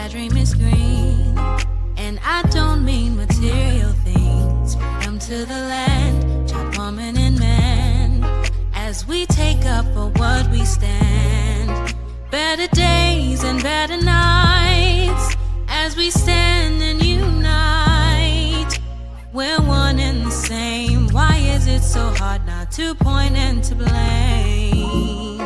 that dream is green. And I don't mean material things. Freedom to the land, child, woman, and man. As we take up for what we stand. Better days and better nights. As we stand and unite. We're one and the same. Why is it so hard not to point and to blame?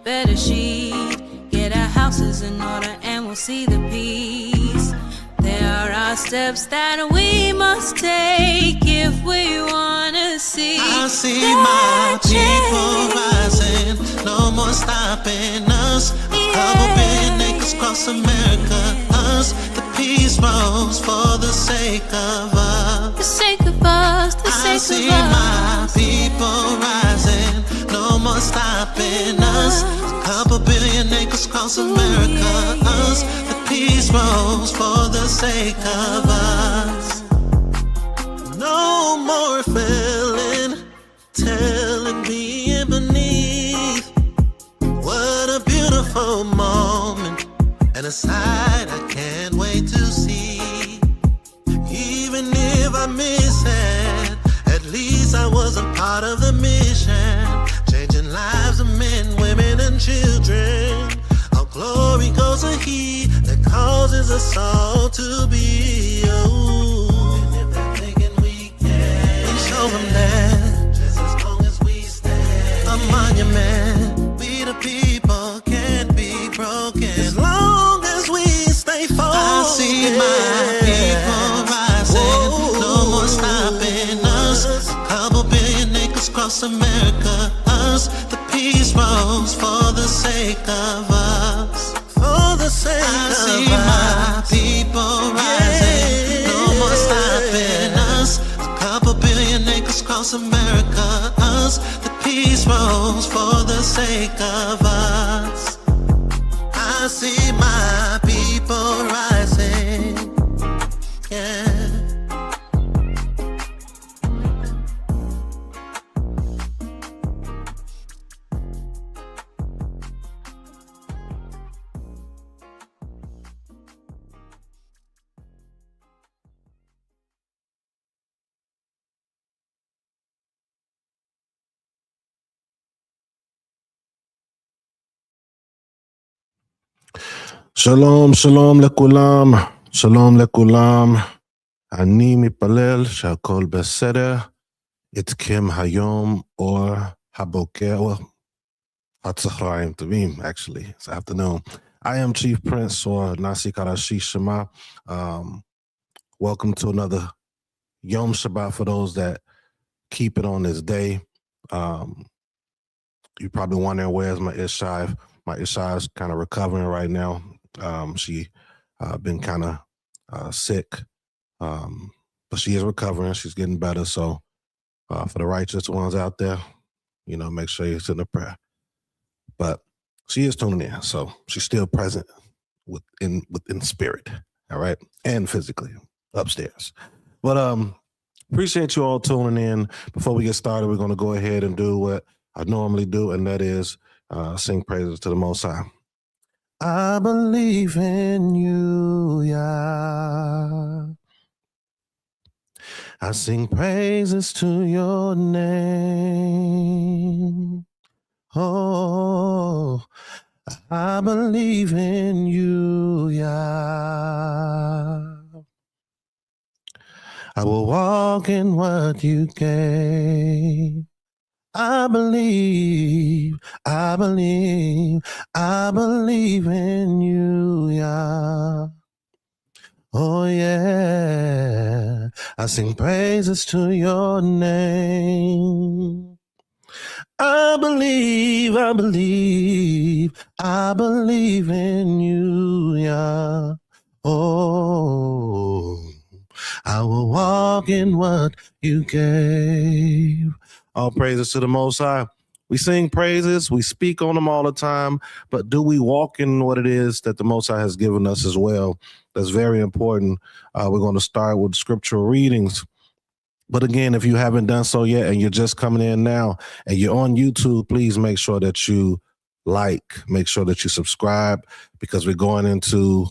Better sheet, get our houses in order and we'll see the peace. There are steps that we must take if we wanna see. I see my people rising, no more stopping us. A couple billion acres across America, us. The peace rose for the sake of us. The sake of us, the sake of us. I see my people rising, no more stopping us. A couple billion acres across America, us. The peace rose for the sake of us. No more failing, telling me and beneath. What a beautiful moment, and a sight I can't wait to see. Even if I miss it, at least I wasn't part of the mission. Changing lives of men, women, and children. All glory goes to He that causes us all to be. Oh, and if they're thinking we can, show them that just as long as we stand. A monument, we the people can't be broken as long as we stay focused. I see my people rising, no more stopping us. A couple billion acres across America, us. The peace rose for the sake of us. For the sake of us. I see my people rising, no more stopping us. A couple billion acres across America, us. The peace rose for the sake of us. I see my people rising, yeah. שלום, שלום לכולם, שלום לכולם. אני מתפלל שהכל בסדר. איתכם היום אור הבוקר, well, הצהריים טובים, actually, it's afternoon. I am Chief Prince, or Nasi Karashi Shema. Welcome to another Yom Shabbat for those that keep it on this day. You're probably wondering, where's my Ishiv? My Ishiv is kind of recovering right now. She been kind of sick, but she is recovering. She's getting better. So for the righteous ones out there, you know, make sure you send a prayer. But she is tuning in, so she's still present within spirit, all right, and physically upstairs. But appreciate you all tuning in. Before we get started, we're going to go ahead and do what I normally do, and that is sing praises to the Most High. I believe in you, Yah. I sing praises to your name. Oh, I believe in you, Yah. I will walk in what you gave. I believe in you, Yah. Oh yeah, I sing praises to your name. I believe in you, Yah. Oh, I will walk in what you gave. All praises to the Most High. We sing praises, we speak on them all the time, but do we walk in what it is that the Most High has given us as well? That's very important. We're going to start with scriptural readings. But again, if you haven't done so yet and you're just coming in now and you're on YouTube, please make sure that you make sure that you subscribe, because we're going into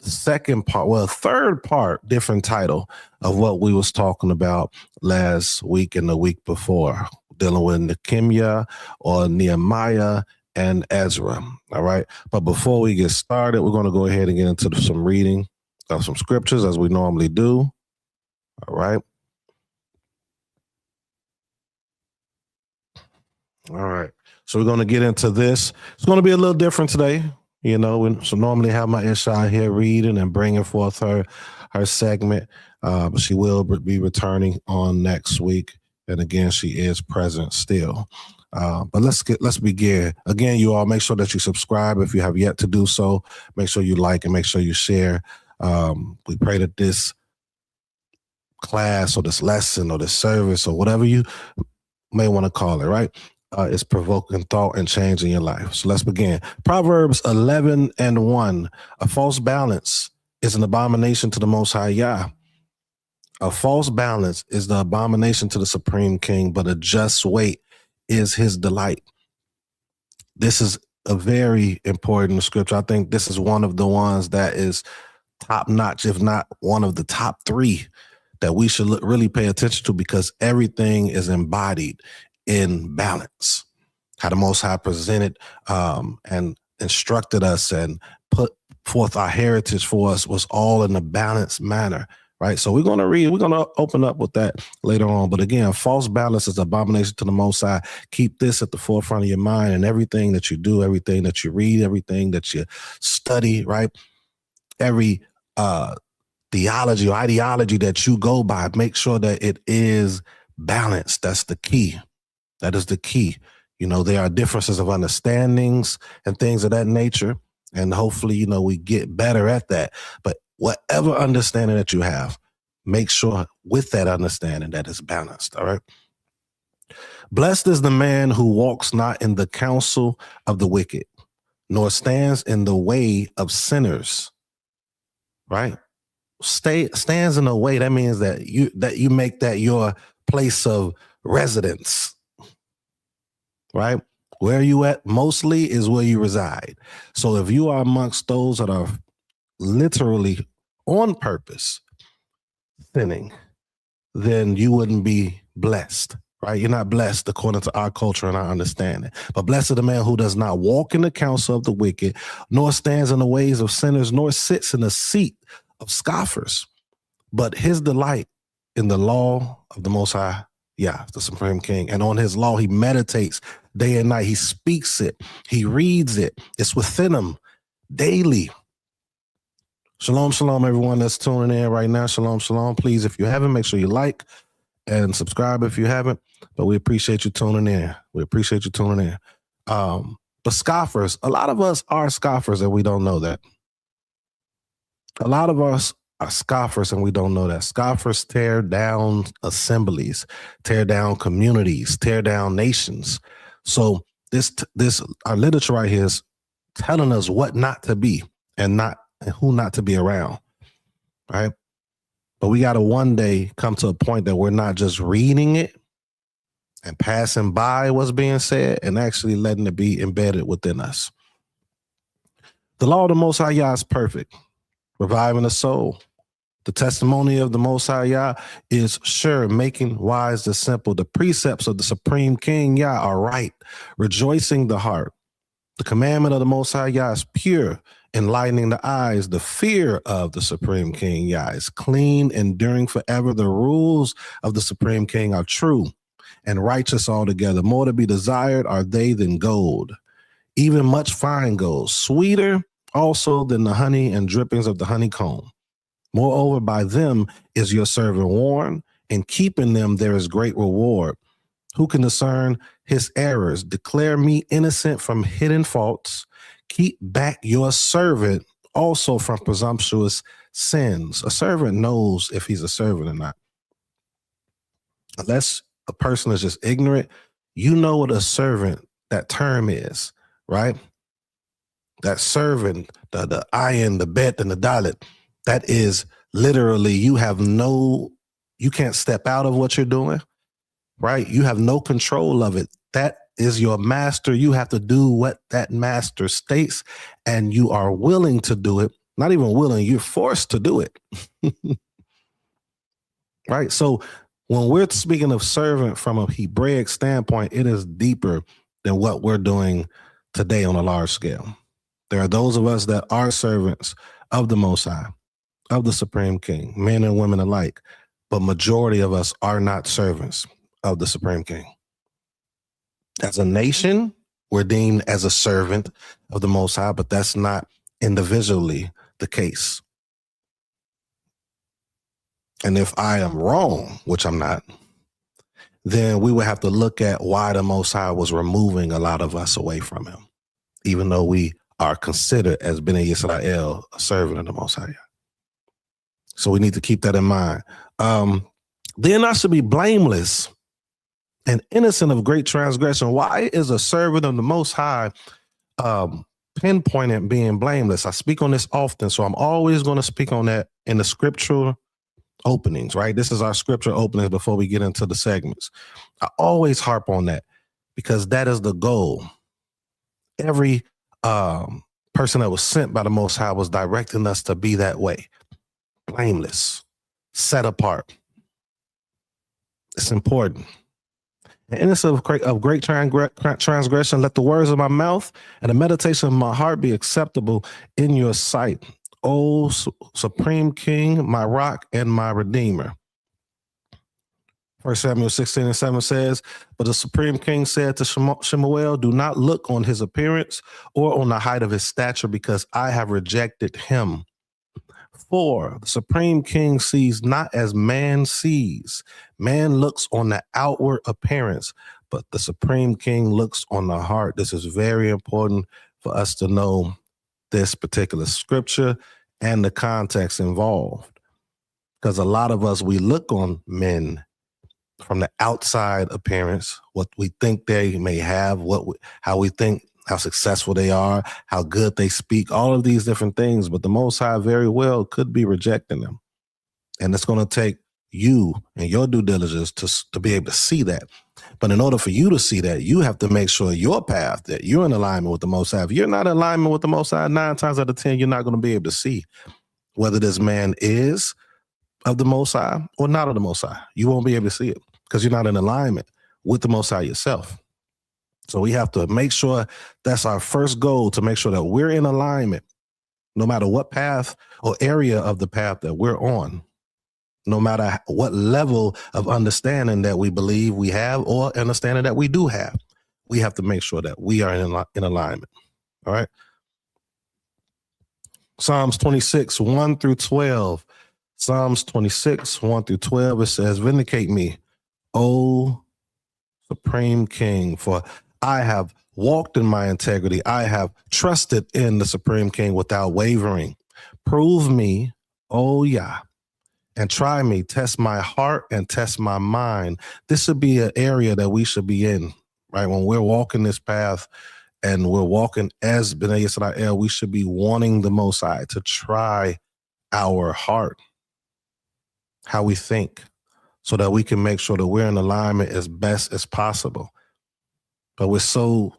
Second part, well, third part, different title of what we was talking about last week and the week before, dealing with Nehemiah or Nehemiah and Ezra. All right. But before we get started, we're going to go ahead and get into some reading of some scriptures as we normally do. All right. All right. So we're going to get into this. It's going to be a little different today. You know, so normally have my 𝐄𝐓 here reading and bringing forth her segment, but she will be returning on next week. And again, she is present still. But let's begin. Again, you all make sure that you subscribe if you have yet to do so. Make sure you like and make sure you share. We pray that this class or this lesson or this service or whatever you may want to call it, right? Is provoking thought and change in your life. So let's begin. Proverbs 11:1. A false balance is an abomination to the Most High Yhwh. A false balance is the abomination to the Supreme King, but a just weight is his delight. This is a very important scripture. I think this is one of the ones that is top notch, if not one of the top three that we should really pay attention to, because everything is embodied in balance. How the Most High presented and instructed us and put forth our heritage for us was all in a balanced manner, right? So we're going to open up with that later on. But again, false balance is abomination to the Most High. Keep this at the forefront of your mind and everything that you do, everything that you read, everything that you study, right? Every theology or ideology that you go by, make sure that it is balanced. That's the key. That is the key. You know, there are differences of understandings and things of that nature. And hopefully, you know, we get better at that. But whatever understanding that you have, make sure with that understanding that is balanced. All right. Blessed is the man who walks not in the counsel of the wicked, nor stands in the way of sinners. Right. Stands in the way. That means that you make that your place of residence. Right? Where you at mostly is where you reside. So if you are amongst those that are literally on purpose sinning, then you wouldn't be blessed, right? You're not blessed according to our culture and our understanding. But blessed is the man who does not walk in the counsel of the wicked, nor stands in the ways of sinners, nor sits in the seat of scoffers. But his delight in the law of the Most High, the Supreme King, and on his law he meditates day and night. He speaks it. He reads it. It's within him daily. Shalom, shalom, everyone that's tuning in right now. Shalom, shalom. Please, if you haven't, make sure you like and subscribe if you haven't. But we appreciate you tuning in. But scoffers, a lot of us are scoffers and we don't know that. A lot of us are scoffers and we don't know that. Scoffers tear down assemblies, tear down communities, tear down nations. So this our literature right here is telling us what not to be and who not to be around, right? But we got to one day come to a point that we're not just reading it and passing by what's being said and actually letting it be embedded within us. The law of the Most High Yhwh is perfect, reviving the soul. The testimony of the Most High Yhwh is sure, making wise the simple. The precepts of the Supreme King Yhwh are right, rejoicing the heart. The commandment of the Most High Yhwh is pure, enlightening the eyes. The fear of the Supreme King Yhwh is clean, enduring forever. The rules of the Supreme King are true and righteous altogether. More to be desired are they than gold, even much fine gold, sweeter also than the honey and drippings of the honeycomb. Moreover, by them is your servant warned, and keeping them there is great reward. Who can discern his errors? Declare me innocent from hidden faults. Keep back your servant also from presumptuous sins. A servant knows if he's a servant or not. Unless a person is just ignorant, you know what a servant, that term is, right? That servant, the ayin, the bet, and the dalit, that is literally you can't step out of what you're doing, right? You have no control of it. That is your master. You have to do what that master states, and you are willing to do it Not even willing, you're forced to do it. Right? So when we're speaking of servant from a Hebraic standpoint, it is deeper than what we're doing today on a large scale. There are those of us that are servants of the Most High, of the Supreme King, men and women alike, but majority of us are not servants of the Supreme King. As a nation, we're deemed as a servant of the Most High, but that's not individually the case. And if I am wrong, which I'm not, then we would have to look at why the Most High was removing a lot of us away from him, even though we are considered as Bnei Yisrael, a servant of the Most High. So we need to keep that in mind. Then I should be blameless and innocent of great transgression. Why is a servant of the Most High pinpointed being blameless? I speak on this often, so I'm always going to speak on that in the scriptural openings, right? This is our scripture openings before we get into the segments. I always harp on that because that is the goal. Every person that was sent by the Most High was directing us to be that way. Blameless, set apart. It's important. And innocent of great transgression, let the words of my mouth and the meditation of my heart be acceptable in your sight, O Supreme King, my rock and my redeemer. 1 Samuel 16:7 says, but the Supreme King said to Shemuel, do not look on his appearance or on the height of his stature, because I have rejected him. For the Supreme King sees not as man sees. Man looks on the outward appearance, but the Supreme King looks on the heart. This is very important for us to know this particular scripture and the context involved. Because a lot of us, we look on men from the outside appearance, what we think they may have, how we think, how successful they are, how good they speak, all of these different things. But the Most High very well could be rejecting them. And it's going to take you and your due diligence to be able to see that. But in order for you to see that, you have to make sure your path, that you're in alignment with the Most High. If you're not in alignment with the Most High, 9 times out of 10, you're not going to be able to see whether this man is of the Most High or not of the Most High. You won't be able to see it because you're not in alignment with the Most High yourself. So we have to make sure that's our first goal, to make sure that we're in alignment, no matter what path or area of the path that we're on, no matter what level of understanding that we believe we have or understanding that we do have. We have to make sure that we are in alignment. All right. Psalms 26, 1 through 12. Psalms 26, 1 through 12. It says, vindicate me, O Supreme King, for I have walked in my integrity. I have trusted in the Supreme King without wavering. Prove me, O Yah, and try me. Test my heart and test my mind. This should be an area that we should be in, right? When we're walking this path and we're walking as Bnei Yisrael, we should be wanting the Most High to try our heart, how we think, so that we can make sure that we're in alignment as best as possible. But we're so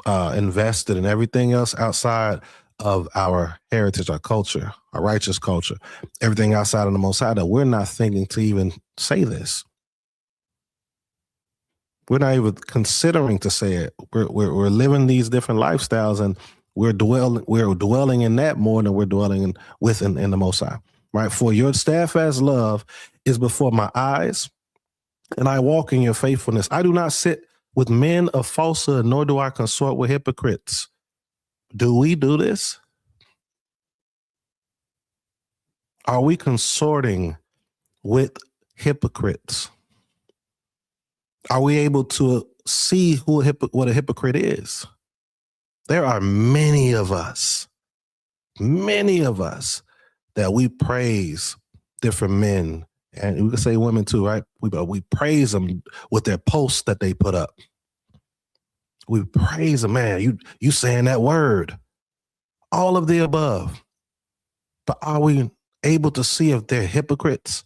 invested in everything else outside of our heritage, our culture, our righteous culture, everything outside of the Most High, that we're not thinking to even say this. We're not even considering to say it. We're living these different lifestyles, and we're dwelling in that more than we're dwelling in the Most High. Right? For your steadfast love is before my eyes, and I walk in your faithfulness. I do not sit with men of falsehood, nor do I consort with hypocrites. Do we do this? Are we consorting with hypocrites? Are we able to see what a hypocrite is? There are many of us that we praise different men, and we can say women too, right? We praise them with their posts that they put up. We praise them, man, you saying that word. All of the above. But are we able to see if they're hypocrites?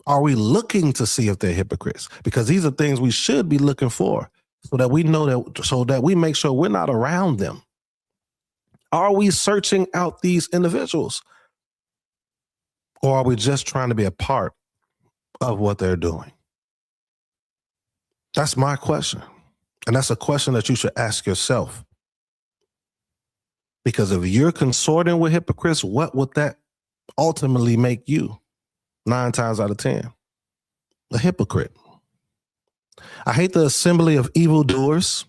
Are we looking to see if they're hypocrites? Because these are things we should be looking for, so that we know that, so that we make sure we're not around them. Are we searching out these individuals? Or are we just trying to be a part of what they're doing? That's my question. And that's a question that you should ask yourself. Because if you're consorting with hypocrites, what would that ultimately make you? 9 times out of 10, a hypocrite. I hate the assembly of evildoers.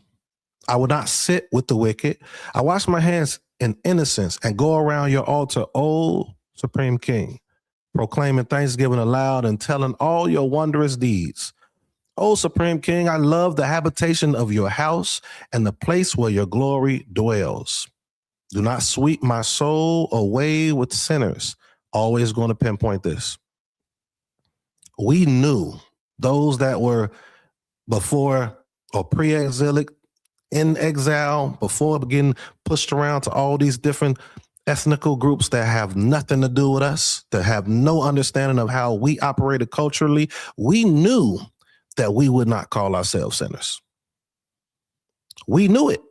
I will not sit with the wicked. I wash my hands in innocence and go around your altar, O Supreme King, proclaiming thanksgiving aloud and telling all your wondrous deeds. O Supreme King, I love the habitation of your house and the place where your glory dwells. Do not sweep my soul away with sinners. Always going to pinpoint this. We knew those that were before or pre-exilic, in exile, before getting pushed around to all these different ethnical groups that have nothing to do with us, that have no understanding of how we operated culturally. We knew that we would not call ourselves sinners. We knew it.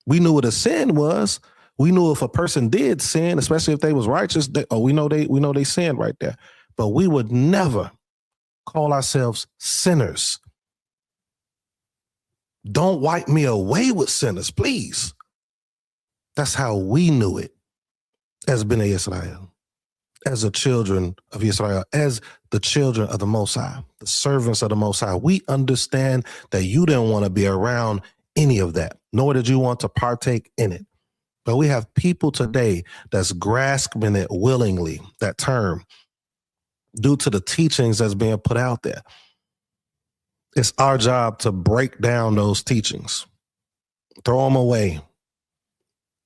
We knew what a sin was. We knew if a person did sin, especially if they was righteous, we know they sinned right there. But we would never call ourselves sinners. Don't wipe me away with sinners, please. That's how we knew it as Bnei Israel, as the children of Israel, as the children of the Most High, the servants of the Most High. We understand that you didn't want to be around any of that, nor did you want to partake in it. But we have people today that's grasping it willingly, that term, due to the teachings that's being put out there. It's our job to break down those teachings, throw them away,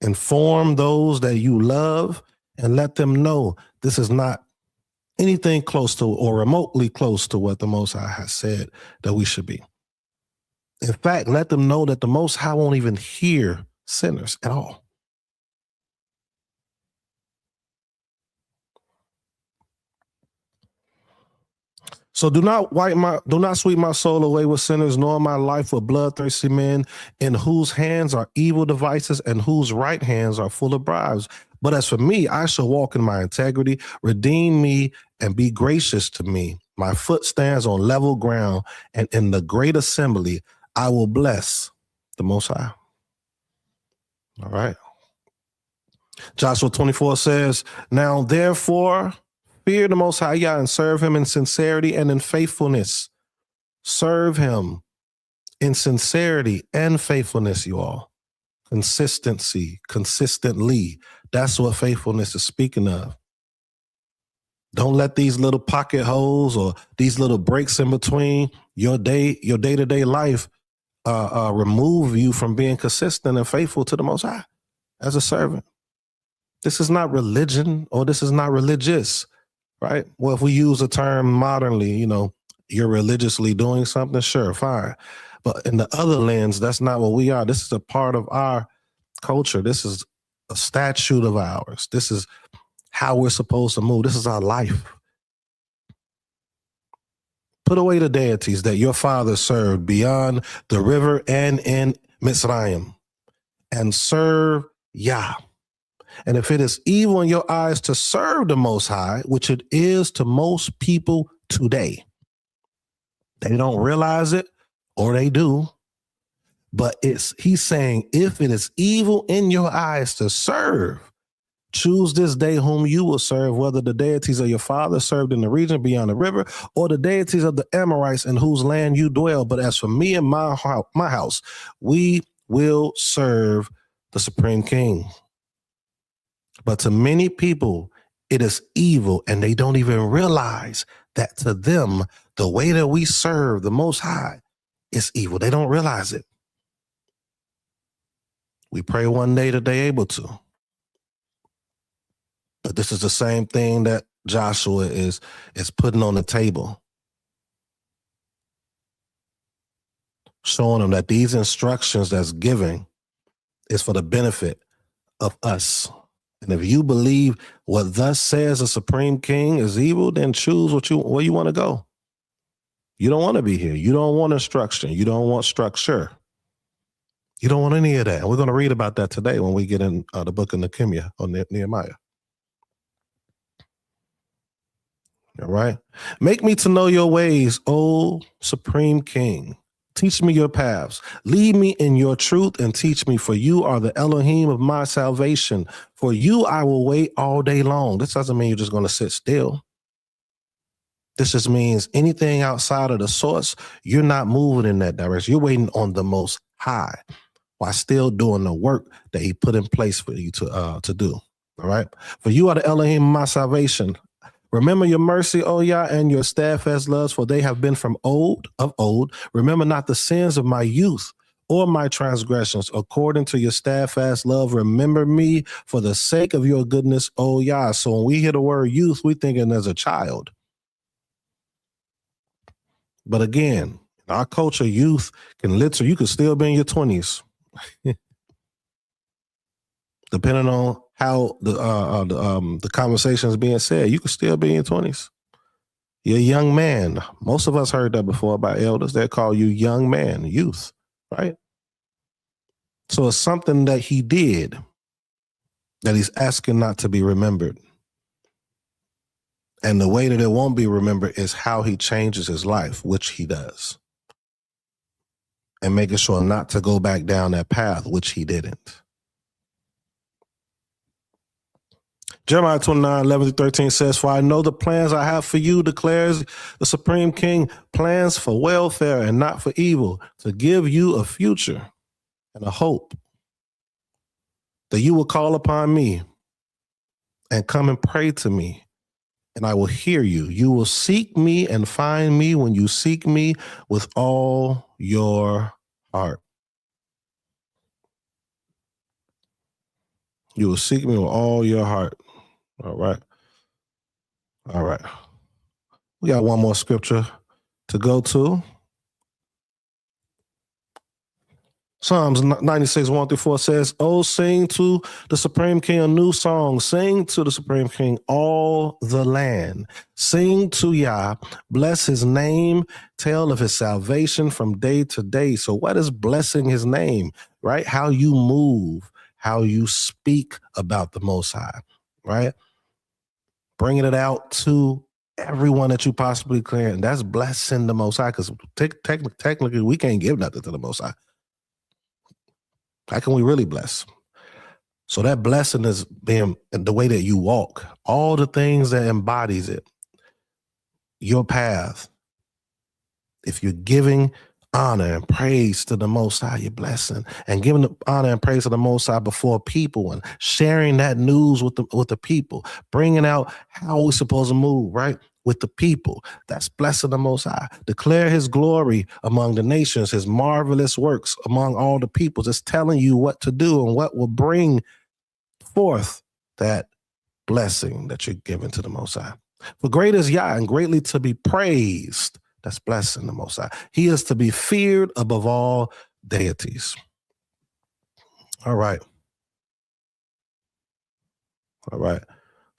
inform those that you love, and let them know this is not anything close to or remotely close to what the Most High has said that we should be. In fact, let them know that the Most High won't even hear sinners at all. So do not sweep my soul away with sinners, nor my life with bloodthirsty men, in whose hands are evil devices and whose right hands are full of bribes. But as for me, I shall walk in my integrity, redeem me, and be gracious to me. My foot stands on level ground, and in the great assembly, I will bless the Most High. All right. Joshua 24 says, now therefore, fear the Most High Yah and serve him in sincerity and in faithfulness. Serve him in sincerity and faithfulness, you all. Consistency, consistently. That's what faithfulness is speaking of. Don't let these little pocket holes or these little breaks in between your day-to-day life remove you from being consistent and faithful to the Most High as a servant. This is not religion, or this is not religious. Right? Well, if we use the term modernly, you're religiously doing something, sure, fine. But in the other lens, that's not what we are. This is a part of our culture. This is a statute of ours. This is how we're supposed to move. This is our life. Put away the deities that your father served beyond the river and in Mitzrayim, and serve Yah. And if it is evil in your eyes to serve the Most High, which it is to most people today, they don't realize it, or they do. But he's saying, if it is evil in your eyes to serve, choose this day whom you will serve, whether the deities of your father served in the region beyond the river, or the deities of the Amorites in whose land you dwell. But as for me and my house, we will serve the Supreme King. But to many people, it is evil, and they don't even realize that to them, the way that we serve the Most High is evil. They don't realize it. We pray one day that they're able to. But this is the same thing that Joshua is putting on the table, showing them that these instructions that's given is for the benefit of us. And if you believe what thus says the Supreme King is evil, then choose where you want to go. You don't want to be here. You don't want instruction. You don't want structure. You don't want any of that. And we're going to read about that today when we get in the book of Nehemiah or Nehemiah. All right. Make me to know your ways, O Supreme King. Teach me your paths. Lead me in your truth and teach me, for you are the Elohim of my salvation. For you I will wait all day long. This doesn't mean you're just going to sit still. This just means anything outside of the source, you're not moving in that direction. You're waiting on the Most High while still doing the work that he put in place for you to do. All right. For you are the Elohim of my salvation. Remember your mercy, O Yah, and your steadfast loves, for they have been from old. Remember not the sins of my youth or my transgressions. According to your steadfast love, remember me for the sake of your goodness, O Yah. So when we hear the word youth, we're thinking as a child. But again, in our culture, youth can literally, you could still be in your 20s. Depending on how the conversation is being said, you could still be in your 20s. You're a young man. Most of us heard that before by elders. They call you young man, youth, right? So it's something that he did that he's asking not to be remembered. And the way that it won't be remembered is how he changes his life, which he does. And making sure not to go back down that path, which he didn't. Jeremiah 29:11-13 says, for I know the plans I have for you, declares the Supreme King, plans for welfare and not for evil, to give you a future and a hope, that you will call upon me and come and pray to me, and I will hear you. You will seek me and find me when you seek me with all your heart. You will seek me with all your heart. All right. All right. We got one more scripture to go to. Psalms 96:1-4 says, oh, sing to the Supreme King a new song. Sing to the Supreme King all the land. Sing to Yah. Bless his name. Tell of his salvation from day to day. So what is blessing his name, right? How you move, how you speak about the Most High, right? Bringing it out to everyone that you possibly can. And that's blessing the Most High, because technically we can't give nothing to the Most High. How can we really bless? So that blessing is being the way that you walk, all the things that embodies it, your path. If you're giving honor and praise to the Most High, you're blessing, and giving the honor and praise to the Most High before people and sharing that news with the people, bringing out how we're supposed to move, right? With the people. That's blessing the Most High. Declare his glory among the nations, his marvelous works among all the peoples. It's telling you what to do and what will bring forth that blessing that you're giving to the Most High. For great is Yah and greatly to be praised. That's blessing the Most High. He is to be feared above all deities. All right. All right.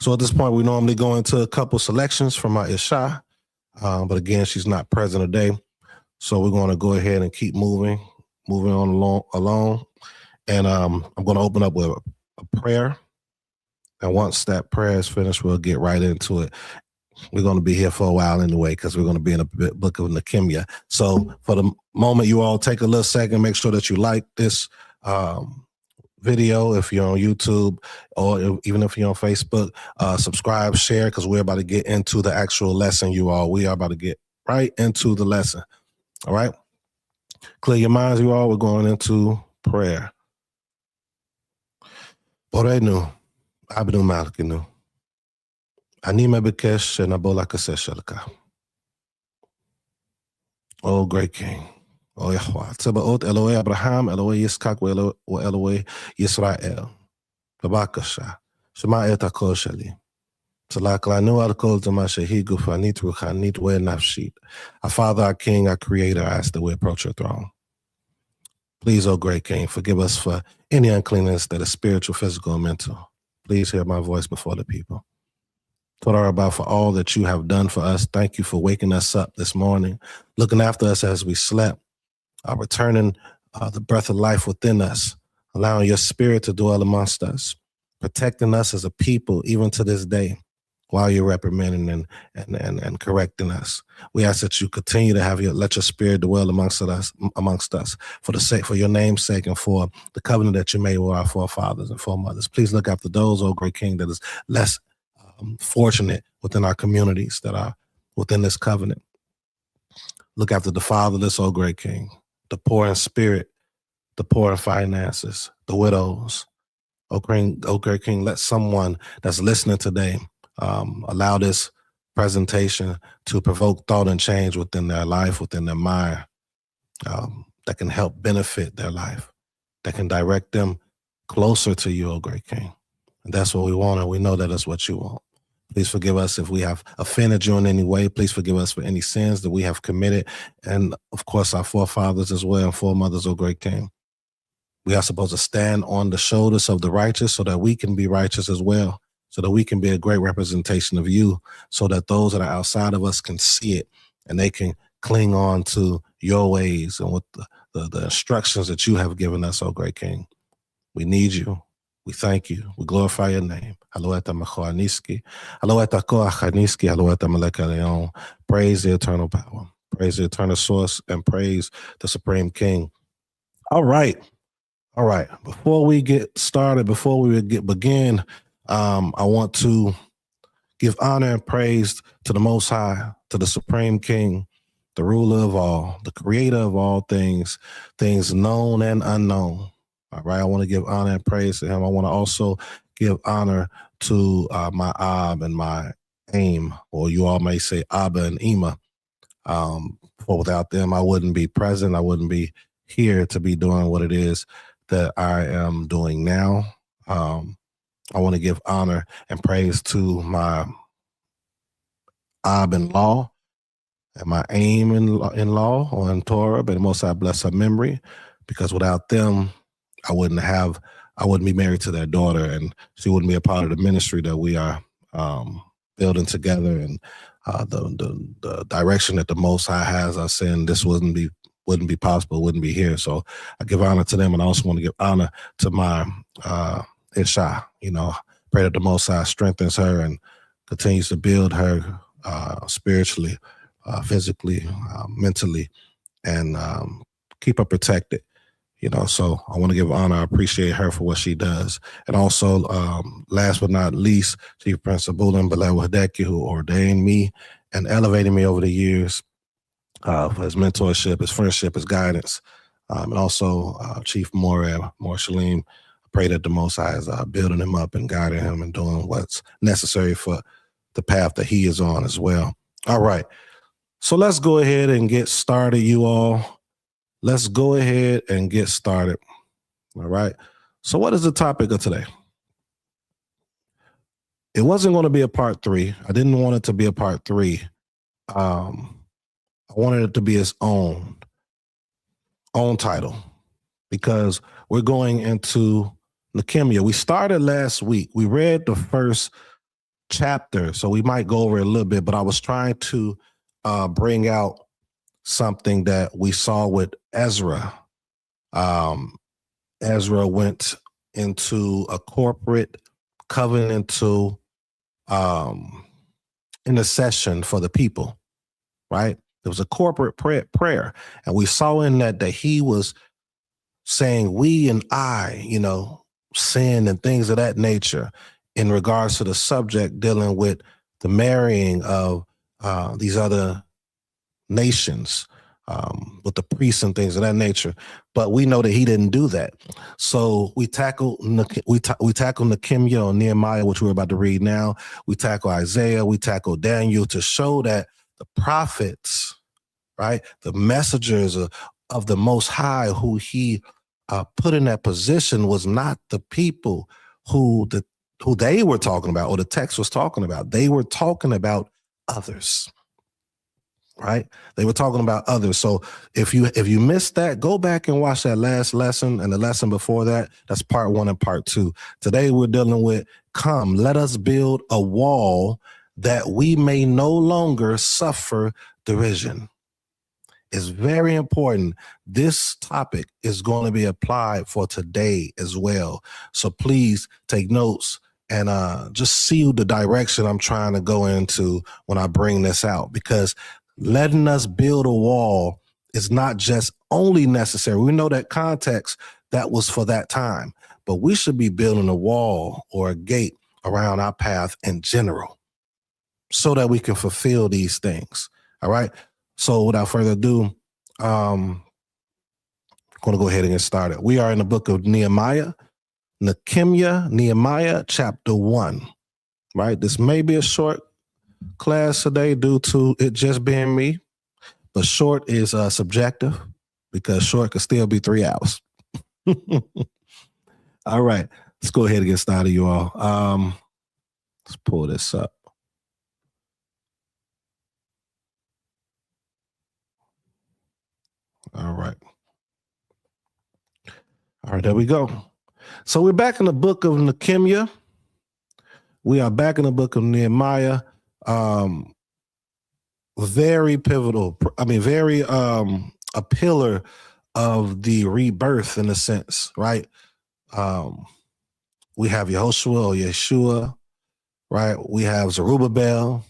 So at this point, we normally go into a couple selections from my Isha. But again, she's not present today. So we're going to go ahead and keep moving on along. And I'm going to open up with a prayer. And once that prayer is finished, we'll get right into it. We're going to be here for a while anyway, because we're going to be in the book of 𝐄𐤁𤊃. So for the moment, you all take a little second, make sure that you like this video if you're on YouTube, or even if you're on Facebook. Subscribe, share, because we're about to get into the actual lesson, you all. We are about to get right into the lesson. All right? Clear your minds, you all. We're going into prayer. Borenu, Abnu Malkinu. Ani mebekesh shenabola kaseshalka. Oh, great King. Oh, Yhwh Tsebaoth, Elohei Abraham, Elohei Yitzchak, Elohei Yisrael. Babakasha. Shema et hakol shali. Tzalaklanu al kol zema shehi gufanit ruchanit we nafshit. Our Father, our King, our Creator, I ask that we approach your throne. Please, oh great King, forgive us for any uncleanness that is spiritual, physical, and mental. Please hear my voice before the people. Torah about for all that you have done for us. Thank you for waking us up this morning, looking after us as we slept, returning the breath of life within us, allowing your spirit to dwell amongst us, protecting us as a people, even to this day, while you're reprimanding and correcting us. We ask that you continue to let your spirit dwell amongst us for your name's sake and for the covenant that you made with our forefathers and foremothers. Please look after those, O great King, that is less fortunate within our communities that are within this covenant. Look after the fatherless, O great King, the poor in spirit, the poor in finances, the widows. O great King, let someone that's listening today allow this presentation to provoke thought and change within their life, within their mind, that can help benefit their life, that can direct them closer to you, O great King. And that's what we want, and we know that is what you want. Please forgive us if we have offended you in any way. Please forgive us for any sins that we have committed, and of course our forefathers as well and foremothers, O great King. We are supposed to stand on the shoulders of the righteous so that we can be righteous as well, so that we can be a great representation of you, so that those that are outside of us can see it and they can cling on to your ways and with the instructions that you have given us, O great King. We need you. We thank you. We glorify your name. Praise the eternal power. Praise the eternal source and praise the supreme King. All right. Before we get started, before we begin, I want to give honor and praise to the Most High, to the Supreme King, the ruler of all, the creator of all things, things known and unknown. All right, I want to give honor and praise to him. I want to also give honor to my Ab and my Aim, or you all may say Abba and Ima. For without them, I wouldn't be present. I wouldn't be here to be doing what it is that I am doing now. I want to give honor and praise to my Ab-in-law and my Aim-in-law on Torah, but Most High bless her memory, because without them, I wouldn't be married to their daughter, and she wouldn't be a part of the ministry that we are building together, and the direction that the Most High has us in. This wouldn't be possible, wouldn't be here. So I give honor to them, and I also want to give honor to my Isha. Pray that the Most High strengthens her and continues to build her spiritually, physically, mentally, and keep her protected. So I want to give honor. I appreciate her for what she does. And also, last but not least, Chief Principal and Bayeeth Ma'azahn, who ordained me and elevated me over the years for his mentorship, his friendship, his guidance. And also Chief Shalim. I pray that the Most High is building him up and guiding him and doing what's necessary for the path that he is on as well. All right. So let's go ahead and get started, you all. Let's go ahead and get started. All right. So what is the topic of today? It wasn't going to be a part 3. I didn't want it to be a part 3. I wanted it to be its own title, because we're going into leukemia. We started last week. We read the first chapter, so we might go over it a little bit, but I was trying to bring out something that we saw with Ezra. Ezra went into a corporate covenantal intercession for the people, right? There was a corporate prayer, and we saw in that he was saying we and I, sin and things of that nature in regards to the subject dealing with the marrying of these other nations with the priests and things of that nature. But we know that he didn't do that. So we tackle leukemia on Nehemiah, which we're about to read now. We tackle Isaiah. We tackle Daniel to show that the prophets, right, the messengers of the Most High, who he put in that position, was not the people who they were talking about, or the text was talking about. They were talking about others. Right? They were talking about others. So if you missed that, go back and watch that last lesson and the lesson before that. That's part 1 and part 2. Today we're dealing with, come, let us build a wall that we may no longer suffer derision. It's very important. This topic is going to be applied for today as well. So please take notes and just see the direction I'm trying to go into when I bring this out, because letting us build a wall is not just only necessary. We know that context, that was for that time, but we should be building a wall or a gate around our path in general so that we can fulfill these things. All right. So without further ado, I'm going to go ahead and get started. We are in the book of Nehemiah, Nehemiah chapter 1, right? This may be a short class today due to it just being me, but short is subjective because short could still be 3 hours. All right, let's go ahead and get started, you all. Let's pull this up. All right, there we go. So we're back in the book of Nehemiah. We are back in the book of Nehemiah. Very pivotal. Very a pillar of the rebirth in a sense, right? We have Yehoshua or Yeshua, right? We have Zerubbabel.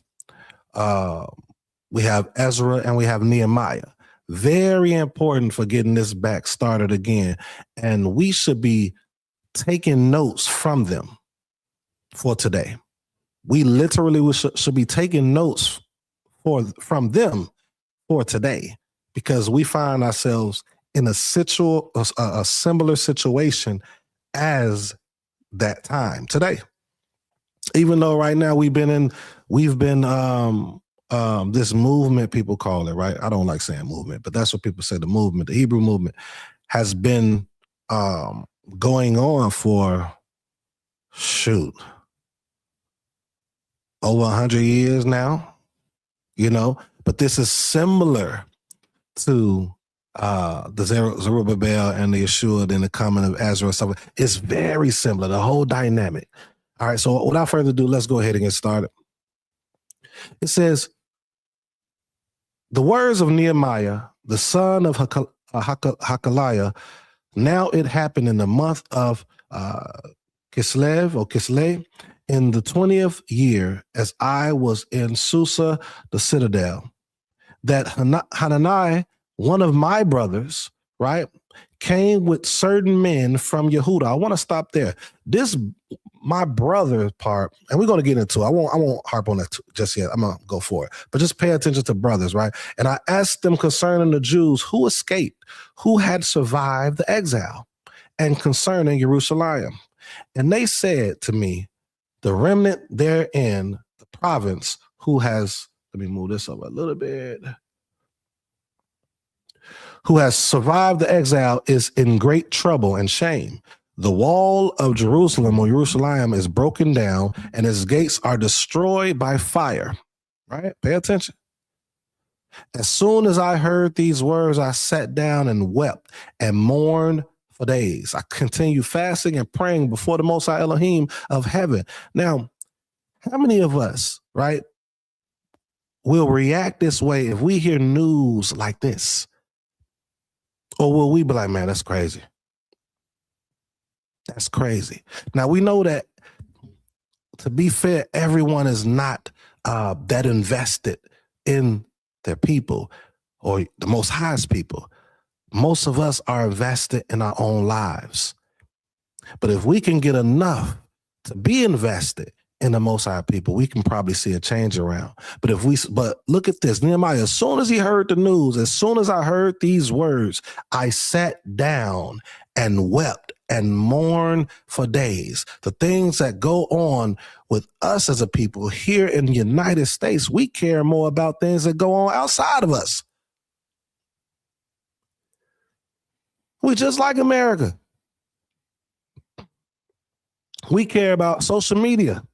We have Ezra, and we have Nehemiah. Very important for getting this back started again. And we should be taking notes from them for today. We literally should be taking notes from them for today, because we find ourselves in a similar situation as that time today. Even though right now we've been this movement, people call it, right? I don't like saying movement, but that's what people say. The movement, the Hebrew movement, has been going on for over 100 years now, but this is similar to the Zerubbabel and the Yeshua, then the coming of Ezra and stuff. It's very similar, the whole dynamic. All right, so without further ado, let's go ahead and get started. It says, the words of Nehemiah, the son of Hakaliah. Now it happened in the month of Kislev, in the 20th year, as I was in Susa, the citadel, that Hanani, one of my brothers, right, came with certain men from Yehuda. I want to stop there. This, my brother part, and we're going to get into it. I won't harp on that just yet. I'm going to go for it. But just pay attention to brothers, right? And I asked them concerning the Jews who escaped, who had survived the exile, and concerning Jerusalem. And they said to me, the remnant therein, the province, who has, let me move this over a little bit, who has survived the exile is in great trouble and shame. The wall of Jerusalem or Jerusalem is broken down, and its gates are destroyed by fire. Right? Pay attention. As soon as I heard these words, I sat down and wept and mourned for days. I continued fasting and praying before the Most High Elohim of heaven. Now, how many of us, right, will react this way if we hear news like this? Or will we be like, man, that's crazy? That's crazy. Now, we know that, to be fair, everyone is not that invested in their people or the Most High's people. Most of us are invested in our own lives. But if we can get enough to be invested in the Most High people, we can probably see a change around. But look at this. Nehemiah, as soon as he heard the news, as soon as I heard these words, I sat down and wept and mourned for days. The things that go on with us as a people here in the United States, we care more about things that go on outside of us. We just like America. We care about social media.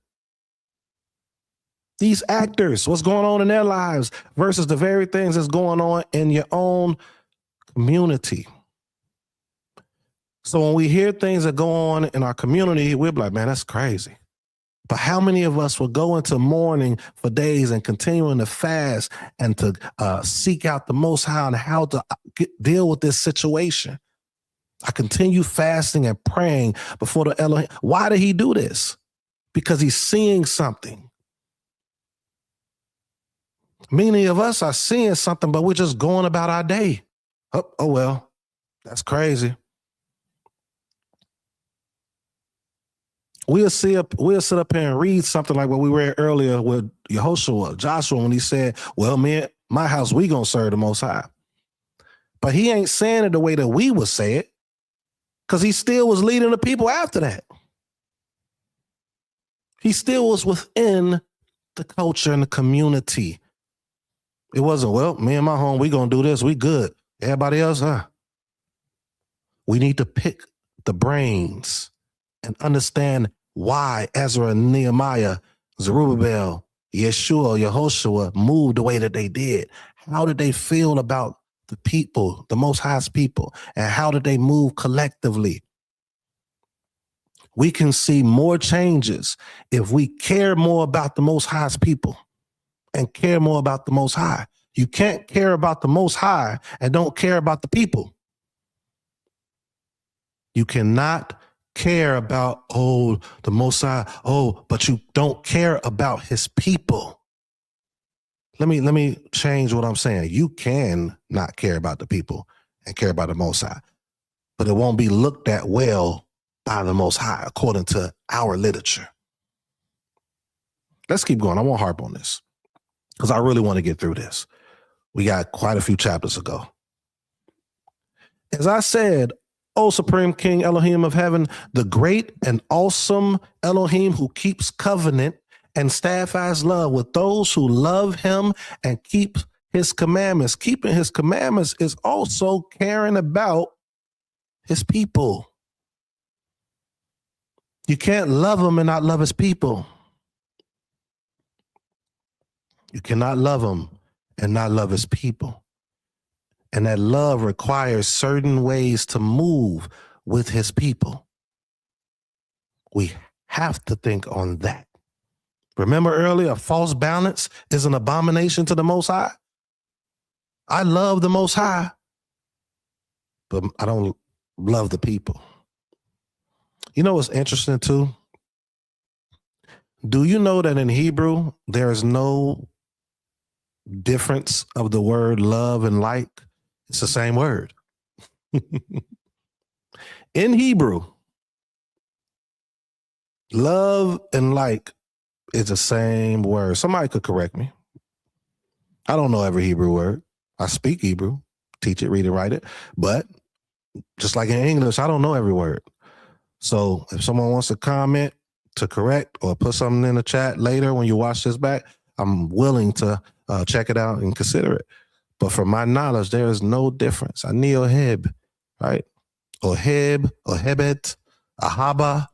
These actors, what's going on in their lives versus the very things that's going on in your own community. So when we hear things that go on in our community, we're like, man, that's crazy. But how many of us will go into mourning for days and continuing to fast and to seek out the Most High on how to deal with this situation? I continue fasting and praying before the Elohim. Why did he do this? Because he's seeing something. Many of us are seeing something, but we're just going about our day. Oh well, that's crazy. We'll sit up here and read something like what we read earlier with Joshua, when he said, well, man, my house, we gonna serve the Most High. But he ain't saying it the way that we would say it, because he still was leading the people after that. He still was within the culture and the community. It wasn't, well, me and my home, we gonna do this, we good. Everybody else, we need to pick the brains and understand why Ezra and Nehemiah, Zerubbabel, Yeshua, Yehoshua moved the way that they did. How did they feel about the people, the Most High's people, and how did they move collectively? We can see more changes if we care more about the Most High's people and care more about the Most High. You can't care about the Most High and don't care about the people. You cannot care about, the Most High, but you don't care about his people. Let me change what I'm saying. You can not care about the people and care about the Most High, but it won't be looked at well by the Most High according to our literature. Let's keep going. I won't harp on this because I really want to get through this. We got quite a few chapters to go. As I said, O Supreme King Elohim of heaven, the great and awesome Elohim who keeps covenant and steadfast love with those who love him and keep his commandments. Keeping his commandments is also caring about his people. You can't love him and not love his people. You cannot love him and not love his people. And that love requires certain ways to move with his people. We have to think on that. Remember earlier, a false balance is an abomination to the Most High. I love the Most High, but I don't love the people. You know what's interesting too? Do you know that in Hebrew, there is no difference of the word love and like? It's the same word. In Hebrew, love and like is the same word. Somebody could correct me. I don't know every Hebrew word. I speak Hebrew, teach it, read it, write it. But just like in English, I don't know every word. So if someone wants to comment to correct or put something in the chat later when you watch this back, I'm willing to check it out and consider it. But from my knowledge, there is no difference. Ani oheb, right? Oheb, ohebet, ahaba,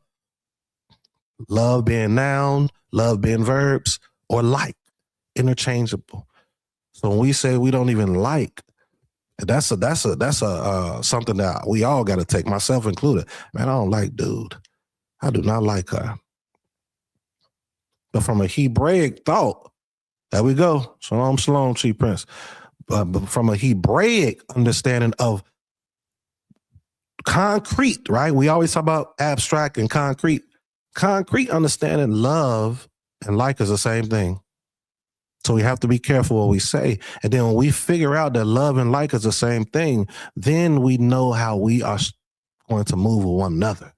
love being noun, love being verbs, or like, interchangeable. So when we say we don't even like, that's something that we all got to take, myself included. Man, I don't like dude. I do not like her. But from a Hebraic thought, there we go. Shalom, shalom, Chief Prince. But from a Hebraic understanding of concrete, right? We always talk about abstract and concrete. Concrete understanding, love and like is the same thing. So we have to be careful what we say. And then when we figure out that love and like is the same thing, then we know how we are going to move with one another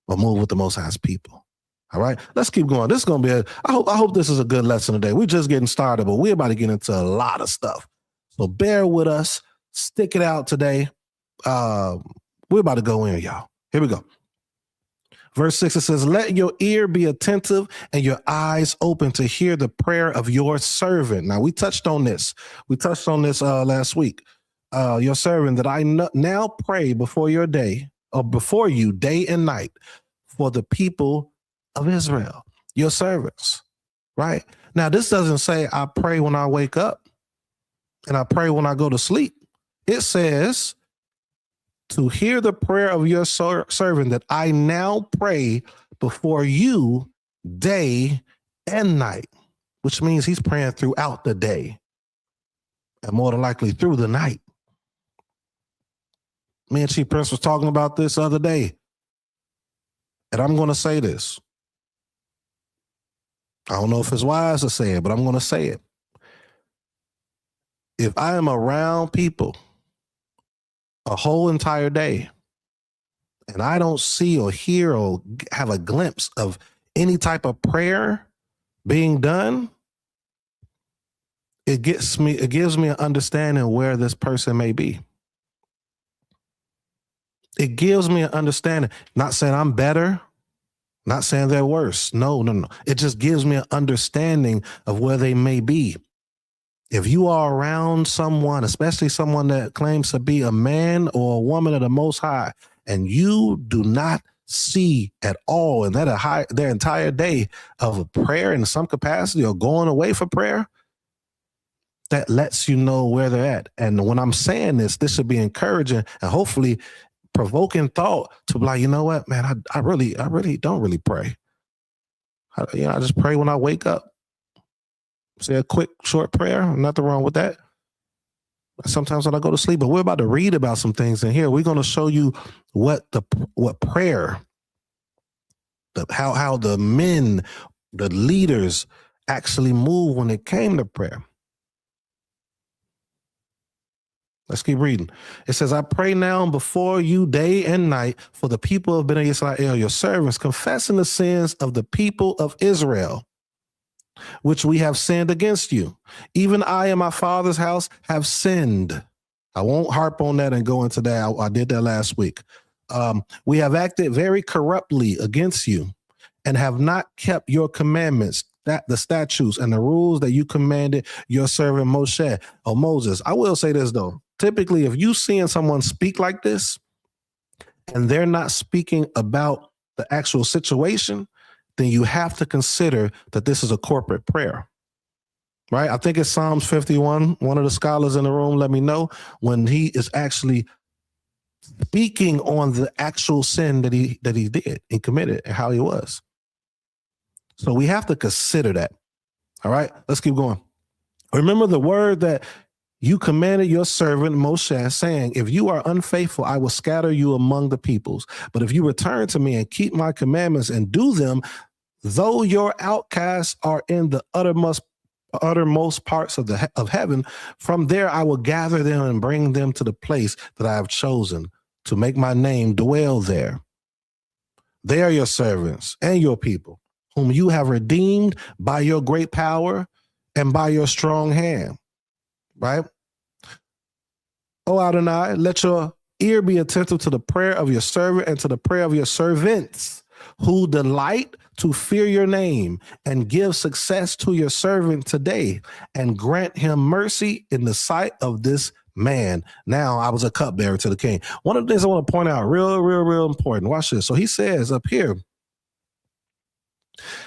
or move with the Most High's people. All right, let's keep going. This is going to be I hope this is a good lesson today. We're just getting started, but we're about to get into a lot of stuff. So bear with us. Stick it out today. We're about to go in, y'all. Here we go. Verse 6, it says, let your ear be attentive and your eyes open to hear the prayer of your servant. Now, we touched on this. Last week. Your servant that I now pray before you day and night for the people of Israel, your servants, right? Now, this doesn't say I pray when I wake up and I pray when I go to sleep. It says to hear the prayer of your servant that I now pray before you day and night, which means he's praying throughout the day and more than likely through the night. Me and Chief Prince was talking about this the other day, and I'm going to say this. I don't know if it's wise to say it, but I'm going to say it. If I am around people a whole entire day and I don't see or hear or have a glimpse of any type of prayer being done, it gives me an understanding where this person may be. It gives me an understanding, not saying I'm better, not saying they're worse. No. It just gives me an understanding of where they may be. If you are around someone, especially someone that claims to be a man or a woman of the Most High, and you do not see at all in their entire day of a prayer in some capacity or going away for prayer, that lets you know where they're at. And when I'm saying this should be encouraging and hopefully provoking thought to be like, you know what, man, I really don't really pray. I just pray when I wake up. Say a quick, short prayer. Nothing wrong with that. Sometimes when I go to sleep, but we're about to read about some things in here. We're going to show you what prayer, how the men, the leaders actually move when it came to prayer. Let's keep reading. It says, I pray now before you day and night for the people of Bnei Yisrael, your servants, confessing the sins of the people of Israel, which we have sinned against you. Even I and my father's house have sinned. I won't harp on that and go into that. I did that last week. We have acted very corruptly against you and have not kept your commandments, the statutes and the rules that you commanded your servant Moses. I will say this, though. Typically, if you seeing someone speak like this and they're not speaking about the actual situation, then you have to consider that this is a corporate prayer, right? I think it's Psalms 51. One of the scholars in the room let me know when he is actually speaking on the actual sin that he did and committed and how he was. So we have to consider that. All right, let's keep going. Remember the word that you commanded your servant Moshe, saying, if you are unfaithful, I will scatter you among the peoples. But if you return to me and keep my commandments and do them, though your outcasts are in the uttermost parts of heaven, from there I will gather them and bring them to the place that I have chosen to make my name dwell there. They are your servants and your people, whom you have redeemed by your great power and by your strong hand. Right? Oh, Adonai, let your ear be attentive to the prayer of your servant and to the prayer of your servants who delight to fear your name, and give success to your servant today and grant him mercy in the sight of this man. Now I was a cupbearer to the king. One of the things I want to point out, real important. Watch this. So he says up here,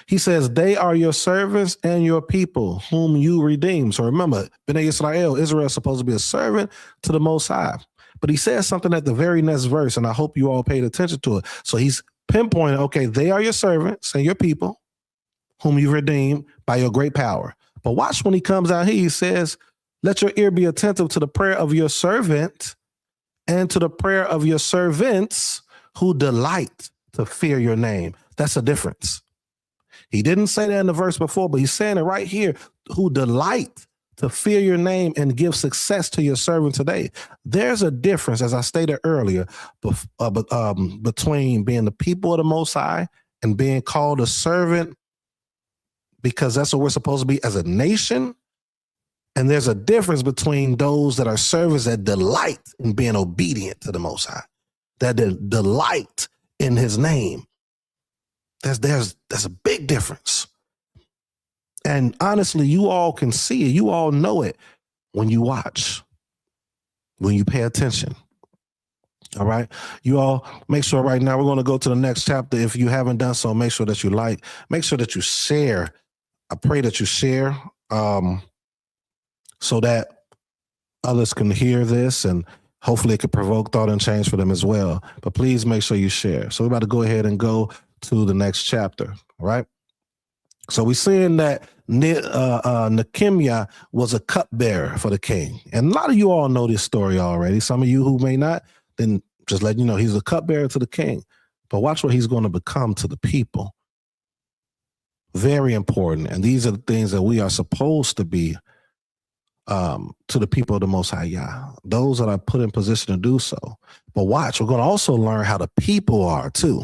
he says, they are your servants and your people whom you redeem. So remember, Bnei Yisrael, Israel is supposed to be a servant to the Most High. But he says something at the very next verse, and I hope you all paid attention to it. So he's pinpointing, okay, they are your servants and your people whom you redeem by your great power. But watch when he comes out here, he says, let your ear be attentive to the prayer of your servant and to the prayer of your servants who delight to fear your name. That's a difference. He didn't say that in the verse before, but he's saying it right here, who delight to fear your name and give success to your servant today. There's a difference, as I stated earlier, between being the people of the Most High and being called a servant, because that's what we're supposed to be as a nation. And there's a difference between those that are servants that delight in being obedient to the Most High, that delight in his name. There's a big difference. And honestly, you all can see it. You all know it when you watch, when you pay attention. All right. You all make sure right now we're going to go to the next chapter. If you haven't done so, make sure that you like, make sure that you share. I pray that you share so that others can hear this and hopefully it could provoke thought and change for them as well. But please make sure you share. So we're about to go ahead and go to the next chapter. All right. So we're seeing that 𤄃𤓅𤐊𐤅𐤌 was a cupbearer for the king. And a lot of you all know this story already. Some of you who may not, then just let you know he's a cupbearer to the king. But watch what he's going to become to the people. Very important. And these are the things that we are supposed to be to the people of the Most High Yhwh, those that are put in position to do so. But watch, we're going to also learn how the people are too.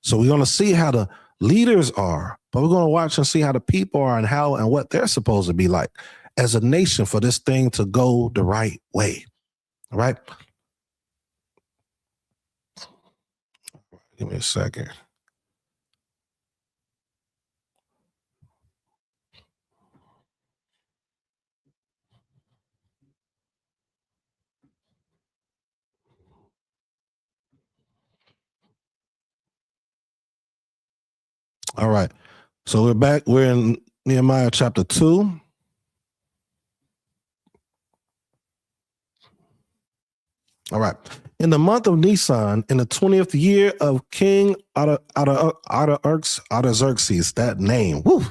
So we're going to see how the leaders are, but we're going to watch and see how the people are and how and what they're supposed to be like as a nation for this thing to go the right way. All right. Give me a second. All right. So we're back. We're in Nehemiah chapter 2. All right. In the month of Nisan, in the 20th year of King Artaxerxes, that name, woo,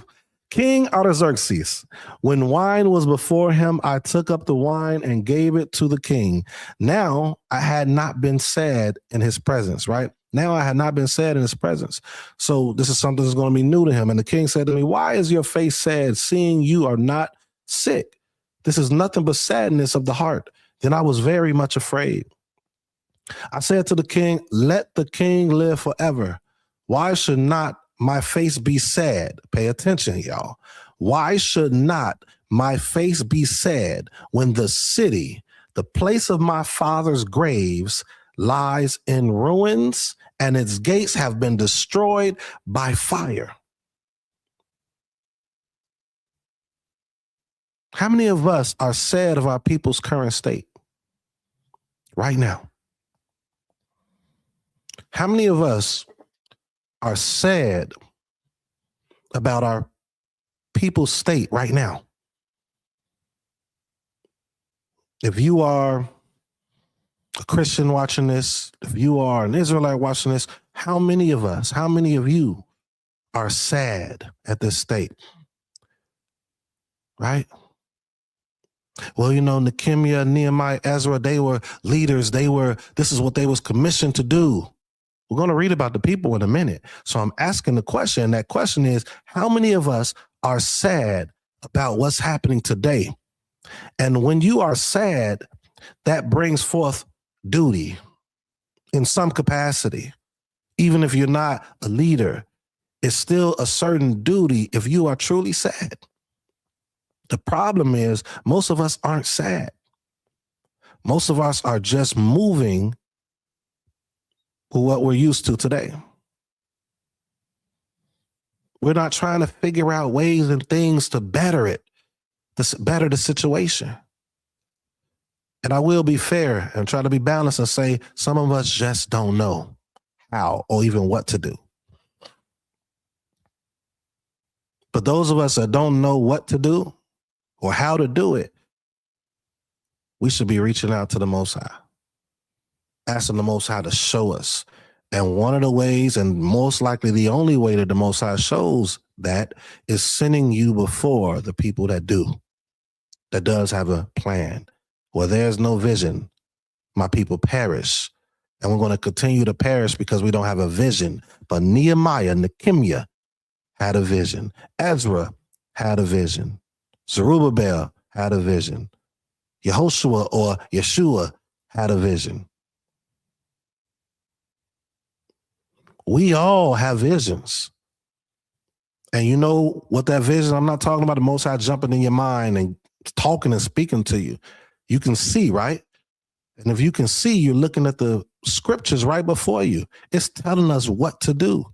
King Artaxerxes, when wine was before him, I took up the wine and gave it to the king. Now I had not been sad in his presence, right? Now I had not been sad in his presence. So this is something that's going to be new to him. And the king said to me, why is your face sad, seeing you are not sick? This is nothing but sadness of the heart. Then I was very much afraid. I said to the king, let the king live forever. Why should not my face be sad? Pay attention, y'all. Why should not my face be sad when the city, the place of my father's graves, lies in ruins and its gates have been destroyed by fire? How many of us are sad of our people's current state right now? How many of us are sad about our people's state right now? If you are a Christian watching this, if you are an Israelite watching this, how many of us, how many of you are sad at this state? Right? Well, you know, 𤄃𤓅𤐊𤅅𐤊𝐿, Nehemiah, Ezra, they were leaders. This is what they was commissioned to do. We're going to read about the people in a minute. So I'm asking the question, and that question is, how many of us are sad about what's happening today? And when you are sad, that brings forth duty in some capacity. Even if you're not a leader, it's still a certain duty if you are truly sad. The problem is most of us aren't sad. Most of us are just moving with what we're used to today. We're not trying to figure out ways and things to better it, to better the situation. And I will be fair and try to be balanced and say some of us just don't know how or even what to do. But those of us that don't know what to do or how to do it, we should be reaching out to the Most High, asking the Most High to show us. And one of the ways, and most likely the only way that the Most High shows that, is sending you before the people that does have a plan. Where there's no vision, my people perish. And we're going to continue to perish because we don't have a vision. But 𝄃𤓅𤐊𝐿𝐿 had a vision. Ezra had a vision. Zerubbabel had a vision. Yehoshua or Yeshua had a vision. We all have visions. And you know what that vision, I'm not talking about the Most High jumping in your mind and talking and speaking to you. You can see, right? And if you can see, you're looking at the scriptures right before you. It's telling us what to do.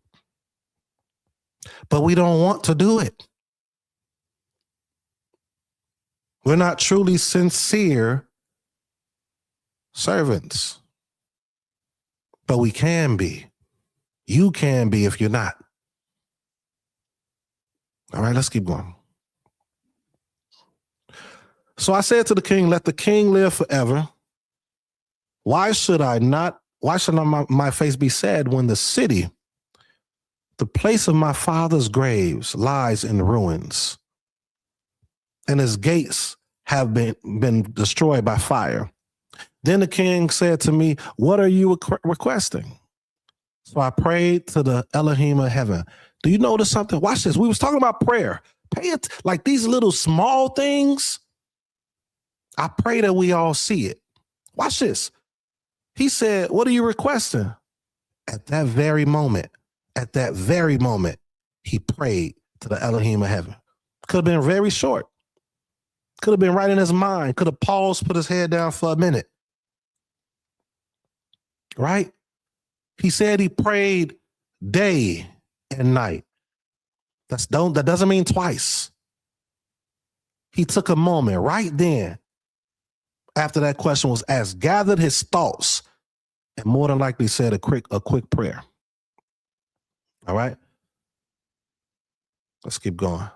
But we don't want to do it. We're not truly sincere servants. But we can be. You can be if you're not. All right, let's keep going. So I said to the king, let the king live forever. Why should not my face be sad when the city, The place of my father's graves lies in ruins, and his gates have been destroyed by fire. Then the king said to me, what are you requesting? So I prayed to the Elohim of heaven. Do you notice something? Watch this. We was talking about prayer. Pay it like these little small things. I pray that we all see it. Watch this. He said, what are you requesting? At that very moment, he prayed to the Elohim of heaven. Could have been very short. Could have been right in his mind. Could have paused, put his head down for a minute. Right? He said he prayed day and night. That doesn't mean twice. He took a moment right then, after that question was asked, gathered his thoughts, and more than likely said a quick prayer. All right? Let's keep going.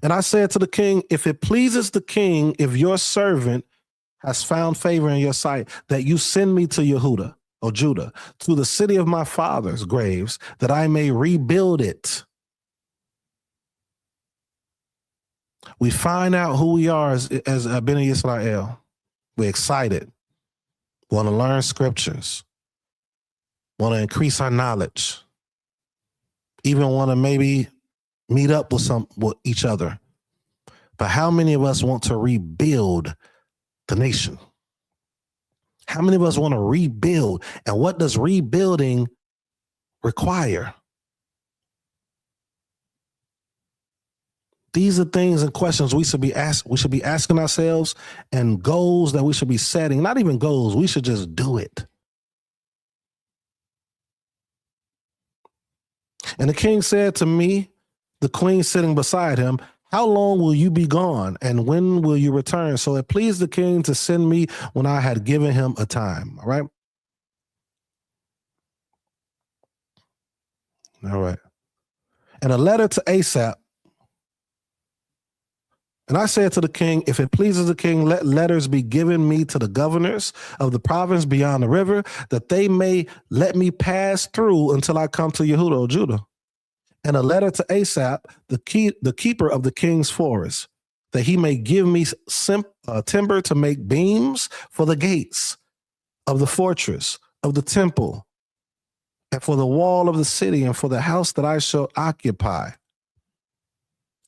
And I said to the king, if it pleases the king, if your servant has found favor in your sight, that you send me to Yehuda, or Judah, to the city of my father's graves, that I may rebuild it. We find out who we are as Bnei Yisrael. We're excited. Want to learn scriptures. Want to increase our knowledge. Even want to maybe meet up with each other. But how many of us want to rebuild the nation? How many of us want to rebuild? And what does rebuilding require? These are things and questions we should be asking ourselves, and goals that we should be setting. Not even goals, we should just do it. And the king said to me, the queen sitting beside him, how long will you be gone, and when will you return? So it pleased the king to send me when I had given him a time. All right. All right. And a letter to Asaph. And I said to the king, if it pleases the king, let letters be given me to the governors of the province beyond the river, that they may let me pass through until I come to Yehuda or Judah. And a letter to Asaph, the keeper of the king's forest, that he may give me timber to make beams for the gates of the fortress, of the temple, and for the wall of the city, and for the house that I shall occupy.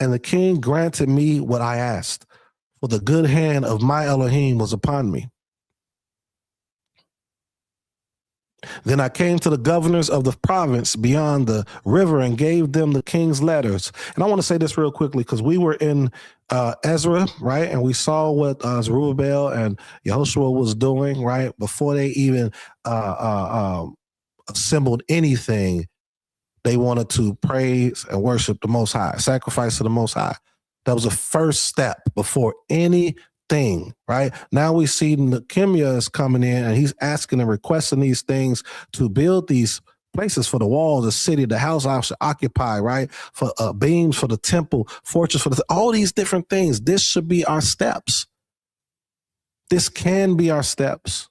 And the king granted me what I asked, for the good hand of my Elohim was upon me. Then I came to the governors of the province beyond the river and gave them the king's letters. And I want to say this real quickly, because we were in Ezra, right? And we saw what Zerubbabel and Yehoshua was doing, right? Before they even assembled anything, they wanted to praise and worship the Most High, sacrifice to the Most High. That was the first step before anything, right? Now we see Nehemiah is coming in, and he's asking and requesting these things to build these places for the walls, the city, the house I should occupy, right? For beams for the temple, fortress for all these different things. This should be our steps. This can be our steps.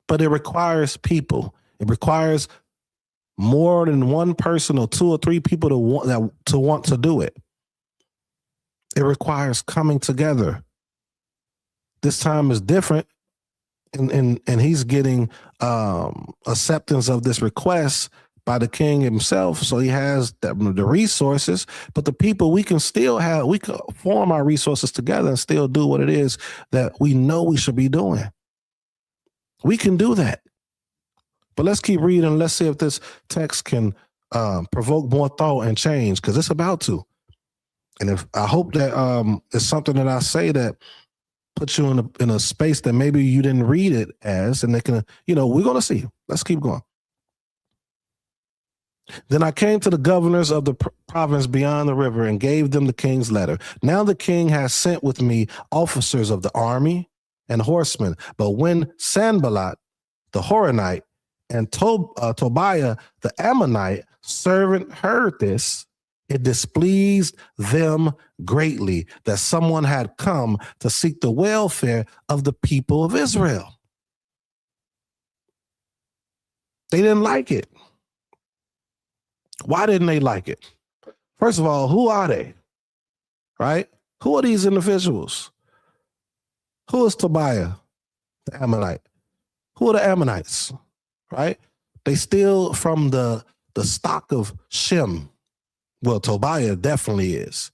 But it requires people. It requires more than one person or two or three people to want to do it. It requires coming together. This time is different, and he's getting acceptance of this request by the king himself. So he has the resources, but the people we can form our resources together and still do what it is that we know we should be doing. We can do that. But let's keep reading. Let's see if this text can provoke more thought and change, because it's about to. And I hope that it's something that I say that puts you in a space that maybe you didn't read it as, and they can, we're going to see. Let's keep going. Then I came to the governors of the province beyond the river and gave them the king's letter. Now the king has sent with me officers of the army and horsemen. But when Sanballat, the Horonite, and Tobiah, the Ammonite servant, heard this, it displeased them greatly that someone had come to seek the welfare of the people of Israel. They didn't like it. Why didn't they like it? First of all, who are they? Right? Who are these individuals? Who is Tobiah, the Ammonite? Who are the Ammonites? Right? They steal from the stock of Shem. Well, Tobiah definitely is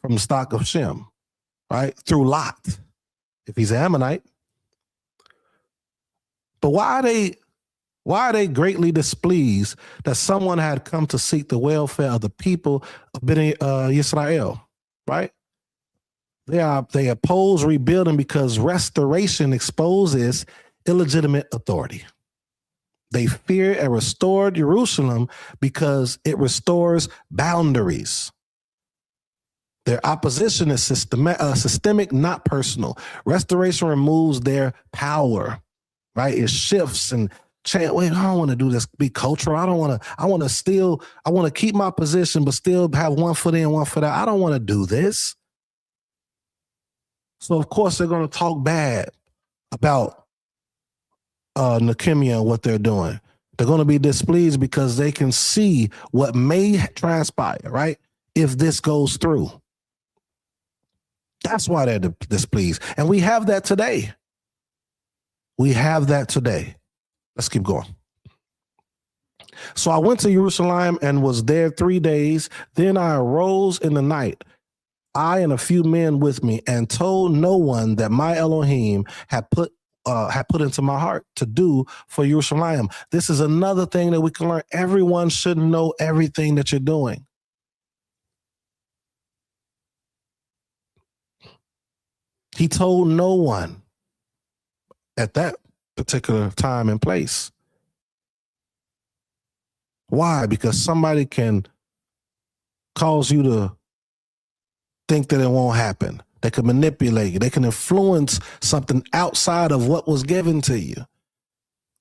from the stock of Shem, right? Through Lot, if he's an Ammonite. But why are they greatly displeased that someone had come to seek the welfare of the people of Israel, right? They oppose rebuilding because restoration exposes illegitimate authority. They fear a restored Jerusalem because it restores boundaries. Their opposition is systemic, not personal. Restoration removes their power, right? It shifts and change. Wait, I don't want to do this, be cultural. I want to keep my position, but still have one foot in, one foot out. I don't want to do this. So of course they're going to talk bad about Nehemiah and what they're doing. They're going to be displeased because they can see what may transpire, right? If this goes through. That's why they're displeased. And we have that today. Let's keep going. So I went to Jerusalem and was there 3 days. Then I arose in the night, I and a few men with me, and told no one that my Elohim had put into my heart to do for Jerusalem. This is another thing that we can learn. Everyone should know everything that you're doing. He told no one at that particular time and place. Why? Because somebody can cause you to think that it won't happen. They can manipulate you. They can influence something outside of what was given to you.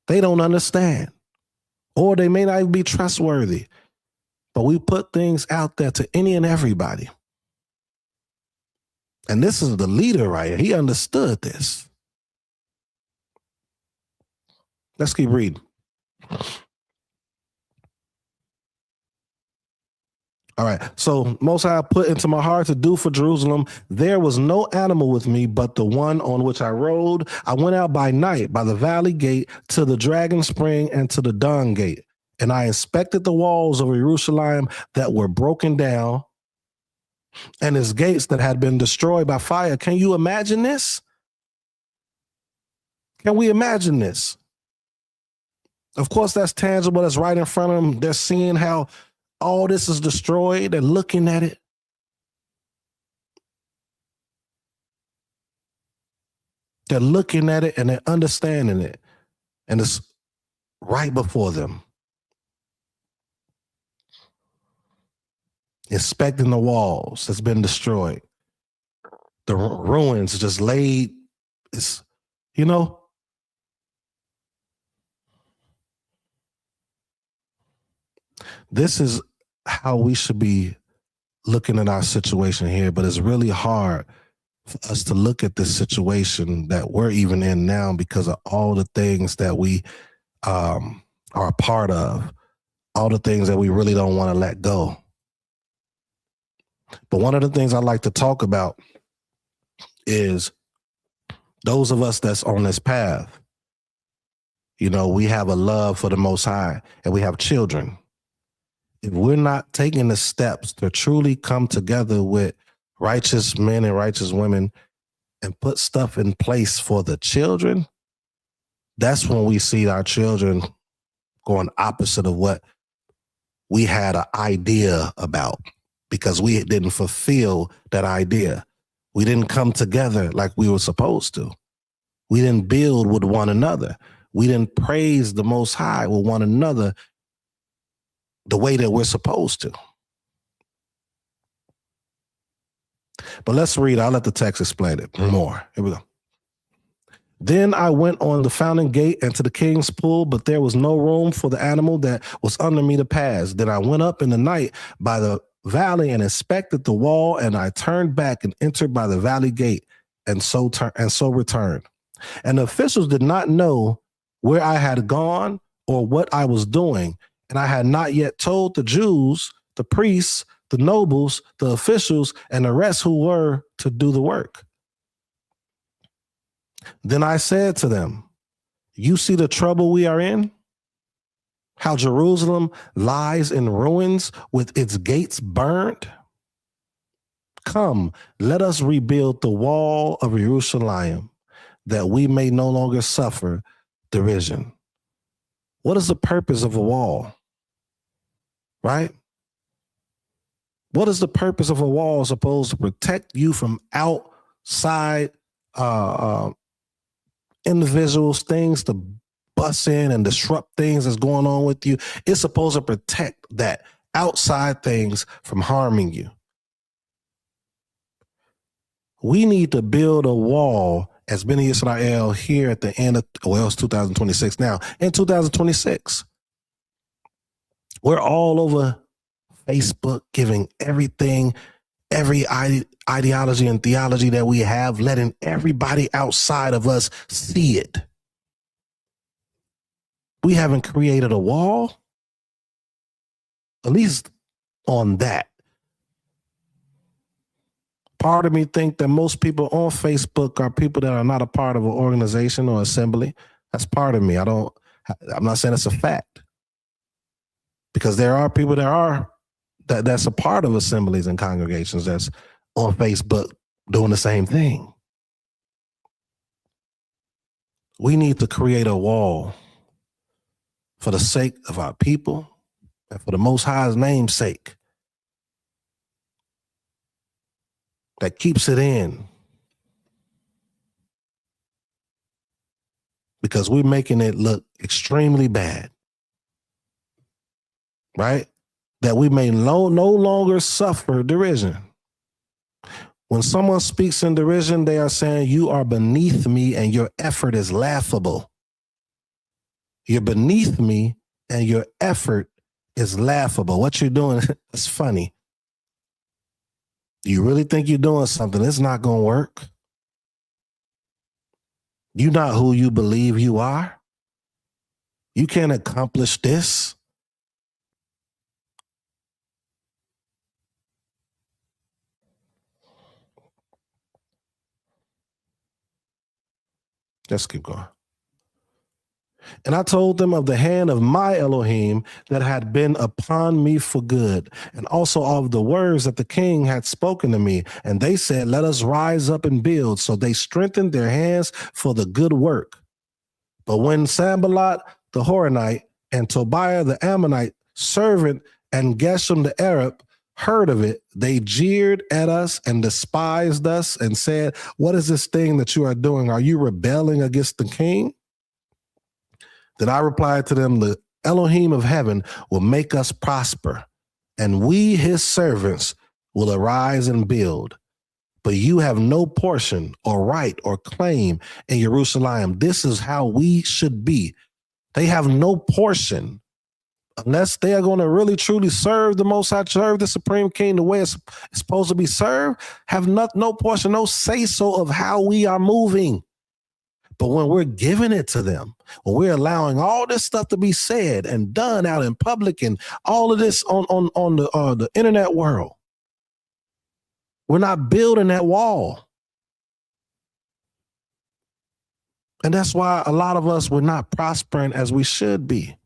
They don't understand. Or they may not even be trustworthy. But we put things out there to any and everybody. And this is the leader right here. He understood this. Let's keep reading. All right. So Most High put into my heart to do for Jerusalem. There was no animal with me but the one on which I rode. I went out by night by the valley gate to the dragon spring and to the dung gate. And I inspected the walls of Jerusalem that were broken down and its gates that had been destroyed by fire. Can you imagine this? Can we imagine this? Of course, that's tangible. That's right in front of them. They're seeing how all this is destroyed. They're looking at it. They're looking at it and they're understanding it. And it's right before them. Inspecting the walls that's been destroyed. The ruins just laid. It's, this is how we should be looking at our situation here, but it's really hard for us to look at this situation that we're even in now because of all the things that we are a part of, all the things that we really don't want to let go. But one of the things I like to talk about is those of us that's on this path. We have a love for the Most High and we have children. If we're not taking the steps to truly come together with righteous men and righteous women and put stuff in place for the children, that's when we see our children going opposite of what we had an idea about because we didn't fulfill that idea. We didn't come together like we were supposed to. We didn't build with one another. We didn't praise the Most High with one another the way that we're supposed to. But let's read. I'll let the text explain it more. Here we go. Then I went on the fountain gate and to the king's pool, but there was no room for the animal that was under me to pass. Then I went up in the night by the valley and inspected the wall, and I turned back and entered by the valley gate, and so returned. And the officials did not know where I had gone or what I was doing, and I had not yet told the Jews, the priests, the nobles, the officials, and the rest who were to do the work. Then I said to them, you see the trouble we are in? How Jerusalem lies in ruins with its gates burned? Come, let us rebuild the wall of Jerusalem, that we may no longer suffer derision. What is the purpose of a wall? Right? What is the purpose of a wall supposed to protect you from outside individuals, things to bust in and disrupt things that's going on with you? It's supposed to protect that outside things from harming you. We need to build a wall as Bnei Israel here at the end of, well, it's 2026 now. In 2026, we're all over Facebook giving everything, every ideology and theology that we have, letting everybody outside of us see it. We haven't created a wall, at least on that. Part of me think that most people on Facebook are people that are not a part of an organization or assembly. That's part of me. I'm not saying it's a fact, because there are people that's a part of assemblies and congregations that's on Facebook doing the same thing. We need to create a wall for the sake of our people and for the Most High's name's sake, that keeps it in, because we're making it look extremely bad, right? That we may no longer suffer derision. When someone speaks in derision, they are saying, you are beneath me and your effort is laughable. You're beneath me and your effort is laughable. What you're doing is funny. You really think you're doing something? It's not going to work. You're not who you believe you are. You can't accomplish this. Let's keep going. And I told them of the hand of my Elohim that had been upon me for good, and also of the words that the king had spoken to me. And they said, let us rise up and build. So they strengthened their hands for the good work. But when Sanballat the Horonite and Tobiah the Ammonite servant and Geshem the Arab heard of it, they jeered at us and despised us and said, what is this thing that you are doing? Are you rebelling against the king? Then I replied to them, the Elohim of heaven will make us prosper, and we, his servants, will arise and build. But you have no portion or right or claim in Jerusalem. This is how we should be. They have no portion unless they are going to really truly serve the Most High, serve the Supreme King the way it's supposed to be served, have no portion, no say-so of how we are moving. But when we're giving it to them, when we're allowing all this stuff to be said and done out in public and all of this on the internet world, we're not building that wall. And that's why a lot of us, we're not prospering as we should be.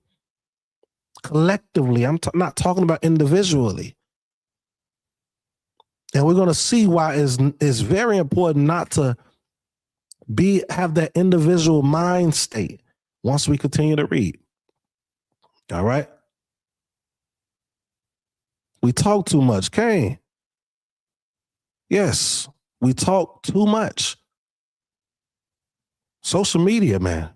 Collectively, I'm not talking about individually. And we're going to see why it's very important not to have that individual mind state once we continue to read. All right. We talk too much, Cain. Yes, we talk too much. Social media, man.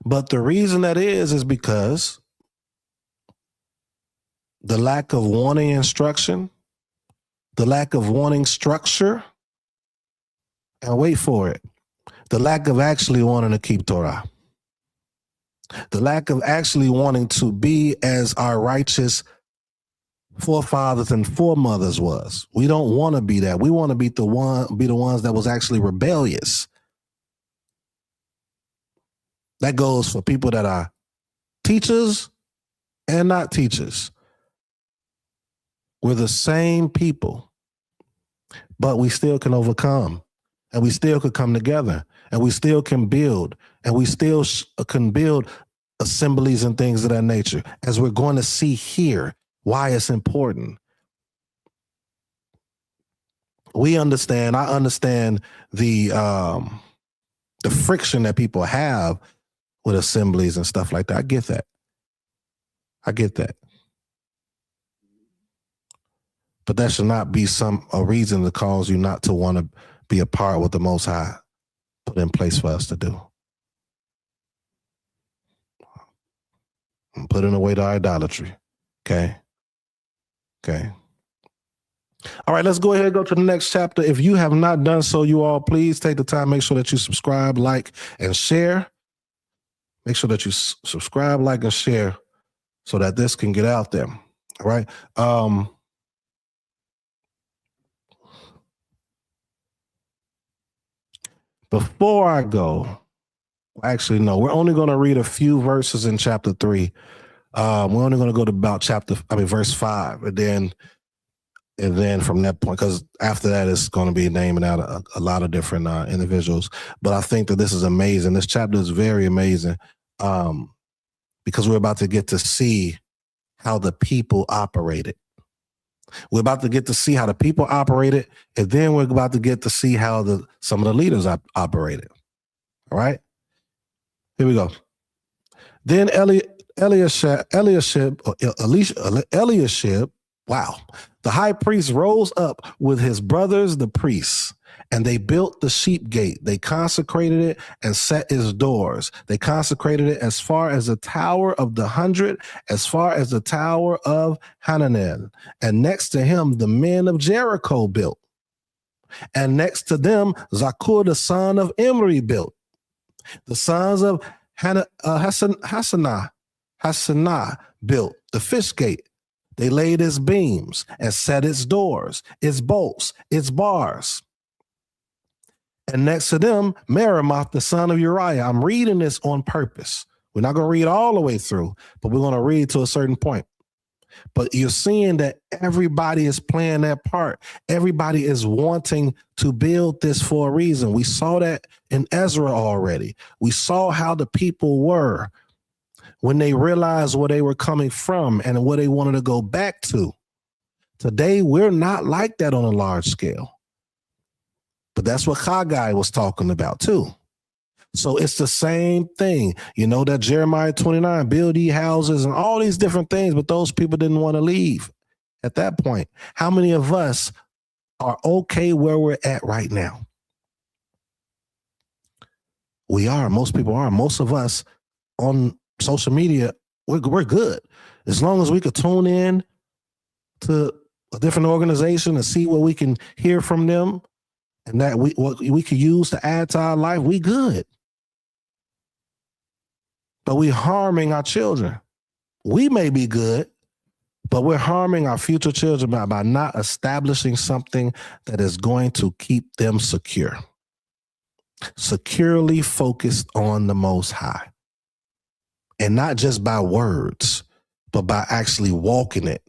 But the reason that is because the lack of wanting instruction, the lack of wanting structure, and wait for it, the lack of actually wanting to keep Torah. The lack of actually wanting to be as our righteous forefathers and foremothers was. We don't want to be that. We want to be the ones that was actually rebellious. That goes for people that are teachers and not teachers. We're the same people, but we still can overcome, and we still could come together, and we still can build, and we still can build assemblies and things of that nature, as we're going to see here why it's important. I understand the friction that people have with assemblies and stuff like that. I get that. But that should not be a reason to cause you not to want to be a part of what the Most High put in place for us to do. And putting away the idolatry. Okay. All right, let's go ahead and go to the next chapter. If you have not done so, you all please take the time, make sure that you subscribe, like, and share. Make sure that you subscribe, like, and share so that this can get out there. All right. Before I go, actually, no, we're only going to read a few verses in chapter 3. We're only going to go to about verse 5, and then from that point, because after that, it's going to be naming out a lot of different individuals. But I think that this is amazing. This chapter is very amazing because we're about to get to see how the people operated. We're about to get to see how the people operated, and then we're about to get to see how some of the leaders operated. All right? Here we go. Then Eliashib, wow, the high priest rose up with his brothers, the priests, and they built the sheep gate. They consecrated it and set its doors. They consecrated it as far as the Tower of the 100, as far as the Tower of Hananel. And next to him, the men of Jericho built. And next to them, Zakur, the son of Imri, built. The sons of Hassanah built the fish gate. They laid its beams and set its doors, its bolts, its bars. And next to them, Meremoth, the son of Uriah. I'm reading this on purpose. We're not going to read all the way through, but we're going to read to a certain point. But you're seeing that everybody is playing their part. Everybody is wanting to build this for a reason. We saw that in Ezra already. We saw how the people were when they realized where they were coming from and what they wanted to go back to. Today, we're not like that on a large scale. But that's what Haggai was talking about too. So it's the same thing. You know that Jeremiah 29, build ye houses and all these different things, but those people didn't want to leave at that point. How many of us are okay where we're at right now? We are. Most people are. Most of us on social media, we're good. As long as we could tune in to a different organization and see what we can hear from them and that what we could use to add to our life, we good. But we're harming our children. We may be good, but we're harming our future children by not establishing something that is going to keep them secure. Securely focused on the Most High. And not just by words, but by actually walking it,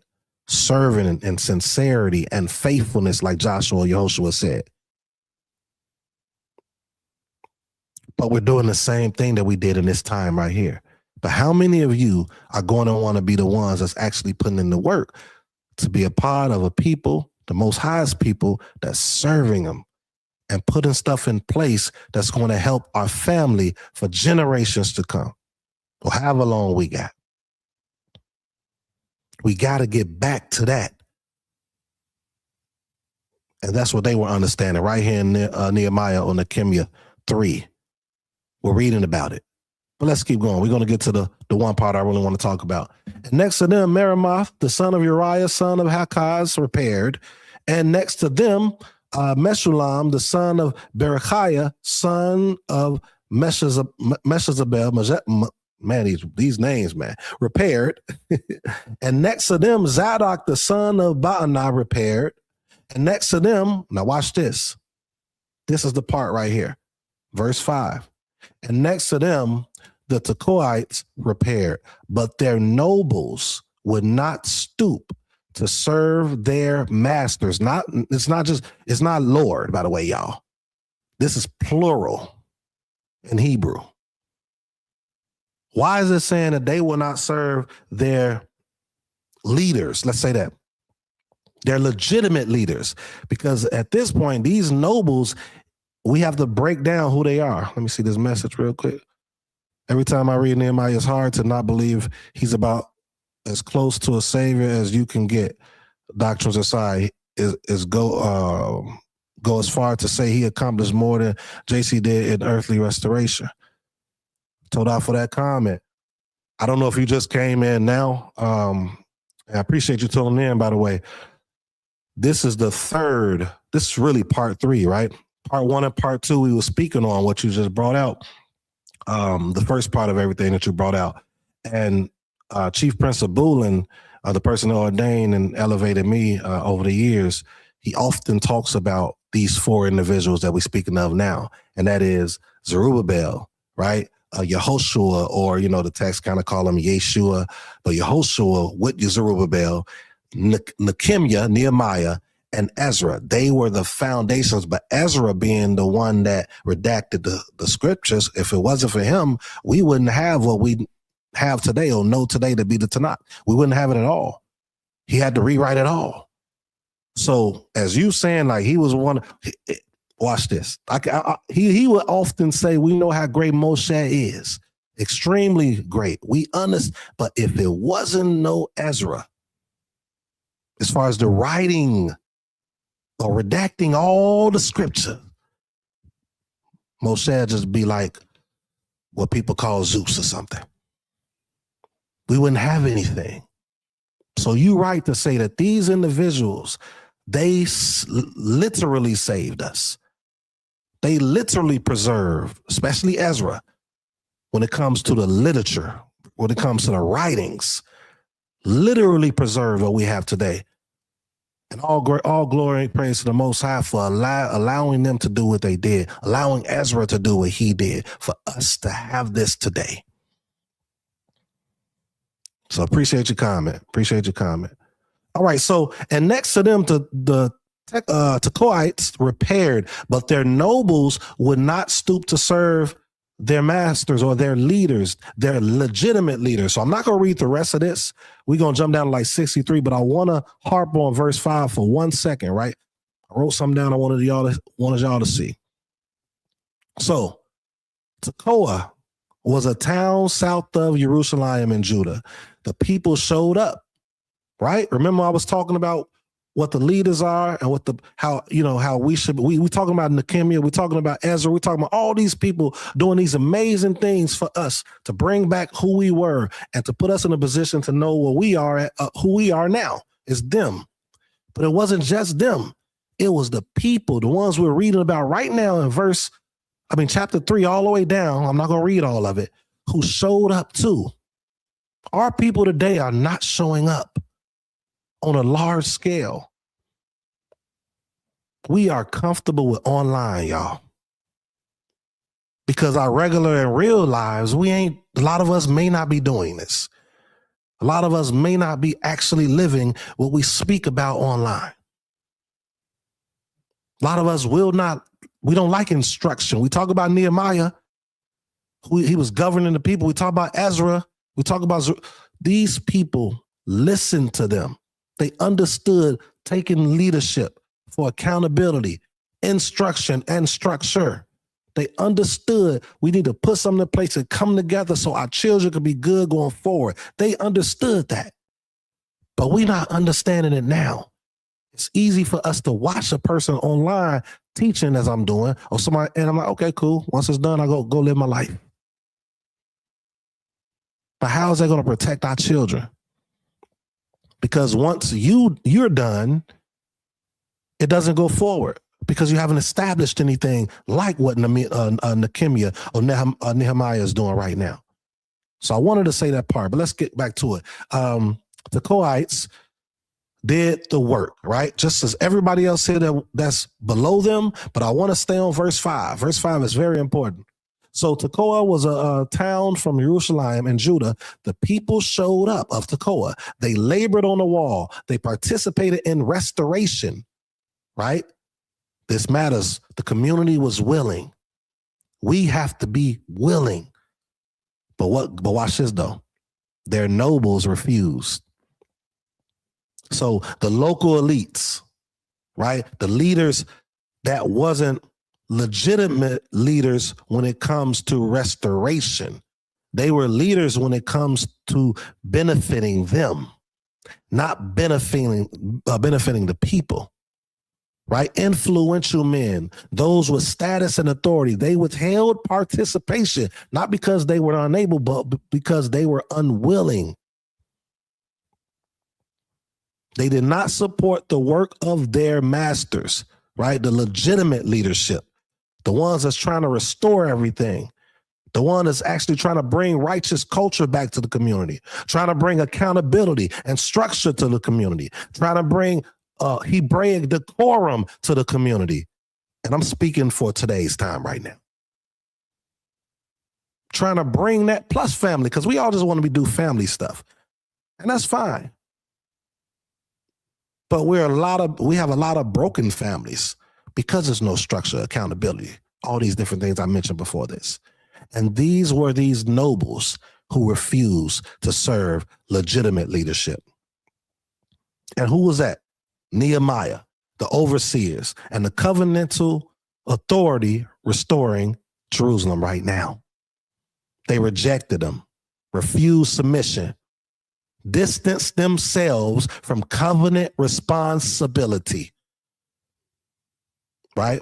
serving in sincerity and faithfulness, like Joshua Yehoshua said. But we're doing the same thing that we did in this time right here. But how many of you are going to want to be the ones that's actually putting in the work to be a part of a people, the Most Highest people, that's serving them and putting stuff in place that's going to help our family for generations to come, or however long we got? We got to get back to that. And that's what they were understanding right here in Nehemiah on Nehemiah 3. We're reading about it. But let's keep going. We're going to get to the one part I really want to talk about. And next to them, Meremoth, the son of Uriah, son of Hakaz, repaired. And next to them, Meshullam, the son of Berechiah, son of Meshezabel, man, these names, man, repaired. And next to them, Zadok, the son of Baanah, repaired. And next to them, now watch this. This is the part right here. Verse 5. And next to them, the Tekoites repaired, but their nobles would not stoop to serve their masters. It's not Lord, by the way, y'all. This is plural in Hebrew. Why is it saying that they will not serve their leaders? Let's say that. They're legitimate leaders, because at this point, these nobles, we have to break down who they are. Let me see this message real quick. Every time I read Nehemiah, it's hard to not believe he's about as close to a savior as you can get. Doctrines aside, is go as far to say he accomplished more than JC did in earthly restoration. Told out for that comment. I don't know if you just came in now. I appreciate you tuning in, by the way. This is the third. This is really part 3, right? Part 1 and part 2, we were speaking on what you just brought out. The first part of everything that you brought out. And Chief Prince of Bulin, the person who ordained and elevated me over the years, he often talks about these 4 individuals that we're speaking of now. And that is Zerubbabel, right? Yehoshua, or, the text kind of call him Yeshua, but Yehoshua with Zerubbabel, Nehemiah, and Ezra. They were the foundations, but Ezra being the one that redacted the scriptures, if it wasn't for him, we wouldn't have what we have today or know today to be the Tanakh. We wouldn't have it at all. He had to rewrite it all. So as you saying, like, he was one, watch this. He would often say, we know how great Moshe is. Extremely great. We understand, but if it wasn't no Ezra, as far as the writing or redacting all the scripture, Moshe just be like what people call Zeus or something. We wouldn't have anything. So you right to say that these individuals, they literally saved us. They literally preserved, especially Ezra, when it comes to the literature, when it comes to the writings, literally preserved what we have today. And all glory and praise to the Most High for allowing them to do what they did, allowing Ezra to do what he did, for us to have this today. So appreciate your comment. All right. So, and next to them, the Tekoites repaired, but their nobles would not stoop to serve their masters or their leaders, their legitimate leaders. So I'm not going to read the rest of this. We're going to jump down to like 63, but I want to harp on verse 5 for 1 second, right? I wrote something down I wanted y'all to see. So Tekoa was a town south of Jerusalem in Judah. The people showed up, right? Remember I was talking about what the leaders are and how we should, we talking about Nehemiah, we're talking about Ezra, we're talking about all these people doing these amazing things for us to bring back who we were and to put us in a position to know where we are at, who we are now. It's them. But it wasn't just them. It was the people, the ones we're reading about right now in chapter 3 all the way down. I'm not going to read all of it, who showed up too. Our people today are not showing up on a large scale. We are comfortable with online, y'all. Because our regular and real lives, a lot of us may not be doing this. A lot of us may not be actually living what we speak about online. A lot of us we don't like instruction. We talk about Nehemiah, he was governing the people. We talk about Ezra. We talk about these people, listen to them. They understood taking leadership for accountability, instruction, and structure. They understood we need to put something in place and come together so our children could be good going forward. They understood that. But we're not understanding it now. It's easy for us to watch a person online teaching as I'm doing, or somebody, and I'm like, okay, cool. Once it's done, I go live my life. But how is that going to protect our children? Because once you're done, it doesn't go forward because you haven't established anything like what Nehemiah or Nehemiah is doing right now. So I wanted to say that part, but let's get back to it. The Tekoites did the work, right? Just as everybody else said that's below them, but I want to stay on verse 5. Verse 5 is very important. So Tekoa was a town from Jerusalem and Judah. The people showed up of Tekoa. They labored on the wall. They participated in restoration, right? This matters. The community was willing. We have to be willing. But watch this though. Their nobles refused. So the local elites, right? The leaders that wasn't legitimate leaders when it comes to restoration. They were leaders when it comes to benefiting them, not benefiting the people, right? Influential men, those with status and authority, they withheld participation, not because they were unable, but because they were unwilling. They did not support the work of their masters, right? The legitimate leadership, the ones that's trying to restore everything, the one that's actually trying to bring righteous culture back to the community, trying to bring accountability and structure to the community, trying to bring Hebraic decorum to the community. And I'm speaking for today's time right now. Trying to bring that plus family, because we all just want to do family stuff. And that's fine. But we have a lot of broken families because there's no structure, accountability, all these different things I mentioned before this. And these were these nobles who refused to serve legitimate leadership. And who was that? Nehemiah, the overseers, and the covenantal authority restoring Jerusalem right now. They rejected them, refused submission, distanced themselves from covenant responsibility. Right?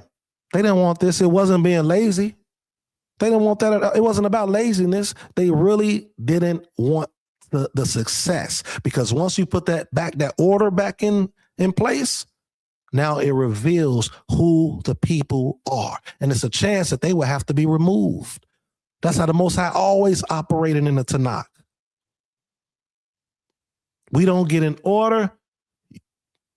They didn't want this. It wasn't being lazy. They didn't want that. It wasn't about laziness. They really didn't want the success, because once you put that order back in place, now it reveals who the people are. And it's a chance that they will have to be removed. That's how the Most High always operated in the Tanakh. We don't get in order,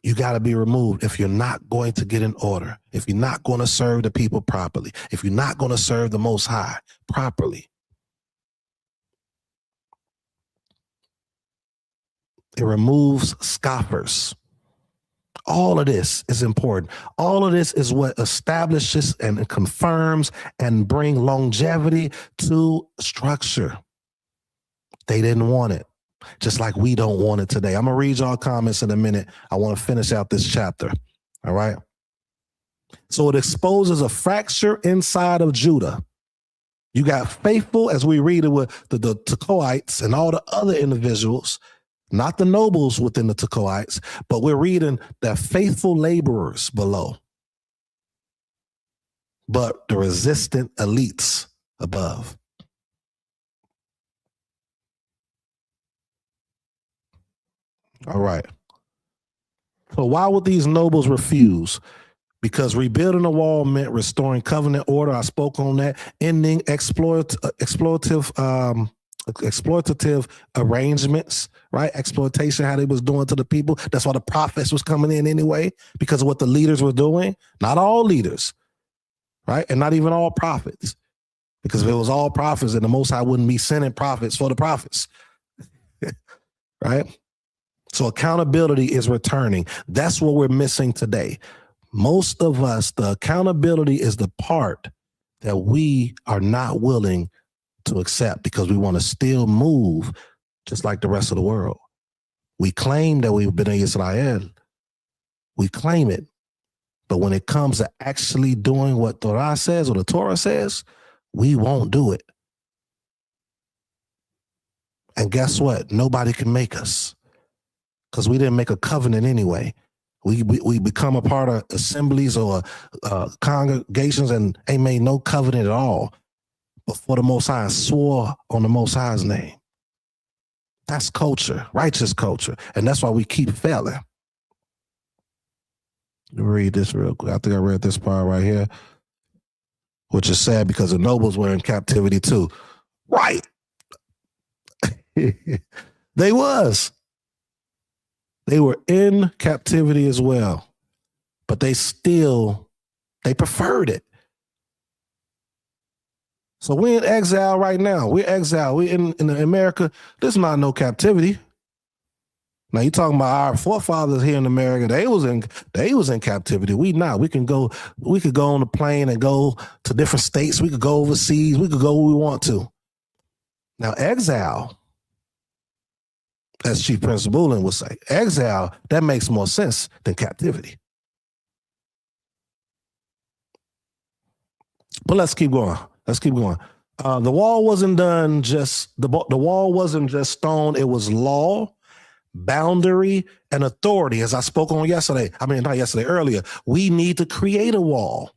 you got to be removed if you're not going to get in order, if you're not going to serve the people properly, if you're not going to serve the Most High properly. It removes scoffers. All of this is important. All of this is what establishes and confirms and bring longevity to structure. They didn't want it, just like we don't want it today. I'm going to read y'all comments in a minute. I want to finish out this chapter. All right. So it exposes a fracture inside of Judah. You got faithful, as we read it with the Tekoites and all the other individuals, not the nobles within the Tekoites, but we're reading that faithful laborers below, but the resistant elites above. All right. So why would these nobles refuse? Because rebuilding the wall meant restoring covenant order. I spoke on that. Ending exploitative arrangements, right? Exploitation, how they was doing to the people. That's why the prophets was coming in anyway, because of what the leaders were doing. Not all leaders, right? And not even all prophets. Because if it was all prophets, then the Most High wouldn't be sending prophets for the prophets, right? So accountability is returning. That's what we're missing today. Most of us, the accountability is the part that we are not willing to accept, because we want to still move just like the rest of the world. We claim that we've been in Israel. We claim it. But when it comes to actually doing what Torah says or the Torah says, we won't do it. And guess what? Nobody can make us, because we didn't make a covenant anyway. We become a part of assemblies or congregations and ain't made no covenant at all before the Most High swore on the Most High's name. That's culture, righteous culture. And that's why we keep failing. Let me read this real quick. I think I read this part right here, which is sad because the nobles were in captivity too. Right. They was. They were in captivity as well, but they preferred it. So we're in exile right now. We're exiled. We're in America. This is not no captivity. Now you talking about our forefathers here in America? They was in captivity. We not. We could go on a plane and go to different states. We could go overseas. We could go where we want to. Now exile, as Chief Prince Bullen would say, exile, that makes more sense than captivity. But let's keep going. The wall wasn't done just the wall wasn't just stone. It was law, boundary, and authority. As I spoke on earlier, we need to create a wall,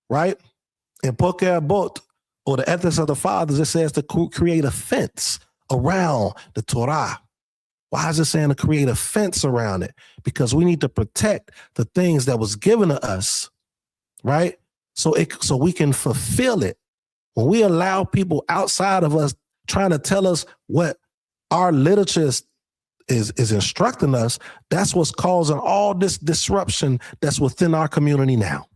right? In 𝐄𐤓𐤅𐤊𝐉, or the ethics of the fathers, it says to create a fence around the Torah. Why is it saying to create a fence around it? Because we need to protect the things that was given to us, right? So we can fulfill it. When we allow people outside of us trying to tell us what our literature is instructing us, that's what's causing all this disruption that's within our community now.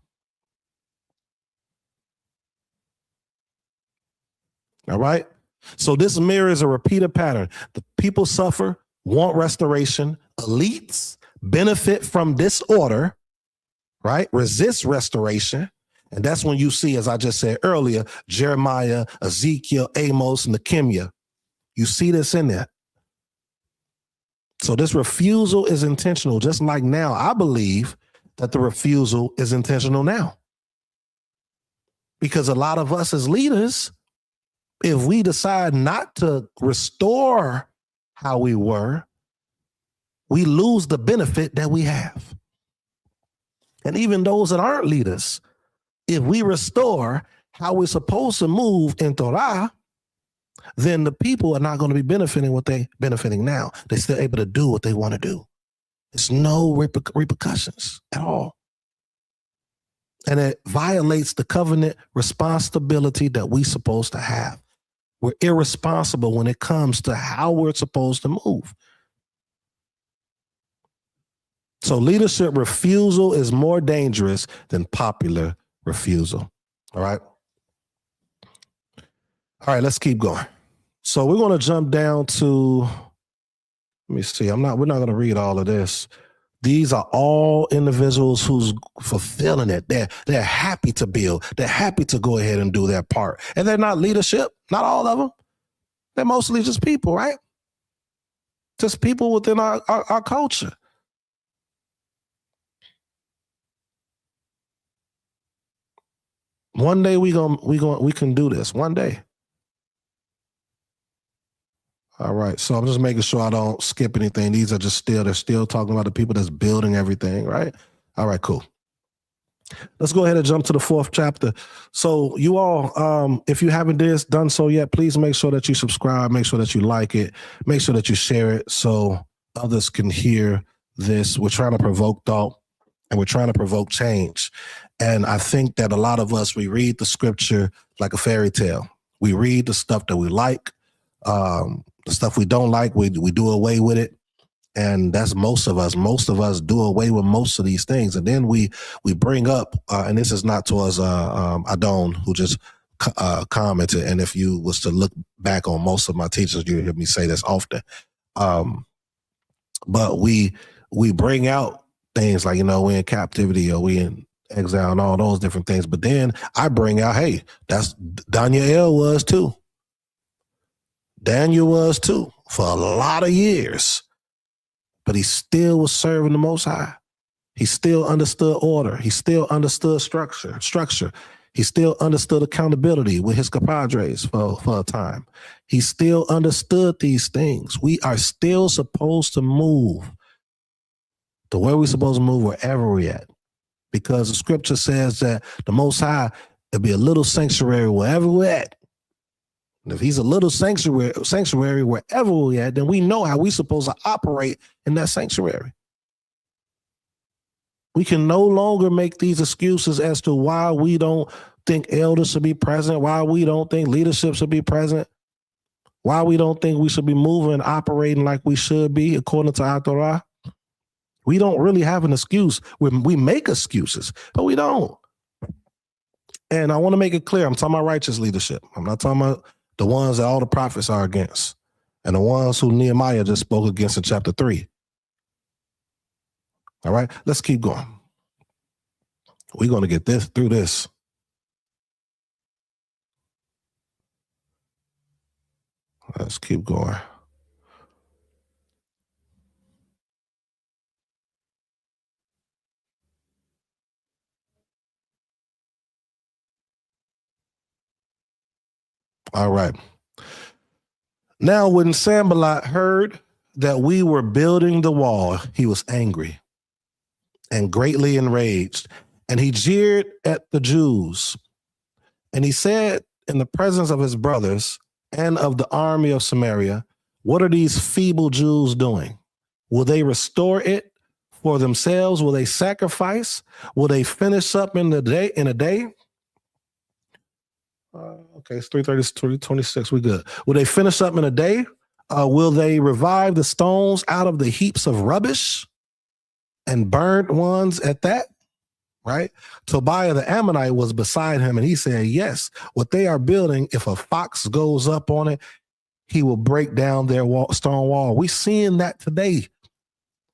All right? So this mirrors a repeated pattern. The people suffer, want restoration. Elites benefit from disorder, right? Resist restoration. And that's when you see, as I just said earlier, Jeremiah, Ezekiel, Amos, and 𝐄𝐓. You see this in there. So this refusal is intentional. Just like now, I believe that the refusal is intentional now. Because a lot of us as leaders, if we decide not to restore how we were, we lose the benefit that we have. And even those that aren't leaders, if we restore how we're supposed to move in Torah, then the people are not going to be benefiting what they're benefiting now. They're still able to do what they want to do. There's no repercussions at all. And it violates the covenant responsibility that we're supposed to have. We're irresponsible when it comes to how we're supposed to move. So leadership refusal is more dangerous than popular refusal. All right. All right, let's keep going. So we're going to jump down to, let me see. We're not going to read all of this. These are all individuals who's fulfilling it. They're happy to build. They're happy to go ahead and do their part. And they're not leadership, not all of them. They're mostly just people, right? Just people within our culture. One day we can do this. One day. All right. So I'm just making sure I don't skip anything. These are just they're still talking about the people that's building everything, right? All right, cool. Let's go ahead and jump to the 4th chapter. So you all, if you haven't done so yet, please make sure that you subscribe, make sure that you like it, make sure that you share it so others can hear this. We're trying to provoke thought and we're trying to provoke change. And I think that a lot of us, we read the scripture like a fairy tale. We read the stuff that we like, the stuff we don't like, we do away with it. And that's most of us. Most of us do away with most of these things. And then we bring up, and this is not towards Adon, who just commented. And if you was to look back on most of my teachers, you hear me say this often. But we bring out things like, we're in captivity or we in exile and all those different things. But then I bring out, hey, that's Daniel was too. Daniel was too for a lot of years. But he still was serving the Most High. He still understood order. He still understood structure. He still understood accountability with his compadres for a time. He still understood these things. We are still supposed to move the way we're supposed to move wherever we're at. Because the scripture says that the Most High, it'll be a little sanctuary wherever we're at. And if he's a little sanctuary wherever we're at, then we know how we're supposed to operate in that sanctuary. We can no longer make these excuses as to why we don't think elders should be present, why we don't think leadership should be present, why we don't think we should be moving and operating like we should be according to our Torah. We don't really have an excuse. We make excuses, but we don't. And I want to make it clear, I'm talking about righteous leadership. I'm not talking about the ones that all the prophets are against and the ones who Nehemiah just spoke against in chapter 3. All right, let's keep going. We're going to get this through this. Let's keep going. All right. Now, when Sanballat heard that we were building the wall, he was angry and greatly enraged, and he jeered at the Jews. And he said in the presence of his brothers and of the army of Samaria, what are these feeble Jews doing? Will they restore it for themselves? Will they sacrifice? Will they finish up in a day? Okay, it's 3:30, 26. We good. Will they finish up in a day? Will they revive the stones out of the heaps of rubbish and burnt ones at that? Right? Tobiah the Ammonite was beside him, and he said, yes, what they are building, if a fox goes up on it, he will break down their stone wall. We're seeing that today.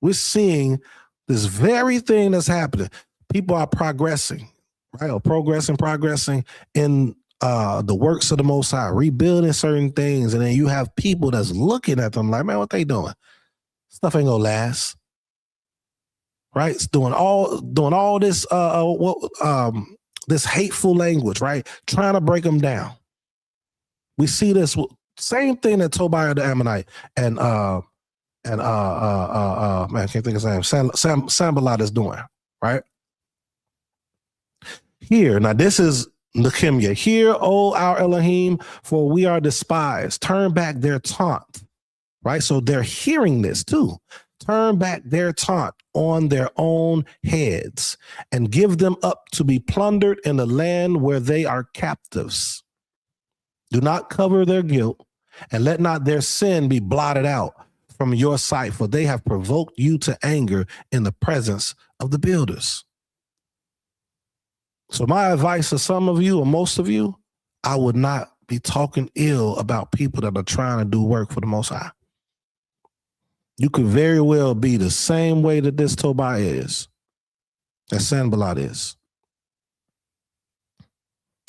We're seeing this very thing that's happening. People are progressing, right? Or progressing in the works of the Most High, rebuilding certain things. And then you have people that's looking at them like, man, what they doing? Stuff ain't gonna last. Right? It's doing all this this hateful language, right? Trying to break them down. We see this same thing that Tobiah the Ammonite and man, I can't think of his name. Sanballat is doing, right? Here, now this is Nehemiah. Hear, O our Elohim, for we are despised. Turn back their taunt, right? So they're hearing this too. Turn back their taunt on their own heads and give them up to be plundered in the land where they are captives. Do not cover their guilt and let not their sin be blotted out from your sight, for they have provoked you to anger in the presence of the builders. So my advice to some of you or most of you, I would not be talking ill about people that are trying to do work for the Most High. You could very well be the same way that this Tobiah is, that Sanballat is.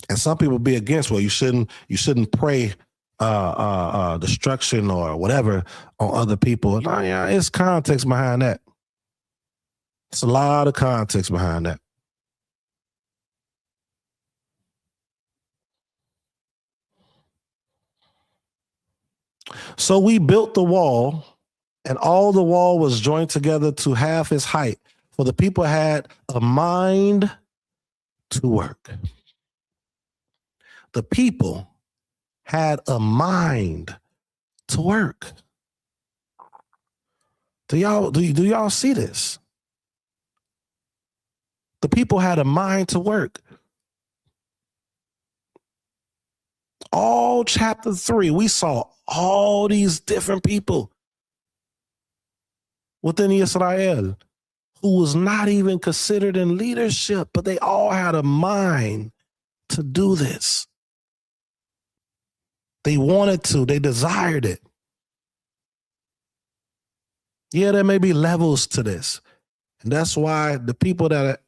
And some people be against, well, you shouldn't pray destruction or whatever on other people. No, yeah, it's context behind that. It's a lot of context behind that. So we built the wall, and all the wall was joined together to half its height, for the people had a mind to work. The people had a mind to work. Do y'all see this? The people had a mind to work. All chapter 3, we saw all these different people within Israel who was not even considered in leadership, but they all had a mind to do this. They wanted to, they desired it. Yeah, there may be levels to this. And that's why the people that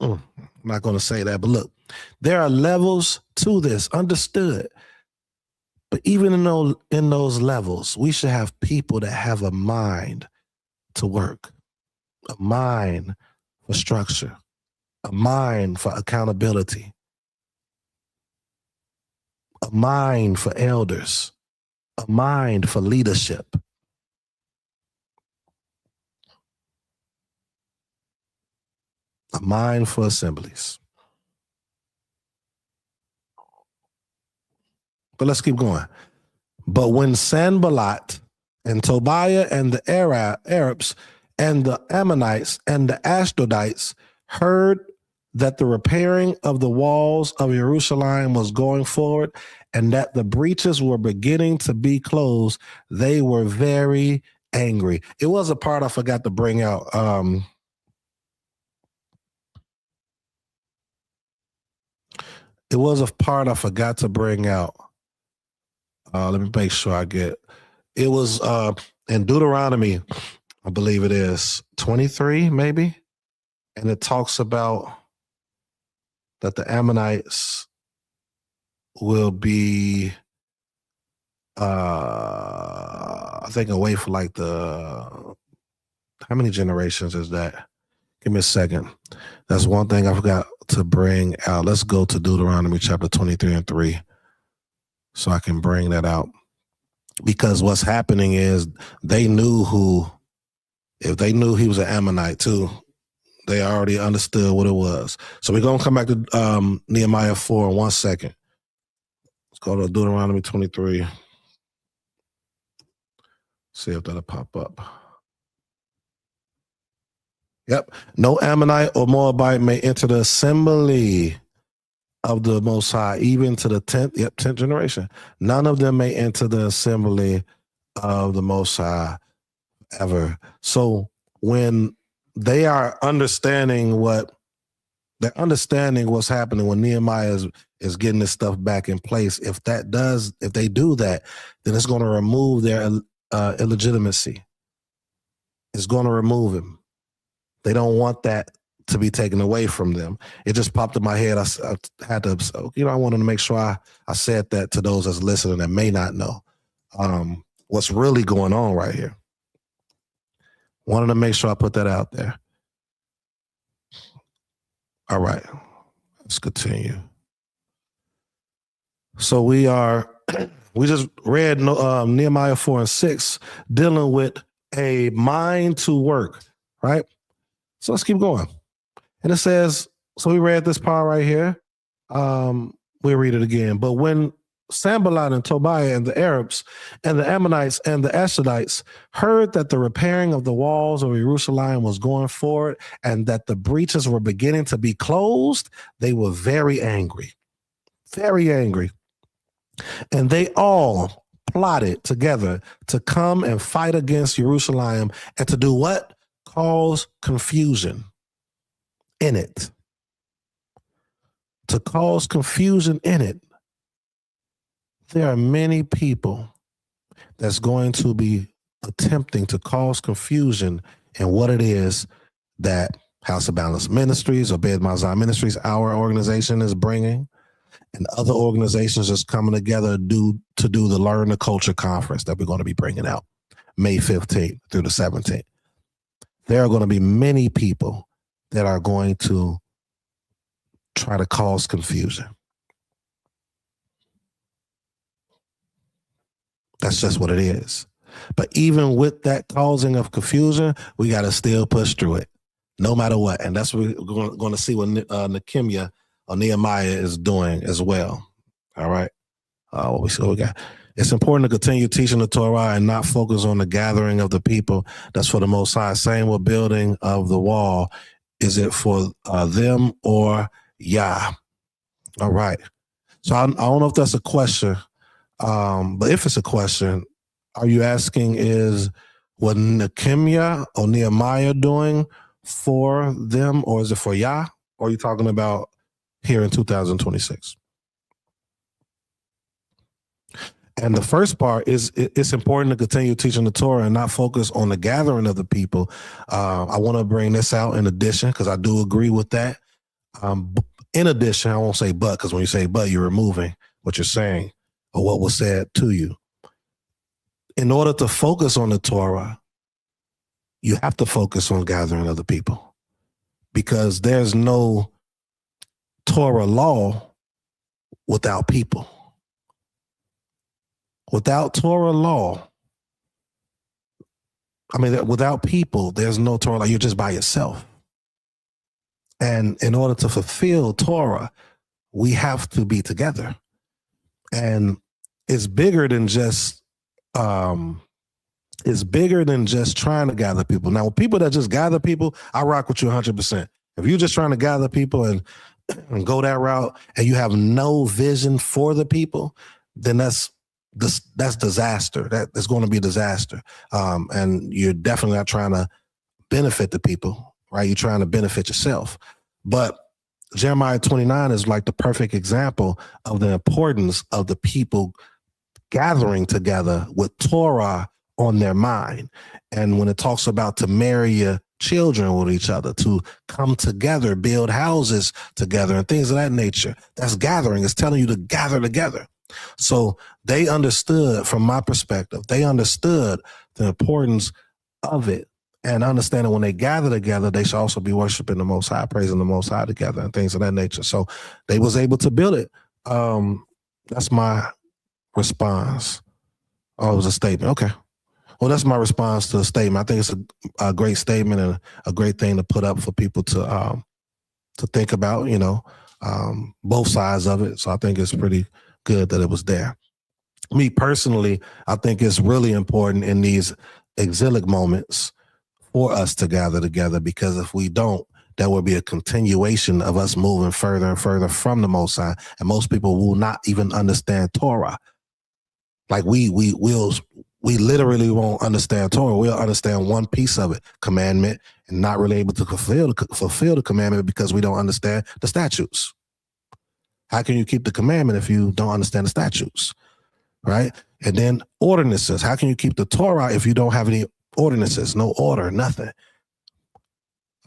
I'm not going to say that, but look, there are levels to this, understood. But even in those levels, we should have people that have a mind to work, a mind for structure, a mind for accountability, a mind for elders, a mind for leadership. A mind for assemblies. But let's keep going. But when Sanballat and Tobiah and the Arabs and the Ammonites and the Ashdodites heard that the repairing of the walls of Jerusalem was going forward and that the breaches were beginning to be closed, they were very angry. It was a part I forgot to bring out. it was a part I forgot to bring out. Let me make sure I get. It was in Deuteronomy, I believe it is 23, maybe, and it talks about that the Ammonites will be, I think, away for like how many generations is that? Give me a second. That's one thing I forgot to bring out. Let's go to Deuteronomy chapter 23 and 3 so I can bring that out. Because what's happening is they knew if they knew he was an Ammonite too, they already understood what it was. So we're going to come back to Nehemiah 4 in 1 second. Let's go to Deuteronomy 23. See if that'll pop up. Yep. No Ammonite or Moabite may enter the assembly of the Most High, even to the 10th generation. None of them may enter the assembly of the Most High ever. So when they are understanding what's happening, when Nehemiah is getting this stuff back in place, if they do that, then it's going to remove their illegitimacy. It's going to remove him. They don't want that to be taken away from them. It just popped in my head. I had to, I wanted to make sure I said that to those that's listening that may not know what's really going on right here. Wanted to make sure I put that out there. All right, let's continue. So we just read Nehemiah 4 and 6, dealing with a mind to work, right? So let's keep going. And it says, so we read this part right here. We'll read it again. But when Sanballat and Tobiah and the Arabs and the Ammonites and the Ashdodites heard that the repairing of the walls of Jerusalem was going forward and that the breaches were beginning to be closed, they were very angry. Very angry. And they all plotted together to come and fight against Jerusalem and to do what? Cause confusion in it. To cause confusion in it. There are many people that's going to be attempting to cause confusion in what it is that House of Balance Ministries or Bayeeth Ma'azahn Ministries, our organization, is bringing, and other organizations that's coming together to do the Learn the Culture Conference that we're going to be bringing out May 15th through the 17th. There are going to be many people that are going to try to cause confusion. That's just what it is. But even with that causing of confusion, we got to still push through it, no matter what. And that's what we're going to see what Nehemiah or Nehemiah is doing as well. All right. What we got? It's important to continue teaching the Torah and not focus on the gathering of the people. That's for the Most High. Same with building of the wall. Is it for them or Yah? All right. So I don't know if that's a question, but if it's a question, are you asking is what Nehemiah or Nehemiah doing for them, or is it for Yah? Or are you talking about here in 2026? And the first part is it's important to continue teaching the Torah and not focus on the gathering of the people. I want to bring this out in addition, because I do agree with that. In addition, I won't say but, because when you say but, you're removing what you're saying or what was said to you. In order to focus on the Torah, you have to focus on gathering of the people, because there's no Torah law without people. Without Torah law, without people, there's no Torah law. You're just by yourself. And in order to fulfill Torah, we have to be together. And it's bigger than just trying to gather people. Now, with people that just gather people, I rock with you 100%. If you're just trying to gather people and go that route and you have no vision for the people, then that's disaster. That's going to be a disaster. And you're definitely not trying to benefit the people, right? You're trying to benefit yourself. But Jeremiah 29 is like the perfect example of the importance of the people gathering together with Torah on their mind. And when it talks about to marry your children with each other, to come together, build houses together and things of that nature, that's gathering. It's telling you to gather together. So they understood, from my perspective, they understood the importance of it, and understanding when they gather together, they should also be worshiping the Most High, praising the Most High together and things of that nature. So they was able to build it. That's my response. Oh, it was a statement. Okay. Well, that's my response to the statement. I think it's a great statement and a great thing to put up for people to think about, you know, both sides of it. So I think it's pretty good that it was there. Me personally, I think it's really important in these exilic moments for us to gather together, because if we don't, there will be a continuation of us moving further and further from the Most High, and most people will not even understand Torah. Like we literally won't understand Torah. We'll understand one piece of it, commandment, and not really able to fulfill the commandment because we don't understand the statutes. How can you keep the commandment if you don't understand the statutes, right? And then ordinances. How can you keep the Torah if you don't have any ordinances, no order, nothing?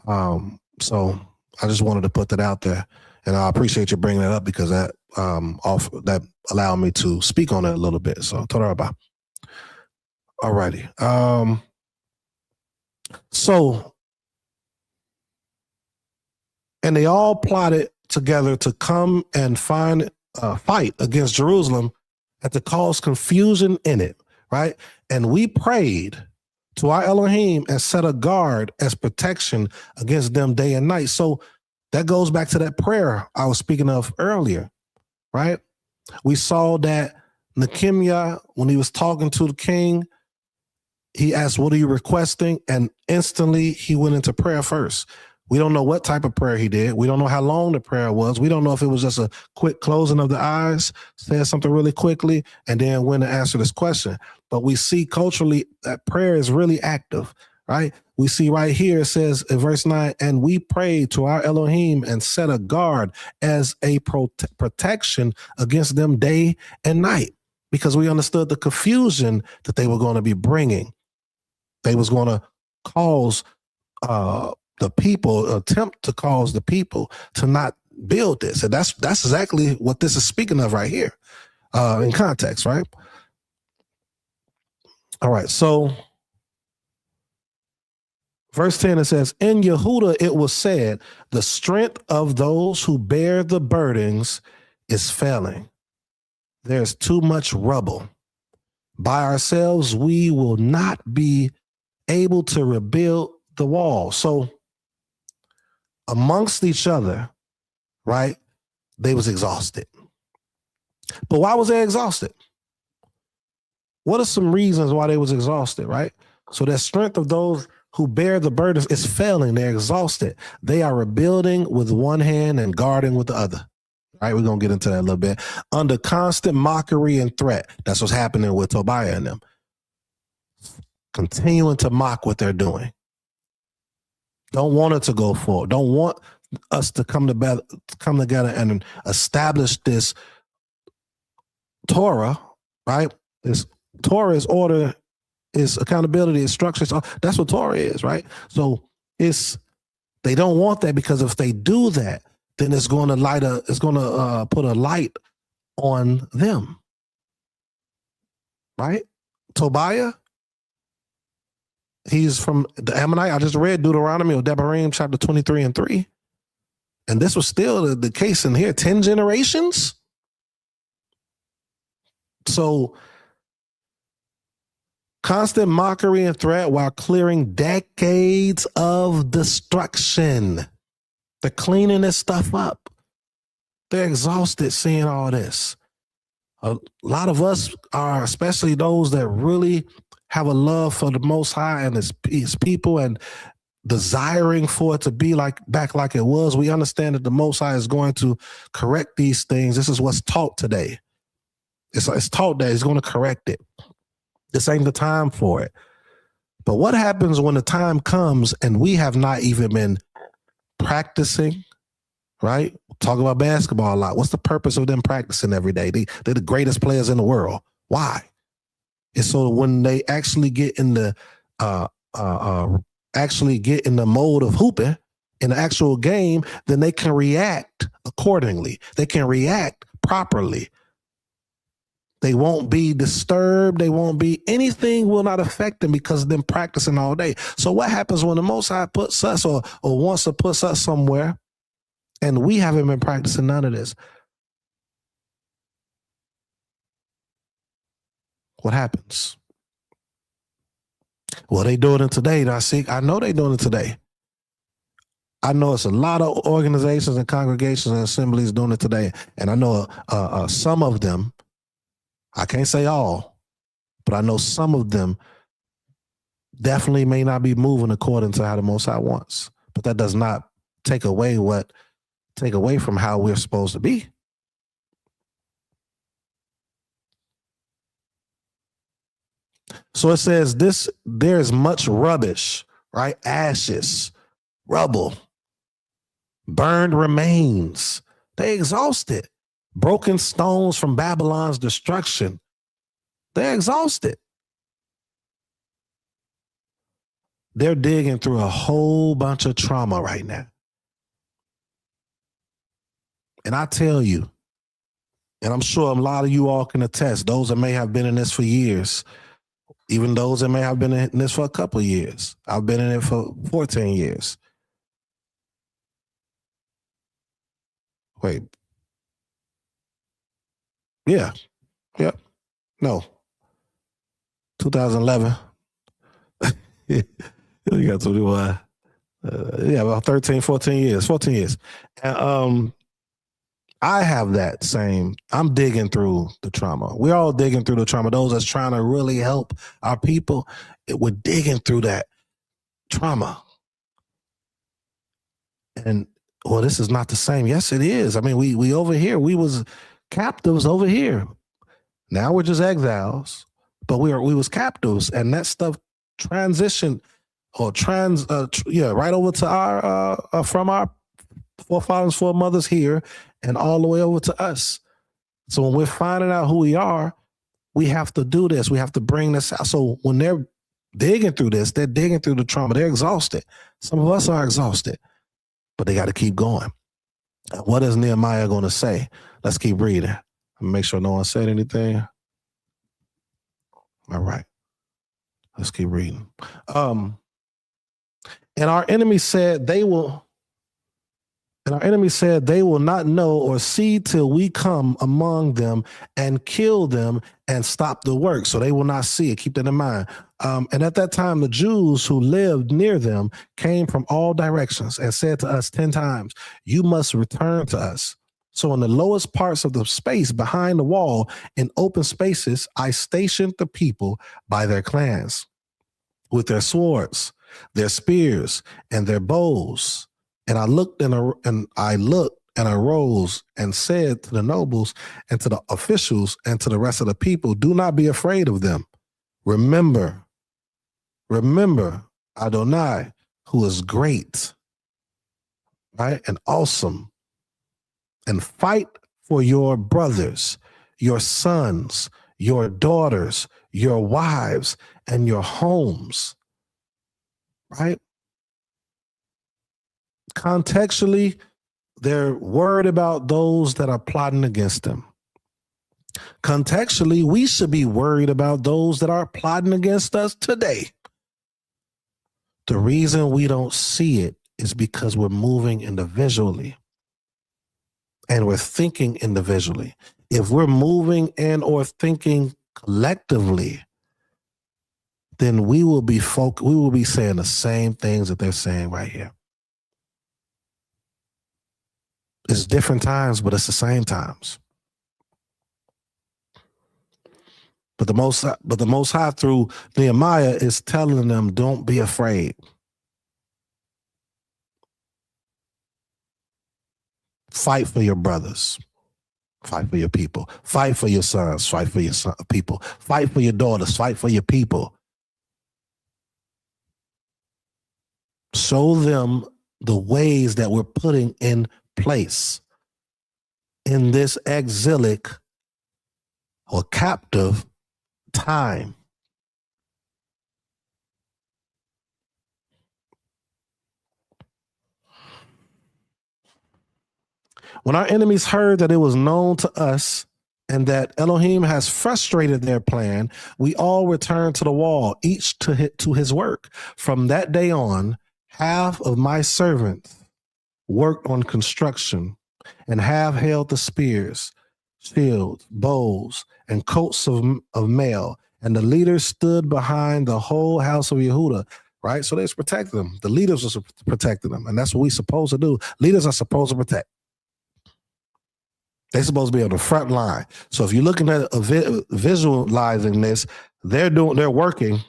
So I just wanted to put that out there, and I appreciate you bringing that up, because that that allowed me to speak on it a little bit. So Toda Rabah. All righty. So, and they all plotted together to come and fight against Jerusalem and to cause confusion in it, right? And we prayed to our Elohim and set a guard as protection against them day and night. So that goes back to that prayer I was speaking of earlier, right? We saw that 𤄄𤁁𤐤𤐉𝐿, when he was talking to the king, he asked, what are you requesting? And instantly he went into prayer first. We don't know what type of prayer he did. We don't know how long the prayer was. We don't know if it was just a quick closing of the eyes, said something really quickly, and then went and answered this question. But we see culturally that prayer is really active, right? We see right here, it says in verse 9, and we prayed to our Elohim and set a guard as a protection against them day and night, because we understood the confusion that they were going to be bringing. They was going to cause the people, attempt to cause the people to not build this. And that's exactly what this is speaking of right here in context, right? All right, so verse 10, it says, in Yehuda it was said, the strength of those who bear the burdens is failing. There's too much rubble. By ourselves, we will not be able to rebuild the wall. So amongst each other, right, they was exhausted. But why was they exhausted? What are some reasons why they was exhausted, right? So the strength of those who bear the burdens is failing. They're exhausted. They are rebuilding with one hand and guarding with the other. All right, we're going to get into that a little bit. Under constant mockery and threat. That's what's happening with Tobiah and them. Continuing to mock what they're doing. Don't want it to go forward. Don't want us to come together and establish this Torah, right? This Torah is order, is accountability, is structure. So that's what Torah is, right? So they don't want that, because if they do that, then it's going to put a light on them, right? Tobiah, he's from the Ammonite. I just read Deuteronomy or Derision chapter 23 and 3. And this was still the case in here, 10 generations. So constant mockery and threat while clearing decades of destruction. They're cleaning this stuff up. They're exhausted seeing all this. A lot of us are, especially those that really have a love for the Most High and his people and desiring for it to be back like it was. We understand that the Most High is going to correct these things. This is what's taught today. It's taught that he's going to correct it. This ain't the time for it. But what happens when the time comes and we have not even been practicing, right? Talk about basketball a lot. What's the purpose of them practicing every day? They're the greatest players in the world. Why? It's so when they actually get in the mode of hooping in the actual game, then they can react accordingly. They can react properly. They won't be disturbed. They won't be, anything will not affect them because of them practicing all day. So what happens when the Most High puts us or wants to put us somewhere and we haven't been practicing none of this? What happens? Well, they doing it today. I know they doing it today. I know it's a lot of organizations and congregations and assemblies doing it today. And I know some of them, I can't say all, but I know some of them definitely may not be moving according to how the Most High wants. But that does not take away from how we're supposed to be. So it says there is much rubbish, right? Ashes, rubble, burned remains. They exhausted. Broken stones from Babylon's destruction. They're exhausted. They're digging through a whole bunch of trauma right now. And I tell you, and I'm sure a lot of you all can attest, those that may have been in this for years, even those that may have been in this for a couple of years. I've been in it for 14 years. Wait. Yeah. Yep. No. 2011. You got 21. About 13, 14 years. 14 years. And I have that same, I'm digging through the trauma. We're all digging through the trauma. Those that's trying to really help our people, we're digging through that trauma. And, well, this is not the same. Yes, it is. I mean, we over here, we was captives over here. Now we're just exiles, but we was captives, and that stuff transitioned or right over to our from our forefathers, foremothers here, and all the way over to us. So when we're finding out who we are, we have to do this. We have to bring this out. So when they're digging through this, they're digging through the trauma. They're exhausted. Some of us are exhausted, but they got to keep going. What is Nehemiah going to say? Let's keep reading. Make sure no one said anything. All right. Let's keep reading. And our enemy said they will not know or see till we come among them and kill them and stop the work. So they will not see it. Keep that in mind. And at that time, the Jews who lived near them came from all directions and said to us 10 times, you must return to us. So in the lowest parts of the space behind the wall, in open spaces, I stationed the people by their clans with their swords, their spears, and their bows. And I looked and arose and said to the nobles and to the officials and to the rest of the people, do not be afraid of them. Remember Adonai, who is great, right, and awesome, and fight for your brothers, your sons, your daughters, your wives, and your homes, right? Contextually, they're worried about those that are plotting against them. Contextually, we should be worried about those that are plotting against us today. The reason we don't see it is because we're moving individually and we're thinking individually. If we're moving and or thinking collectively, then we will be saying the same things that they're saying right here. It's different times, but it's the same times. But the Most High through Nehemiah is telling them, don't be afraid. Fight for your brothers. Fight for your people. Fight for your sons. Fight for your people. Fight for your daughters. Fight for your people. Show them the ways that we're putting in place in this exilic or captive time. When our enemies heard that it was known to us and that Elohim has frustrated their plan, we all returned to the wall, each to his work. From that day on, half of my servants worked on construction, and half held the spears, shields, bows, and coats of mail. And the leaders stood behind the whole house of Yehuda, right? So they was protecting them. The leaders were protecting them, and that's what we're supposed to do. Leaders are supposed to protect. They're supposed to be on the front line. So if you're looking at visualizing this, they're working,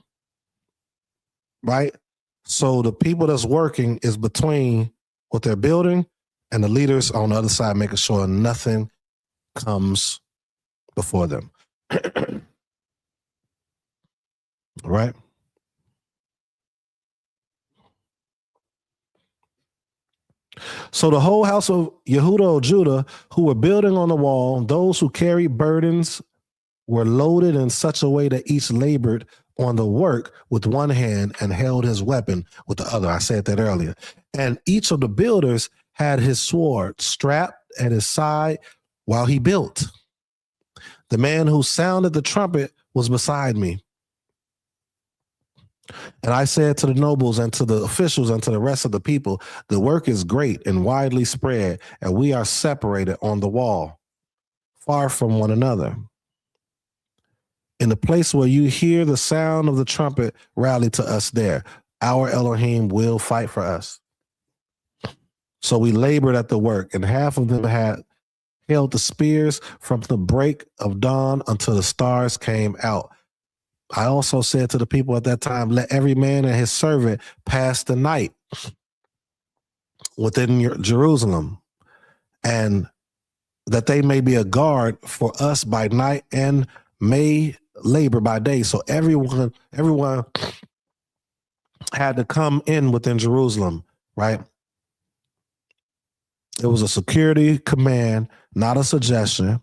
right? So the people that's working is between what they're building and the leaders on the other side, making sure nothing comes before them. Right? So the whole house of Yehuda or Judah who were building on the wall, those who carried burdens were loaded in such a way that each labored on the work with one hand and held his weapon with the other. I said that earlier. And each of the builders had his sword strapped at his side while he built. The man who sounded the trumpet was beside me. And I said to the nobles and to the officials and to the rest of the people, the work is great and widely spread, and we are separated on the wall, far from one another. In the place where you hear the sound of the trumpet, rally to us there. Our Elohim will fight for us. So we labored at the work, and half of them had held the spears from the break of dawn until the stars came out. I also said to the people at that time, let every man and his servant pass the night within Jerusalem, and that they may be a guard for us by night and may labor by day. So everyone had to come in within Jerusalem, right? It was a security command, not a suggestion.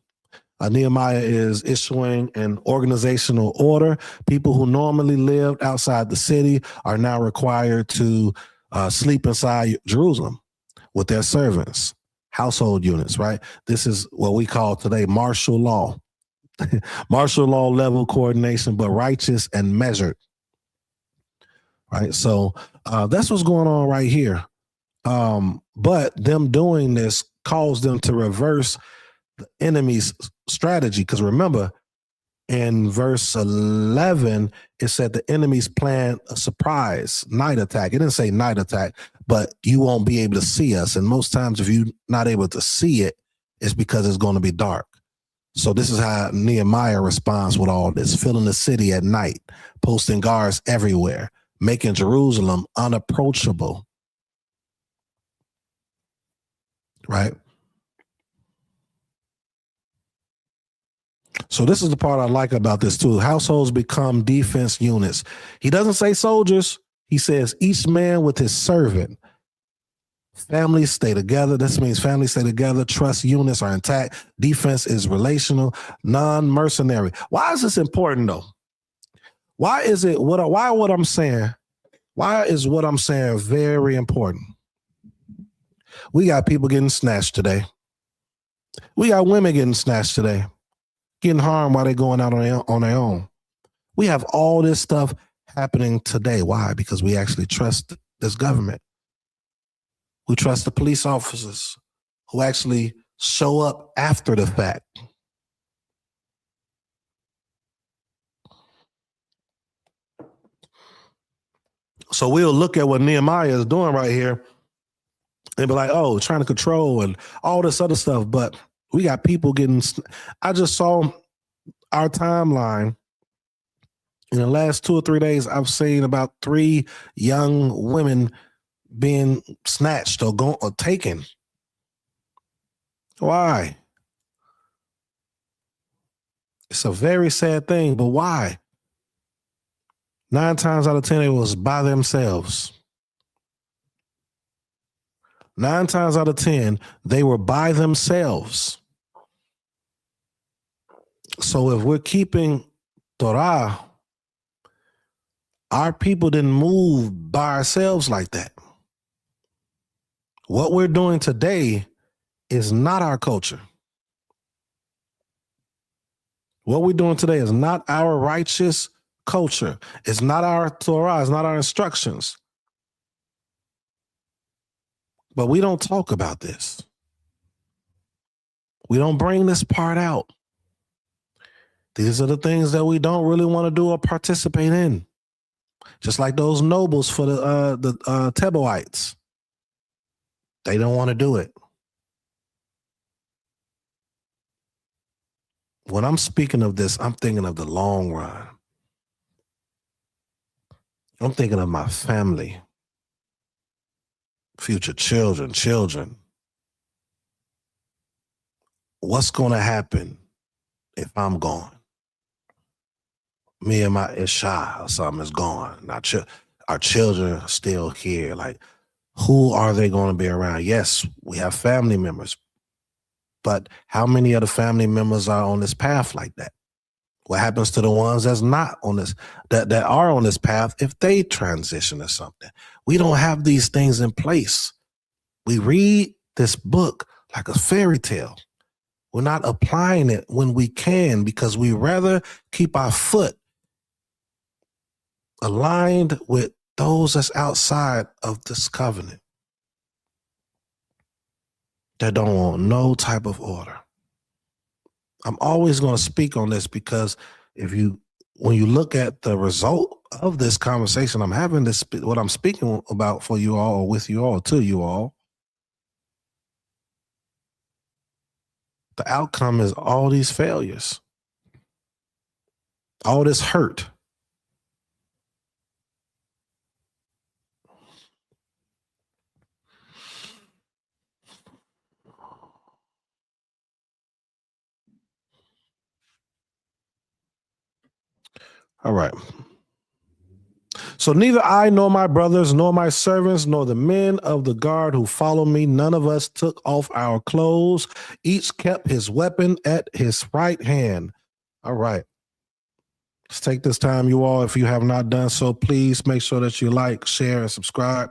Nehemiah is issuing an organizational order. People who normally lived outside the city are now required to sleep inside Jerusalem with their servants, household units, right? This is what we call today martial law. Martial law level coordination, but righteous and measured, right? So that's what's going on right here. But them doing this caused them to reverse the enemy's strategy. Because remember, in verse 11, it said the enemies planned a surprise night attack. It didn't say night attack, but you won't be able to see us. And most times if you're not able to see it, it's because it's going to be dark. So this is how Nehemiah responds with all this, filling the city at night, posting guards everywhere, making Jerusalem unapproachable. Right? So this is the part I like about this too. Households become defense units. He doesn't say soldiers. He says each man with his servant. Families stay together. This means families stay together. Trust units are intact. Defense is relational, non-mercenary. Why is this important though? Why is what I'm saying very important? We got people getting snatched today. We got women getting snatched today, getting harmed while they're going out on their own. We have all this stuff happening today. Why? Because we actually trust this government. We trust the police officers who actually show up after the fact. So we'll look at what Nehemiah is doing right here and be like, oh, trying to control and all this other stuff. But we got people getting, I just saw our timeline. In the last 2 or 3 days, I've seen about 3 young women being snatched or taken. Why? It's a very sad thing, but why? 9 times out of 10, it was by themselves. 9 times out of 10, they were by themselves. So if we're keeping Torah, our people didn't move by ourselves like that. What we're doing today is not our culture. What we're doing today is not our righteous culture. It's not our Torah. It's not our instructions. But we don't talk about this. We don't bring this part out. These are the things that we don't really want to do or participate in. Just like those nobles for the Tsebaoths. They don't want to do it. When I'm speaking of this, I'm thinking of the long run. I'm thinking of my family, future children. What's going to happen if I'm gone? Me and my Isha or something is gone. Our children are still here. Like, who are they going to be around? Yes, we have family members, but how many of the family members are on this path like that? What happens to the ones that's not on this, that are on this path if they transition or something? We don't have these things in place. We read this book like a fairy tale. We're not applying it when we can because we rather keep our foot aligned with those that's outside of this covenant that don't want no type of order. I'm always going to speak on this because when you look at the result of this conversation I'm having, what I'm speaking about for you all, or with you all, to you all, the outcome is all these failures, all this hurt. All right. So neither I nor my brothers, nor my servants, nor the men of the guard who follow me, none of us took off our clothes. Each kept his weapon at his right hand. All right. Let's take this time, you all. If you have not done so, please make sure that you like, share, and subscribe.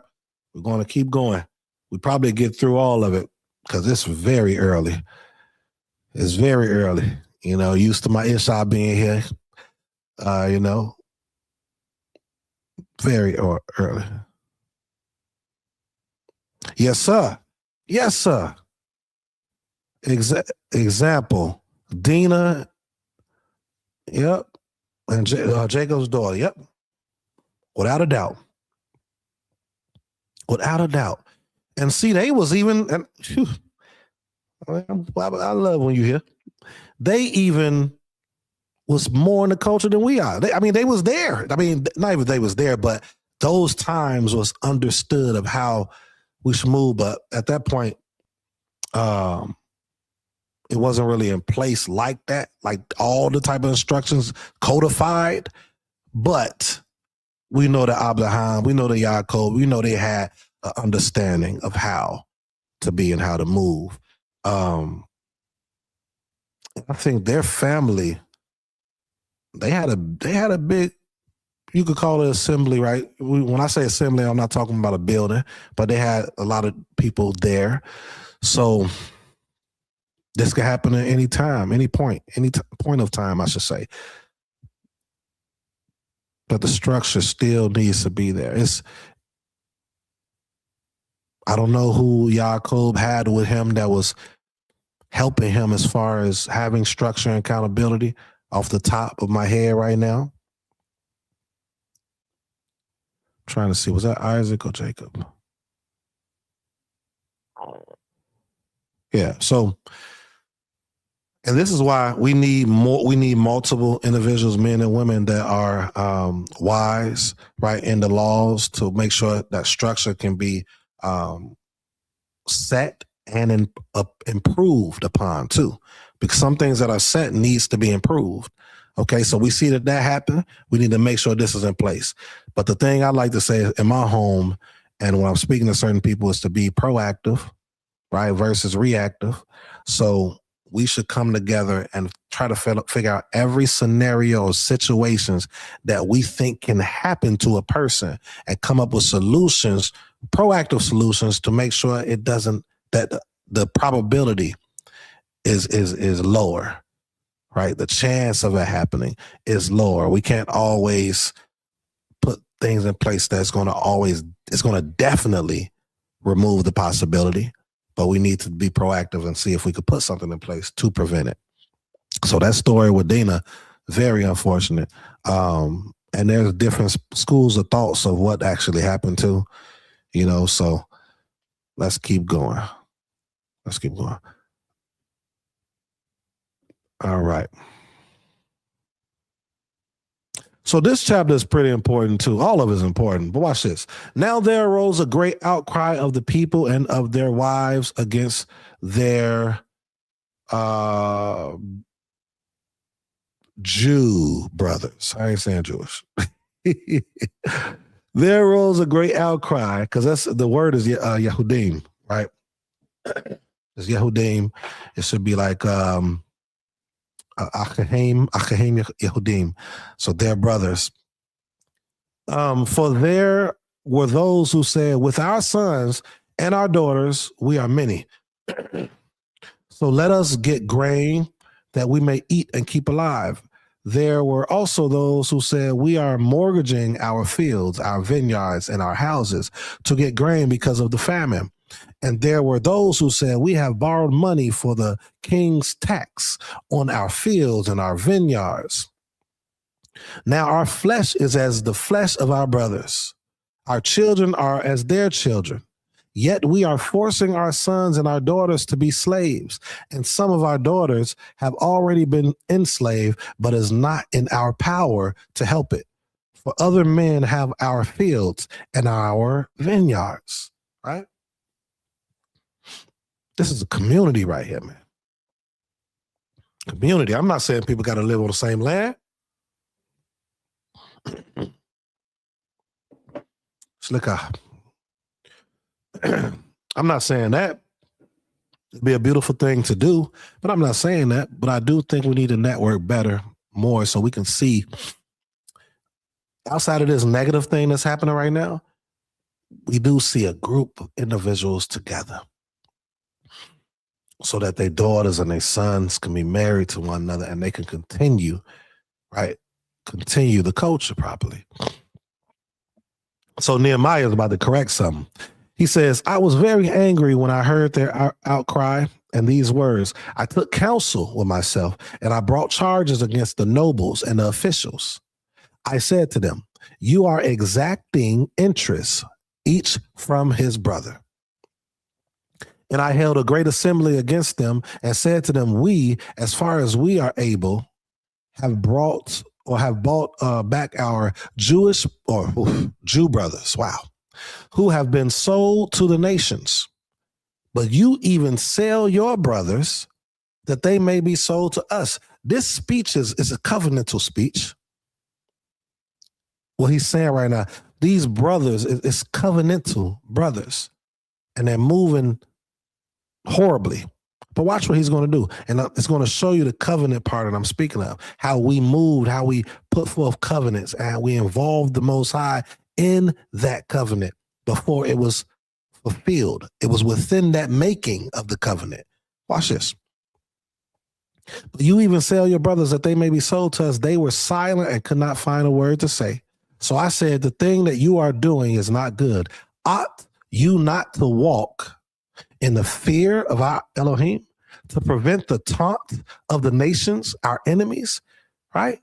We're going to keep going. We probably get through all of it because it's very early. It's very early. Used to my Isha being here. Very early. Yes, sir. Yes, sir. Example, Dina, yep, and Jacob's daughter, yep, without a doubt. Without a doubt. And see, they was even, and I love when you hear, they even was more in the culture than we are. They was there. Not even they was there, but those times was understood of how we should move. But at that point, it wasn't really in place like that, like all the type of instructions codified. But we know the Abraham, we know the Yaakov, we know they had an understanding of how to be and how to move. I think their family, they had a big, you could call it assembly, right? When I say assembly, I'm not talking about a building, but they had a lot of people there. So this could happen at any time, any point of time, I should say. But the structure still needs to be there. I don't know who Yaakov had with him that was helping him as far as having structure and accountability. Off the top of my head right now, I'm trying to see, was that Isaac or Jacob? Yeah. So, and this is why we need multiple individuals, men and women that are wise, right, in the laws to make sure that structure can be set and improved upon too. Because some things that are set needs to be improved. Okay, so we see that happen. We need to make sure this is in place. But the thing I like to say in my home And when I'm speaking to certain people, it's to be proactive, right, versus reactive. So we should come together and try to figure out every scenario or situations that we think can happen to a person and come up with solutions, proactive solutions, to make sure it doesn't, that the probability is lower, right? The chance of it happening is lower. We can't always put things in place that's going to it's going to definitely remove the possibility, but we need to be proactive and see if we could put something in place to prevent it. So that story with Dina, very unfortunate. And there's different schools of thoughts of what actually happened to, so let's keep going. All right. So this chapter is pretty important too. All of it is important, but watch this. Now there arose a great outcry of the people and of their wives against their Jew brothers. I ain't saying Jewish. There arose a great outcry, because that's the word is Yehudim, right? It's Yehudim. It should be like 𝐄𝐓𝐄 Yehudim. So they're brothers. For there were those who said, with our sons and our daughters, we are many. So let us get grain that we may eat and keep alive. There were also those who said, we are mortgaging our fields, our vineyards, and our houses to get grain because of the famine. And there were those who said, we have borrowed money for the king's tax on our fields and our vineyards. Now our flesh is as the flesh of our brothers. Our children are as their children. Yet we are forcing our sons and our daughters to be slaves. And some of our daughters have already been enslaved, but is not in our power to help it. For other men have our fields and our vineyards, right? This is a community right here, man. Community. I'm not saying people got to live on the same land. Slicka. I'm not saying that. It'd be a beautiful thing to do, but I'm not saying that. But I do think we need to network better, more, so we can see outside of this negative thing that's happening right now, we do see a group of individuals together so that their daughters and their sons can be married to one another and they can continue, right? Continue the culture properly. So Nehemiah is about to correct something. He says, I was very angry when I heard their outcry and these words. I took counsel with myself and I brought charges against the nobles and the officials. I said to them, you are exacting interest, each from his brother. And I held a great assembly against them and said to them, we, as far as we are able, have bought back our Jew brothers. Wow. Who have been sold to the nations. But you even sell your brothers that they may be sold to us. This speech is a covenantal speech. What he's saying right now, these brothers, it's covenantal brothers, and they're moving horribly. But watch what he's going to do. And it's going to show you the covenant part that I'm speaking of, how we moved, how we put forth covenants, and we involved the Most High in that covenant before it was fulfilled. It was within that making of the covenant. Watch this. But you even sell your brothers that they may be sold to us. They were silent and could not find a word to say. So I said, the thing that you are doing is not good. Ought you not to walk in the fear of our Elohim to prevent the taunt of the nations, our enemies, right?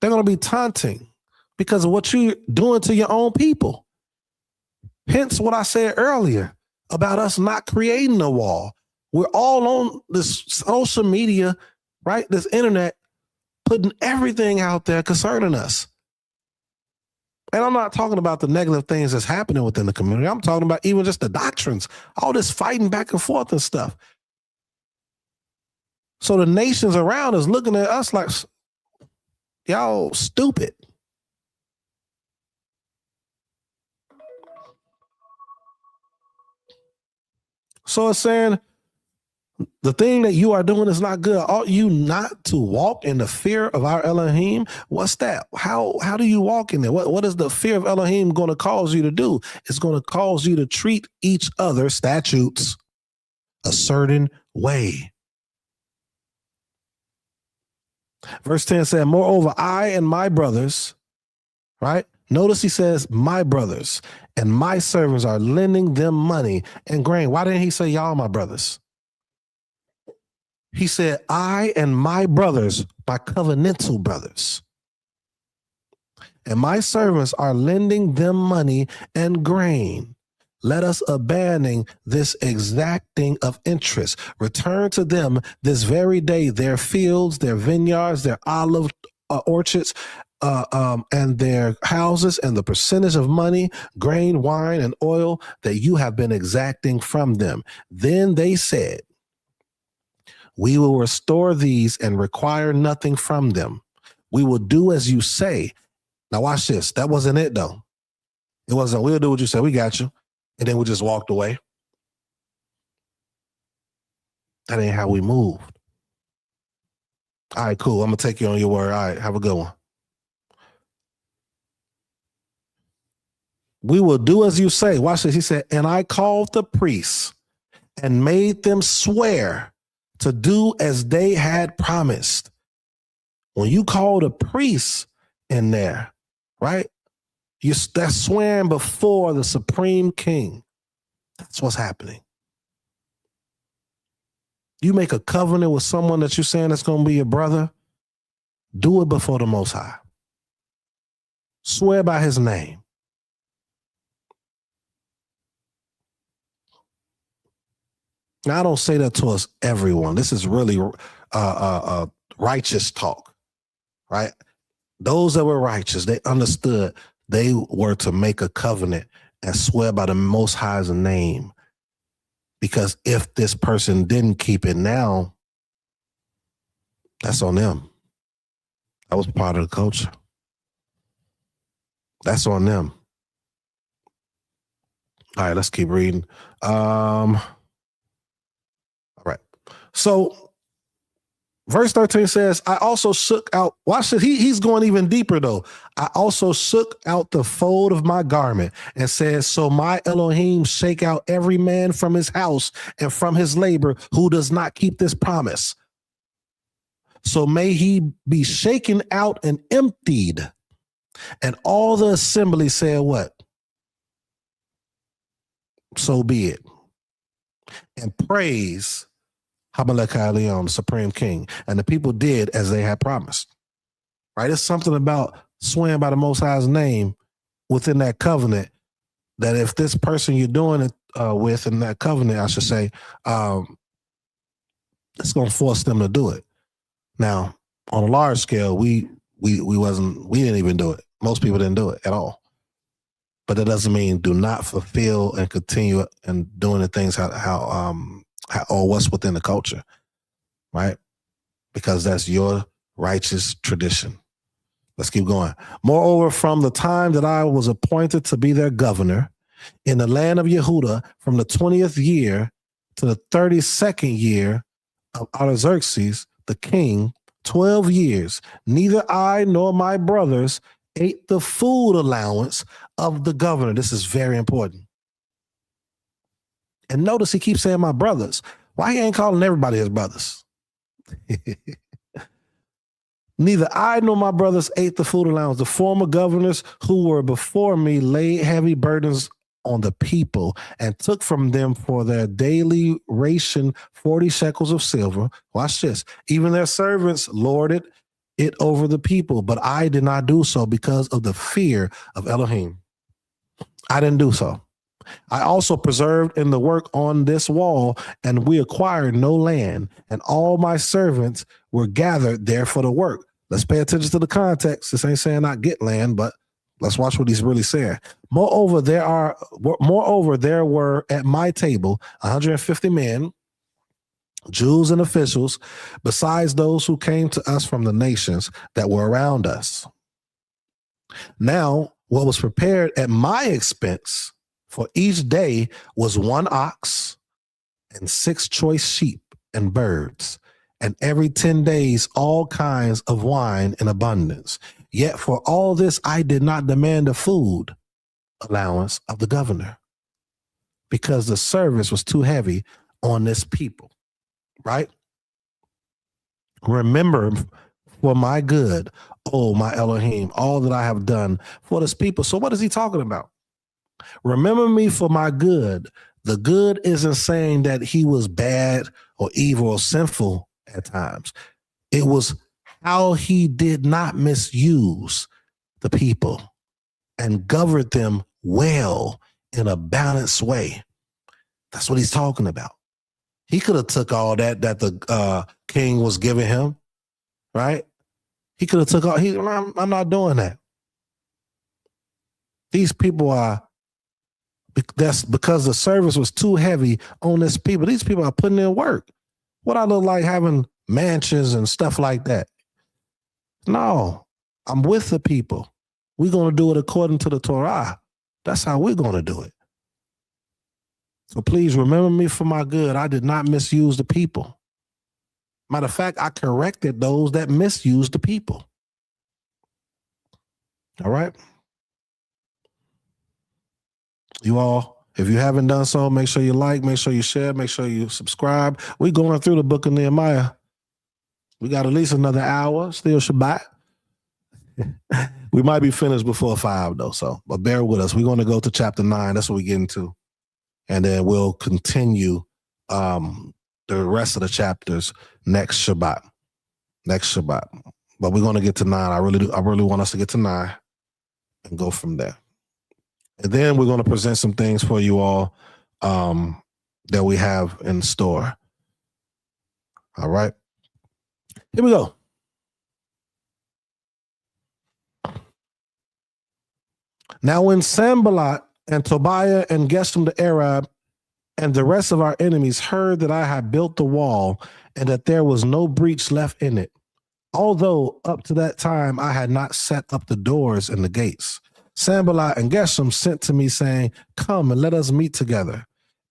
They're going to be taunting because of what you're doing to your own people. Hence what I said earlier about us not creating a wall. We're all on this social media, right? This internet, putting everything out there concerning us. And I'm not talking about the negative things that's happening within the community. I'm talking about even just the doctrines, all this fighting back and forth and stuff. So the nations around us looking at us like, y'all stupid. So it's saying the thing that you are doing is not good. Ought you not to walk in the fear of our Elohim? What's that? How do you walk in there? What is the fear of Elohim going to cause you to do? It's going to cause you to treat each other, statutes, a certain way. Verse 10 said, moreover, I and my brothers, right? Notice he says, my brothers and my servants are lending them money and grain. Why didn't he say y'all, my brothers? He said, I and my brothers, my covenantal brothers, and my servants are lending them money and grain. Let us abandon this exacting of interest. Return to them this very day their fields, their vineyards, their olive orchards, and their houses, and the percentage of money, grain, wine, and oil that you have been exacting from them. Then they said, we will restore these and require nothing from them. We will do as you say. Now watch this. That wasn't it though. It wasn't, we'll do what you say. We got you. And then we just walked away. That ain't how we moved. All right, cool. I'm going to take you on your word. All right, have a good one. We will do as you say. Watch this. He said, and I called the priests and made them swear to do as they had promised. When you call the priests in there, right? That's swearing before the supreme king. That's what's happening. You make a covenant with someone that you're saying that's going to be your brother, do it before the Most High. Swear by his name. Now, I don't say that to us, everyone. This is really righteous talk, right? Those that were righteous, they understood they were to make a covenant and swear by the Most High's name. Because if this person didn't keep it now, that's on them. That was part of the culture. That's on them. All right, let's keep reading. All right. So verse 13 says, I also shook out, watch it, he's going even deeper though. I also shook out the fold of my garment and says, so my Elohim shake out every man from his house and from his labor who does not keep this promise. So may he be shaken out and emptied. And all the assembly said what? So be it. And praise 𝐄𐤁𤐊𝐿𝐿, the supreme king. And the people did as they had promised. Right? It's something about swearing by the Most High's name within that covenant, that if this person you're doing it with in that covenant, I should say, it's going to force them to do it. Now, on a large scale, we didn't even do it. Most people didn't do it at all. But that doesn't mean do not fulfill and continue and doing the things how or what's within the culture, right? Because that's your righteous tradition. Let's keep going. Moreover, from the time that I was appointed to be their governor in the land of Yehuda, from the 20th year to the 32nd year of Artaxerxes, the king, 12 years, neither I nor my brothers ate the food allowance of the governor. This is very important. And notice he keeps saying my brothers. Why he ain't calling everybody his brothers? Neither I nor my brothers ate the food allowance. The former governors who were before me laid heavy burdens on the people and took from them for their daily ration 40 shekels of silver. Watch this. Even their servants lorded it over the people, but I did not do so because of the fear of Elohim. I didn't do so. I also preserved in the work on this wall, and we acquired no land, and all my servants were gathered there for the work. Let's pay attention to the context. This ain't saying not get land, but let's watch what he's really saying. Moreover, there were at my table 150 men, Jews and officials, besides those who came to us from the nations that were around us. Now, what was prepared at my expense for each day was one ox and 6 choice sheep and birds, and every 10 days all kinds of wine in abundance. Yet for all this I did not demand a food allowance of the governor, because the service was too heavy on this people, right? Remember for my good, oh my Elohim, all that I have done for this people. So what is he talking about? Remember me for my good. The good isn't saying that he was bad or evil or sinful at times. It was how he did not misuse the people and governed them well in a balanced way. That's what he's talking about. He could have took all that the king was giving him, right? He could have took all. I'm not doing that. These people are. That's because the service was too heavy on this people. These people are putting in work. What I look like having mansions and stuff like that? No, I'm with the people. We're going to do it according to the Torah. That's how we're going to do it. So please remember me for my good. I did not misuse the people. Matter of fact, I corrected those that misused the people. All right. You all, if you haven't done so, make sure you like, make sure you share, make sure you subscribe. We're going through the book of Nehemiah. We got at least another hour, still Shabbat. We might be finished before 5 though, but bear with us. We're going to go to chapter 9. That's what we get into. And then we'll continue the rest of the chapters next Shabbat. But we're going to get to 9. I really want us to get to 9 and go from there. And then we're going to present some things for you all that we have in store. All right. Here we go. Now when Sanballat and Tobiah and Geshem the Arab and the rest of our enemies heard that I had built the wall and that there was no breach left in it, although up to that time I had not set up the doors and the gates, Sanballat and Geshem sent to me saying, come and let us meet together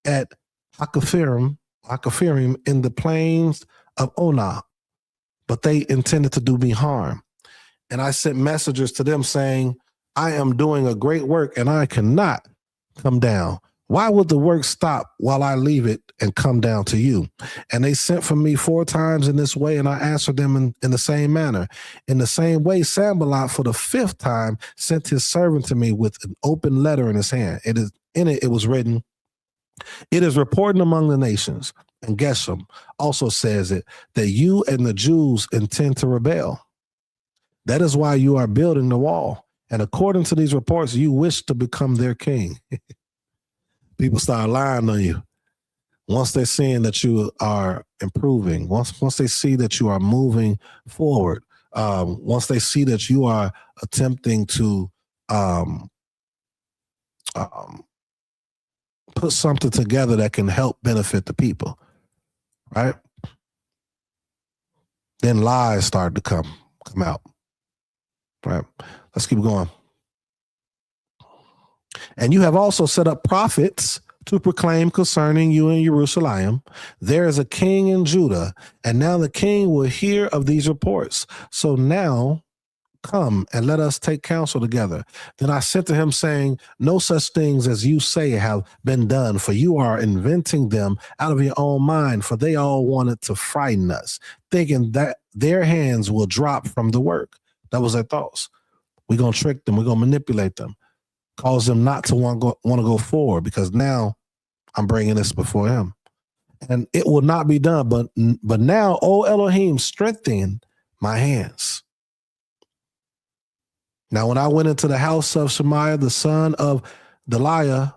at 𐄃𐤓𐤅𐤊𝉅 in the plains of Onah. But they intended to do me harm. And I sent messengers to them saying, I am doing a great work and I cannot come down. Why would the work stop while I leave it and come down to you? And they sent for me 4 times in this way, and I answered them in the same manner. In the same way, Sanballat for the 5th time sent his servant to me with an open letter in his hand. It was written, it is reported among the nations, and Geshem also says it, that you and the Jews intend to rebel. That is why you are building the wall. And according to these reports, you wish to become their king. People start lying on you. Once they're seeing that you are improving, once they see that you are moving forward, once they see that you are attempting to put something together that can help benefit the people, right? Then lies start to come out, right? Let's keep going. And you have also set up prophets to proclaim concerning you in Jerusalem, there is a king in Judah, and now the king will hear of these reports. So now come and let us take counsel together. Then I said to him, saying, no such things as you say have been done, for you are inventing them out of your own mind, for they all wanted to frighten us, thinking that their hands will drop from the work. That was their thoughts. We're going to trick them. We're going to manipulate them. Cause them not to want to go forward, because now I'm bringing this before him, and it will not be done. But now, O Elohim, strengthen my hands. Now, when I went into the house of Shemaiah, the son of Delaiah,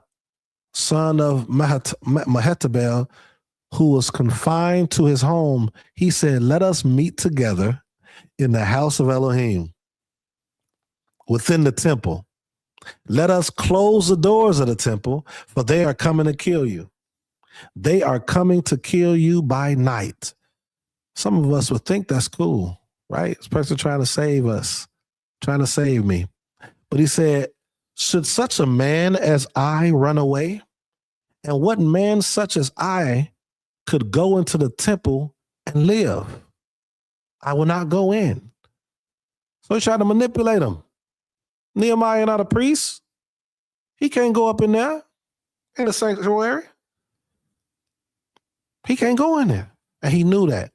son of Mehetabel, who was confined to his home, he said, let us meet together in the house of Elohim within the temple. Let us close the doors of the temple, for they are coming to kill you. They are coming to kill you by night. Some of us would think that's cool, right? This person trying to save us, trying to save me. But he said, should such a man as I run away? And what man such as I could go into the temple and live. I will not go in. So he tried to manipulate him. Nehemiah not a priest. He can't go up in there in the sanctuary. He can't go in there. And he knew that.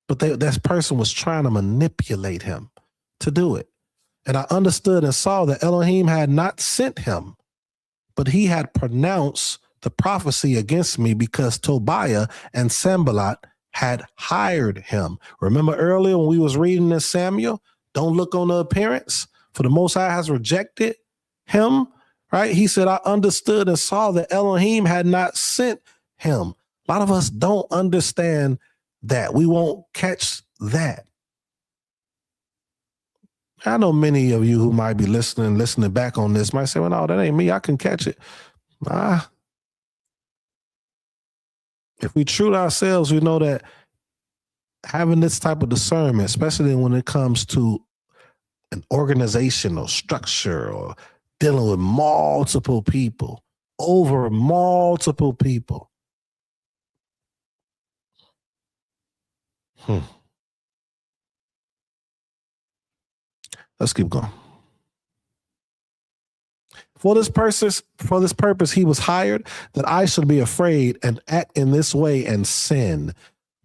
But that person was trying to manipulate him to do it. And I understood and saw that Elohim had not sent him, but he had pronounced the prophecy against me because Tobiah and Sanballat had hired him. Remember earlier when we was reading in Samuel, don't look on the appearance, for the Most High has rejected him, right? He said, I understood and saw that Elohim had not sent him. A lot of us don't understand that. We won't catch that. I know many of you who might be listening back on this might say, well, no, that ain't me. I can catch it. If we true to ourselves, we know that having this type of discernment, especially when it comes to an organizational structure or dealing with multiple people, over multiple people. Let's keep going. For this purpose, he was hired, that I should be afraid and act in this way and sin.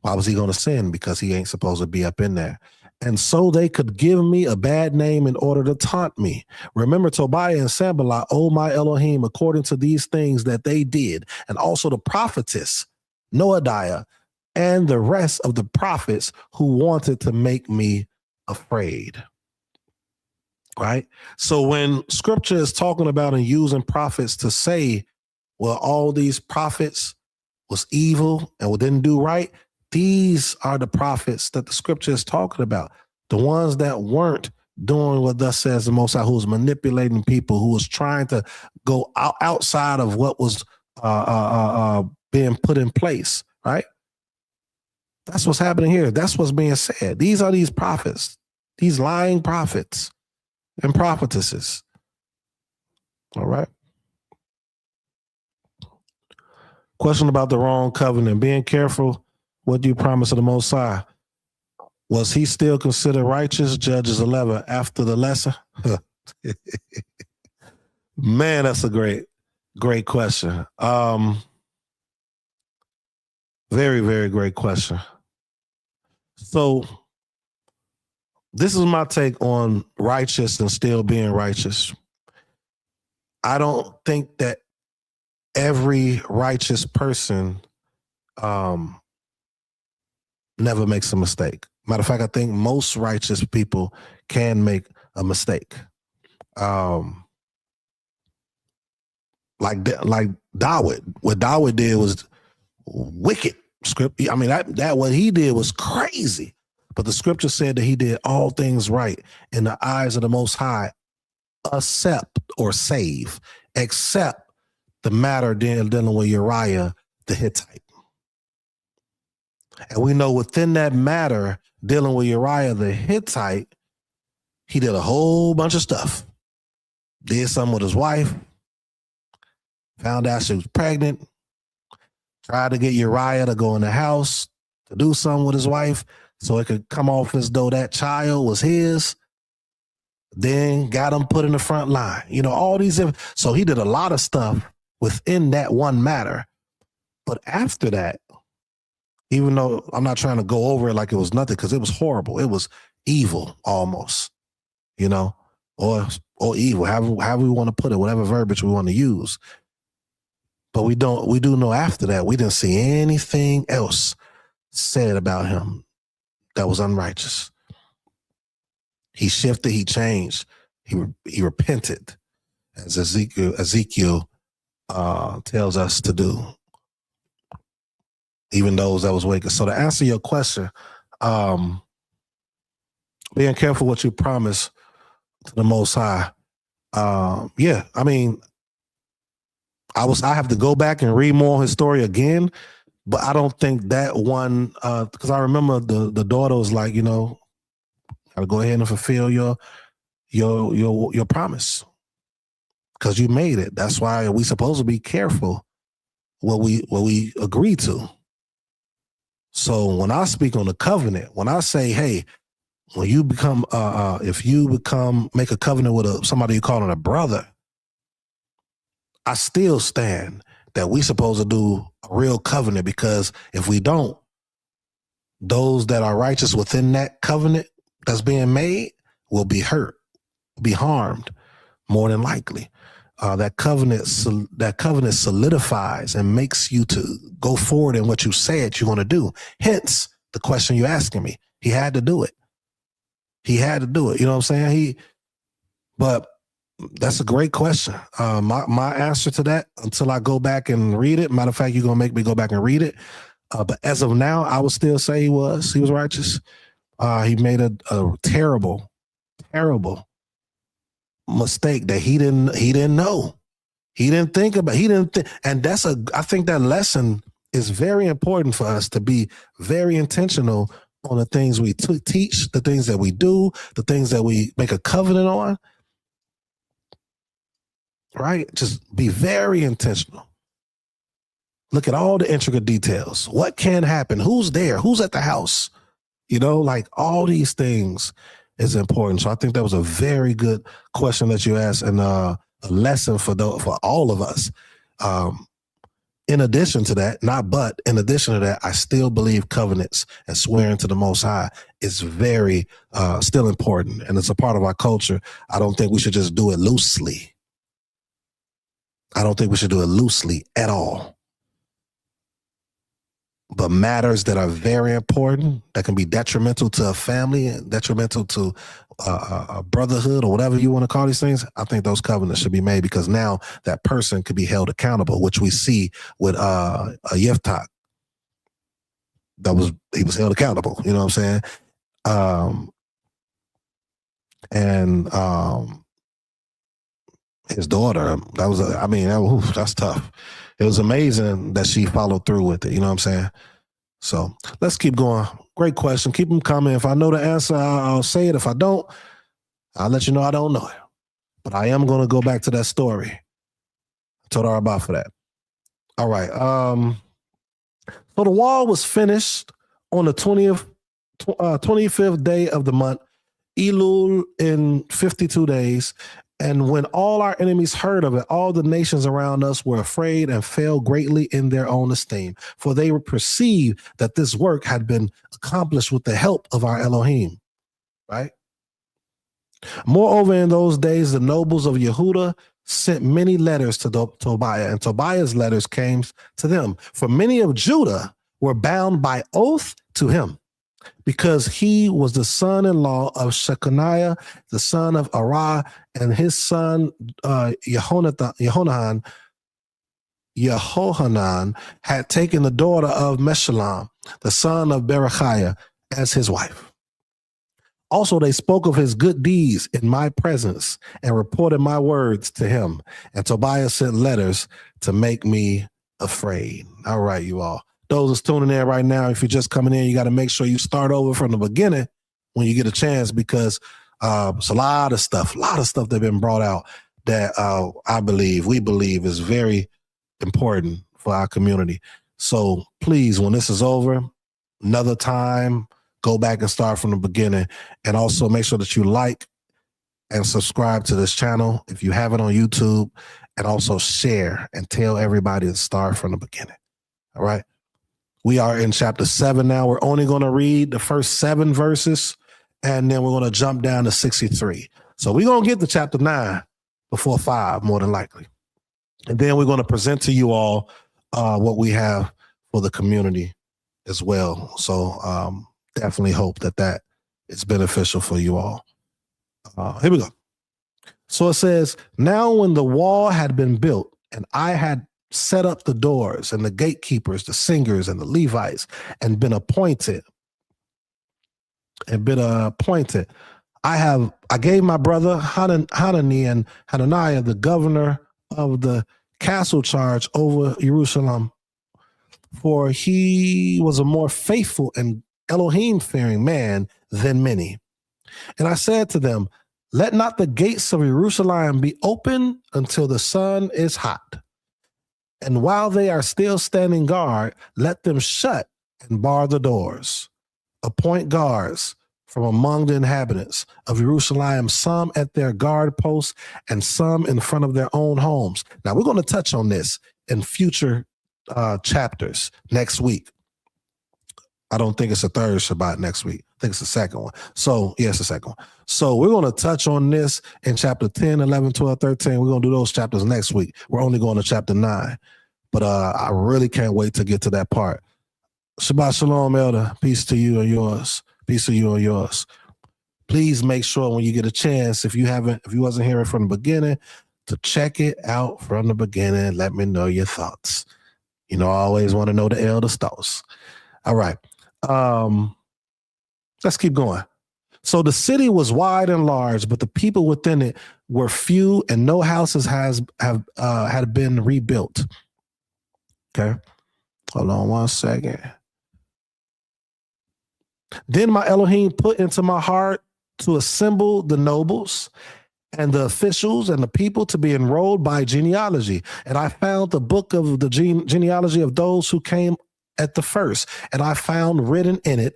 Why was he going to sin? Because he ain't supposed to be up in there. And so they could give me a bad name in order to taunt me. Remember Tobiah and Sanballat, O my Elohim, according to these things that they did, and also the prophetess, Noadiah, and the rest of the prophets who wanted to make me afraid. Right? So when scripture is talking about and using prophets to say, well, all these prophets was evil and didn't do right, these are the prophets that the scripture is talking about. The ones that weren't doing what thus says the Most High, who was manipulating people, who was trying to go outside of what was being put in place, right? That's what's happening here. That's what's being said. These are these prophets, these lying prophets and prophetesses. All right. Question about the wrong covenant. Being careful. What do you promise of the Most High? Was he still considered righteous? Judges 11 after the lesson. Man, that's a great question. Very, very great question. So this is my take on righteous and still being righteous. I don't think that every righteous person never makes a mistake. Matter of fact, I think most righteous people can make a mistake. Like Dawid. What Dawid did was wicked. I mean, that what he did was crazy. But the scripture said that he did all things right in the eyes of the Most High, except the matter dealing with Uriah the Hittite. And we know within that matter, dealing with Uriah the Hittite, he did a whole bunch of stuff. Did something with his wife, found out she was pregnant, tried to get Uriah to go in the house to do something with his wife so it could come off as though that child was his. Then got him put in the front line. You know, all these. So he did a lot of stuff within that one matter. But after that, even though I'm not trying to go over it like it was nothing, because it was horrible. It was evil almost, you know, or evil, however we want to put it, whatever verbiage we want to use. But we do know after that, we didn't see anything else said about him that was unrighteous. He shifted, he changed, he repented, as Ezekiel tells us to do. Even those that was wicked. So to answer your question, being careful what you promise to the Most High. Yeah, I mean, I have to go back and read more of his story again, but I don't think that one, because I remember the daughter was like, you know, gotta go ahead and fulfill your promise because you made it. That's why we supposed to be careful what we agree to. So when I speak on the covenant, when I say, hey, when you become, if you make a covenant with somebody you calling a brother, I still stand that we supposed to do a real covenant, because if we don't, those that are righteous within that covenant that's being made will be hurt, be harmed, more than likely. That covenant solidifies and makes you to go forward in what you said you're going to do. Hence the question you're asking me. He had to do it. He had to do it. You know what I'm saying? But that's a great question. My answer to that, until I go back and read it, matter of fact, you're going to make me go back and read it. But as of now, I would still say he was righteous. He made a terrible, terrible mistake that he didn't know. He didn't think about, and I think that lesson is very important for us to be very intentional on the things we teach, the things that we do, the things that we make a covenant on, right? Just be very intentional. Look at all the intricate details. What can happen? Who's there? Who's at the house? You know, like all these things is important. So I think that was a very good question that you asked, and a lesson for all of us. In addition to that, in addition to that, I still believe covenants and swearing to the Most High is very still important, and it's a part of our culture. I don't think we should just do it loosely. I don't think we should do it loosely at all. But matters that are very important, that can be detrimental to a family and detrimental to a brotherhood or whatever you want to call these things, I think those covenants should be made, because now that person could be held accountable, which we see with Yiftach. He was held accountable, you know what I'm saying? His daughter, that's tough. It was amazing that she followed through with it. You know what I'm saying? So let's keep going. Great question. Keep them coming. If I know the answer, I'll say it. If I don't, I'll let you know I don't know it. But I am going to go back to that story. I told her about for that. All right. So the wall was finished on the 25th day of the month, Elul, in 52 days. And when all our enemies heard of it, all the nations around us were afraid and fell greatly in their own esteem, for they perceived that this work had been accomplished with the help of our Elohim, right? Moreover, in those days, the nobles of Yehuda sent many letters to Tobiah, and Tobiah's letters came to them. For many of Judah were bound by oath to him, because he was the son-in-law of Shechaniah, the son of Arah, and his son Yehohanan had taken the daughter of Meshullam, the son of Berechiah, as his wife. Also, they spoke of his good deeds in my presence and reported my words to him. And Tobiah sent letters to make me afraid. All right, you all. Those that's tuning in right now, if you're just coming in, you got to make sure you start over from the beginning when you get a chance, because it's a lot of stuff that's been brought out that we believe is very important for our community. So please, when this is over, another time, go back and start from the beginning. And also make sure that you like and subscribe to this channel if you have it on YouTube, and also share and tell everybody to start from the beginning. All right. We are in chapter 7 now. We're only going to read the first 7 verses, and then we're going to jump down to 63. So we're going to get to chapter 9 before 5, more than likely. And then we're going to present to you all what we have for the community as well. So definitely hope that is beneficial for you all. Here we go. So it says, now when the wall had been built, and I had set up the doors and the gatekeepers, the singers and the Levites, and been appointed. I gave my brother Hanani and Hananiah, the governor of the castle, charge over Jerusalem, for he was a more faithful and Elohim-fearing man than many. And I said to them, let not the gates of Jerusalem be open until the sun is hot. And while they are still standing guard, let them shut and bar the doors. Appoint guards from among the inhabitants of Jerusalem, some at their guard posts and some in front of their own homes. Now, we're going to touch on this in future chapters next week. I don't think it's the third Shabbat next week. I think it's the second one. So, yes, the second one. So we're going to touch on this in chapter 10, 11, 12, 13. We're going to do those chapters next week. We're only going to chapter 9. But I really can't wait to get to that part. Shabbat shalom, Elder. Peace to you and yours. Peace to you and yours. Please make sure when you get a chance, if you wasn't hearing from the beginning, to check it out from the beginning. Let me know your thoughts. You know, I always want to know the elder's thoughts. All right. Let's keep going. So the city was wide and large, but the people within it were few, and no houses had been rebuilt. Okay. Hold on one second. Then my Elohim put into my heart to assemble the nobles and the officials and the people to be enrolled by genealogy. And I found the book of the genealogy of those who came at the first. And I found written in it,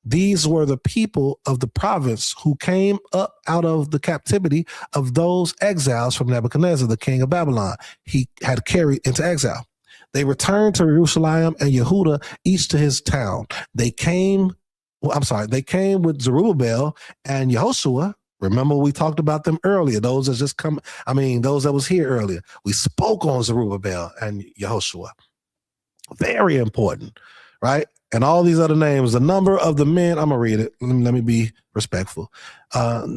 these were the people of the province who came up out of the captivity of those exiles from Nebuchadnezzar, the king of Babylon. He had carried into exile. They returned to Jerusalem and Yehuda, each to his town. They came with Zerubbabel and Yehoshua. Remember, we talked about them earlier. Those that was here earlier. We spoke on Zerubbabel and Yehoshua. Very important, right? And all these other names, the number of the men, I'm going to read it. Let me be respectful.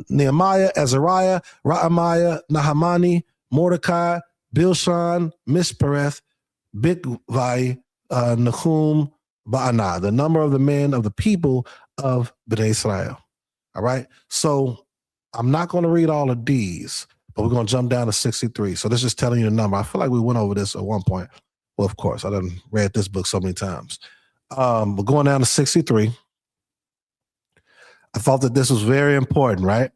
Nehemiah, Azariah, Raamiah, Nahamani, Mordecai, Bilshan, Mishpereth, Bigvai, Nahum, Ba'anah, the number of the men of the people of Bnei Israel. All right. So I'm not going to read all of these, but we're going to jump down to 63. So this is telling you the number. I feel like we went over this at one point. Well, of course, I done read this book so many times. But going down to 63, I thought that this was very important, right?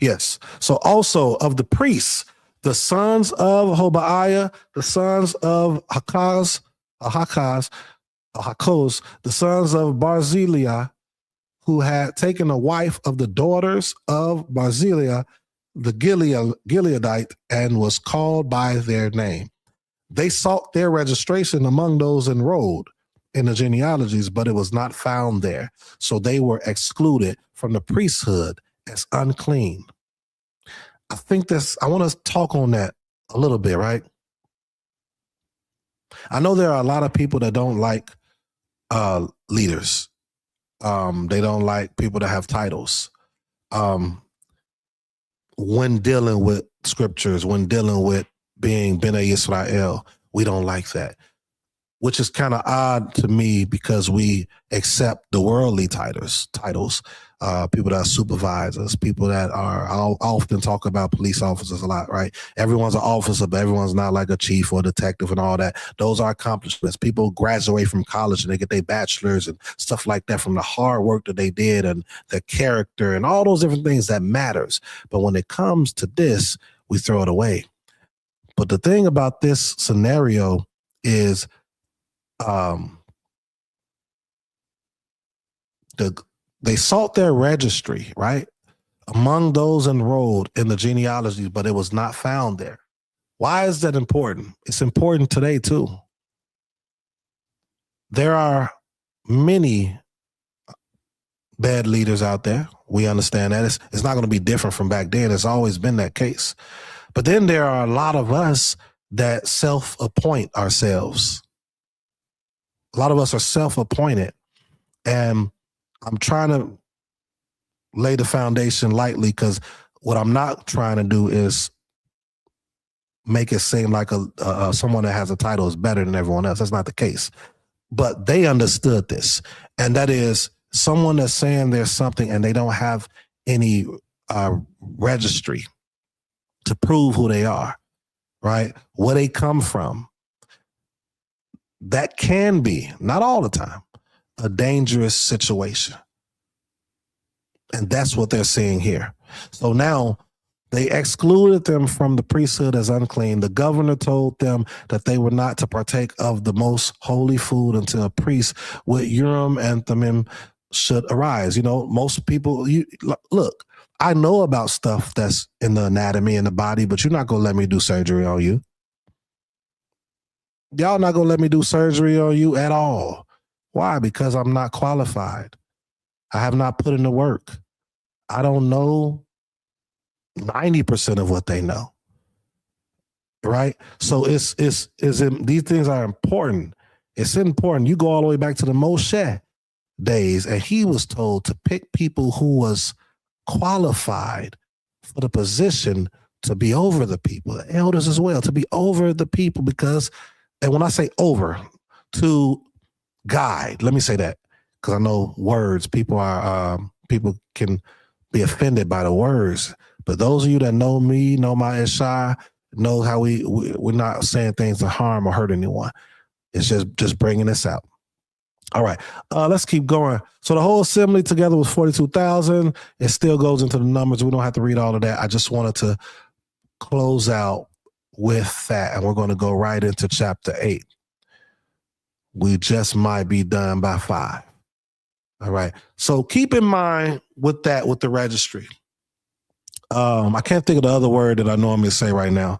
Yes. So also of the priests, the sons of Hobaiah, the sons of Hakaz, the sons of Barzillai, who had taken a wife of the daughters of Barzillai, the Gileadite, and was called by their name. They sought their registration among those enrolled in the genealogies, but it was not found there. So they were excluded from the priesthood as unclean. I want to talk on that a little bit, right? I know there are a lot of people that don't like leaders. They don't like people that have titles. When dealing with scriptures, when dealing with being Bnei Yisrael, we don't like that, which is kind of odd to me because we accept the worldly titles, people that are supervisors, people that are, I'll often talk about police officers a lot, right? Everyone's an officer, but everyone's not like a chief or a detective and all that. Those are accomplishments. People graduate from college and they get their bachelors and stuff like that from the hard work that they did and their character and all those different things that matters. But when it comes to this, we throw it away. But the thing about this scenario is they sought their registry, right, among those enrolled in the genealogy, but it was not found there. Why is that important? It's important today, too. There are many bad leaders out there. We understand that. It's not going to be different from back then. It's always been that case. But then there are a lot of us that self-appoint ourselves. A lot of us are self-appointed. And I'm trying to lay the foundation lightly because what I'm not trying to do is make it seem like someone that has a title is better than everyone else. That's not the case. But they understood this. And that is someone that's saying there's something and they don't have any registry to prove who they are, right? Where they come from. That can be, not all the time, a dangerous situation. And that's what they're seeing here. So now They excluded them from the priesthood as unclean. The governor told them that they were not to partake of the most holy food until a priest with Urim and Thummim should arise. Most people, look, I know about stuff that's in the anatomy and the body, but you're not going to let me do surgery on you. Y'all not going to let me do surgery on you at all. Why? Because I'm not qualified. I have not put in the work. I don't know 90% of what they know. Right? So these things are important. It's important. You go all the way back to the Moshe days, and he was told to pick people who was qualified for the position to be over the people, the elders as well, to be over the people, because, and when I say over, to guide, let me say that, because I know words, people can be offended by the words, but those of you that know me, know my Ishai, know how we're not saying things to harm or hurt anyone. It's just bringing this out. All right, let's keep going. So the whole assembly together was 42,000. It still goes into the numbers. We don't have to read all of that. I just wanted to close out with that, and we're going to go right into chapter 8. We just might be done by 5. All right. So keep in mind with that, with the registry. I can't think of the other word that I normally say right now.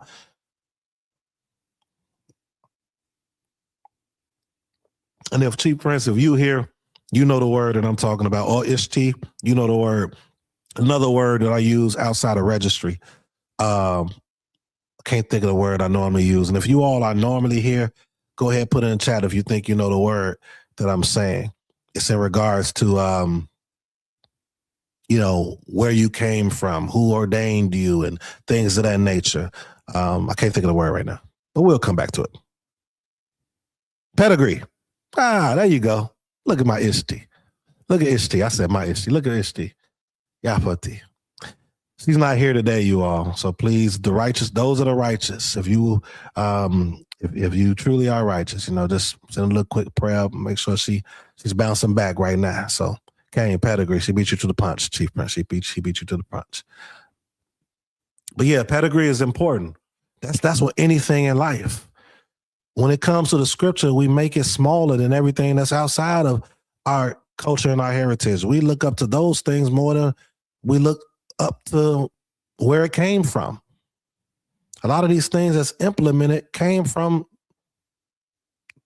And if Chief Prince, if you here, you know the word that I'm talking about, or Ishti, you know the word. Another word that I use outside of registry. I can't think of the word I normally use. And if you all are normally here, go ahead, put it in chat if you think you know the word that I'm saying. It's in regards to, where you came from, who ordained you, and things of that nature. I can't think of the word right now, but we'll come back to it. Pedigree. There you go. Look at my Ishti. Look at Ishti. I said my Ishti. Look at Ishti. Yapati. She's not here today, you all. So please, the righteous, those are the righteous. If you if you truly are righteous, just send a little quick prayer. Make sure she's bouncing back right now. So Kane, pedigree, she beat you to the punch, Chief Prince. She beat you to the punch. But yeah, pedigree is important. That's what anything in life. When it comes to the scripture, we make it smaller than everything that's outside of our culture and our heritage. We look up to those things more than we look up to where it came from. A lot of these things that's implemented came from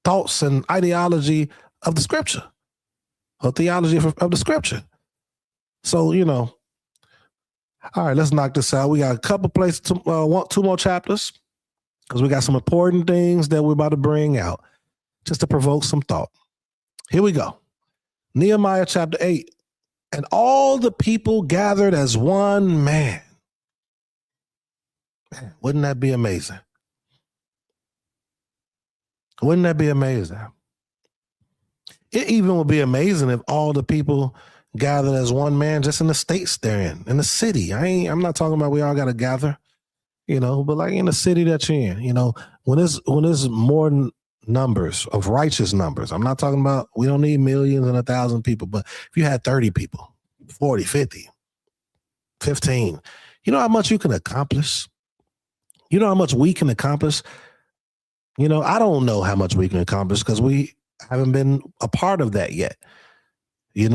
thoughts and ideology of the scripture, or theology of the scripture. So, all right, let's knock this out. We got a couple places to want 2 more chapters, because we got some important things that we're about to bring out just to provoke some thought. Here we go. Nehemiah chapter 8. And all the people gathered as one man. Man, wouldn't that be amazing? Wouldn't that be amazing? It even would be amazing if all the people gathered as one man just in the states they're in the city. I'm not talking about we all got to gather, but like in the city that you're in, when there's more numbers of righteous numbers, I'm not talking about, we don't need millions and 1,000 people, but if you had 30 people, 40, 50, 15, you know how much you can accomplish? You know how much we can accomplish? I don't know how much we can accomplish because we haven't been a part of that yet, and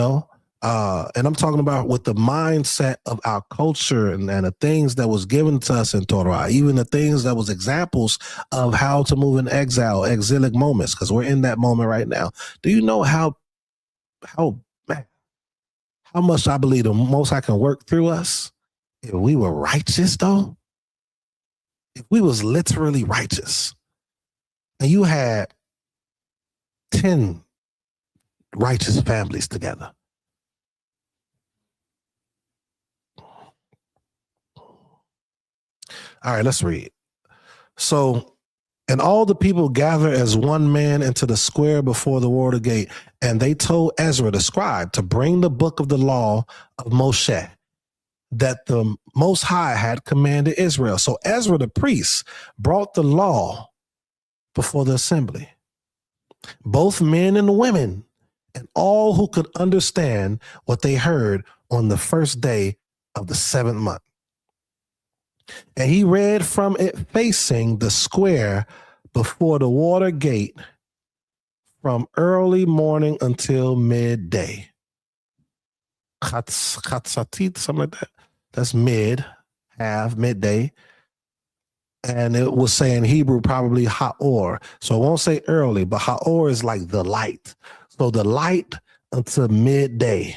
I'm talking about with the mindset of our culture and the things that was given to us in Torah, even the things that was examples of how to move in exilic moments, because we're in that moment right now. Do you know how much I believe the Most High can work through us if we were righteous, though? If we was literally righteous, and you had 10 righteous families together. All right, let's read. So, and all the people gathered as one man into the square before the water gate, and they told Ezra the scribe to bring the book of the law of Moshe that the Most High had commanded Israel. So Ezra the priest brought the law before the assembly, both men and women, and all who could understand what they heard on the first day of the 7th month. And he read from it facing the square before the water gate from early morning until midday. Chatzatit, something like that. That's midday. And it was saying Hebrew probably ha'or. So it won't say early, but ha'or is like the light. So the light until midday.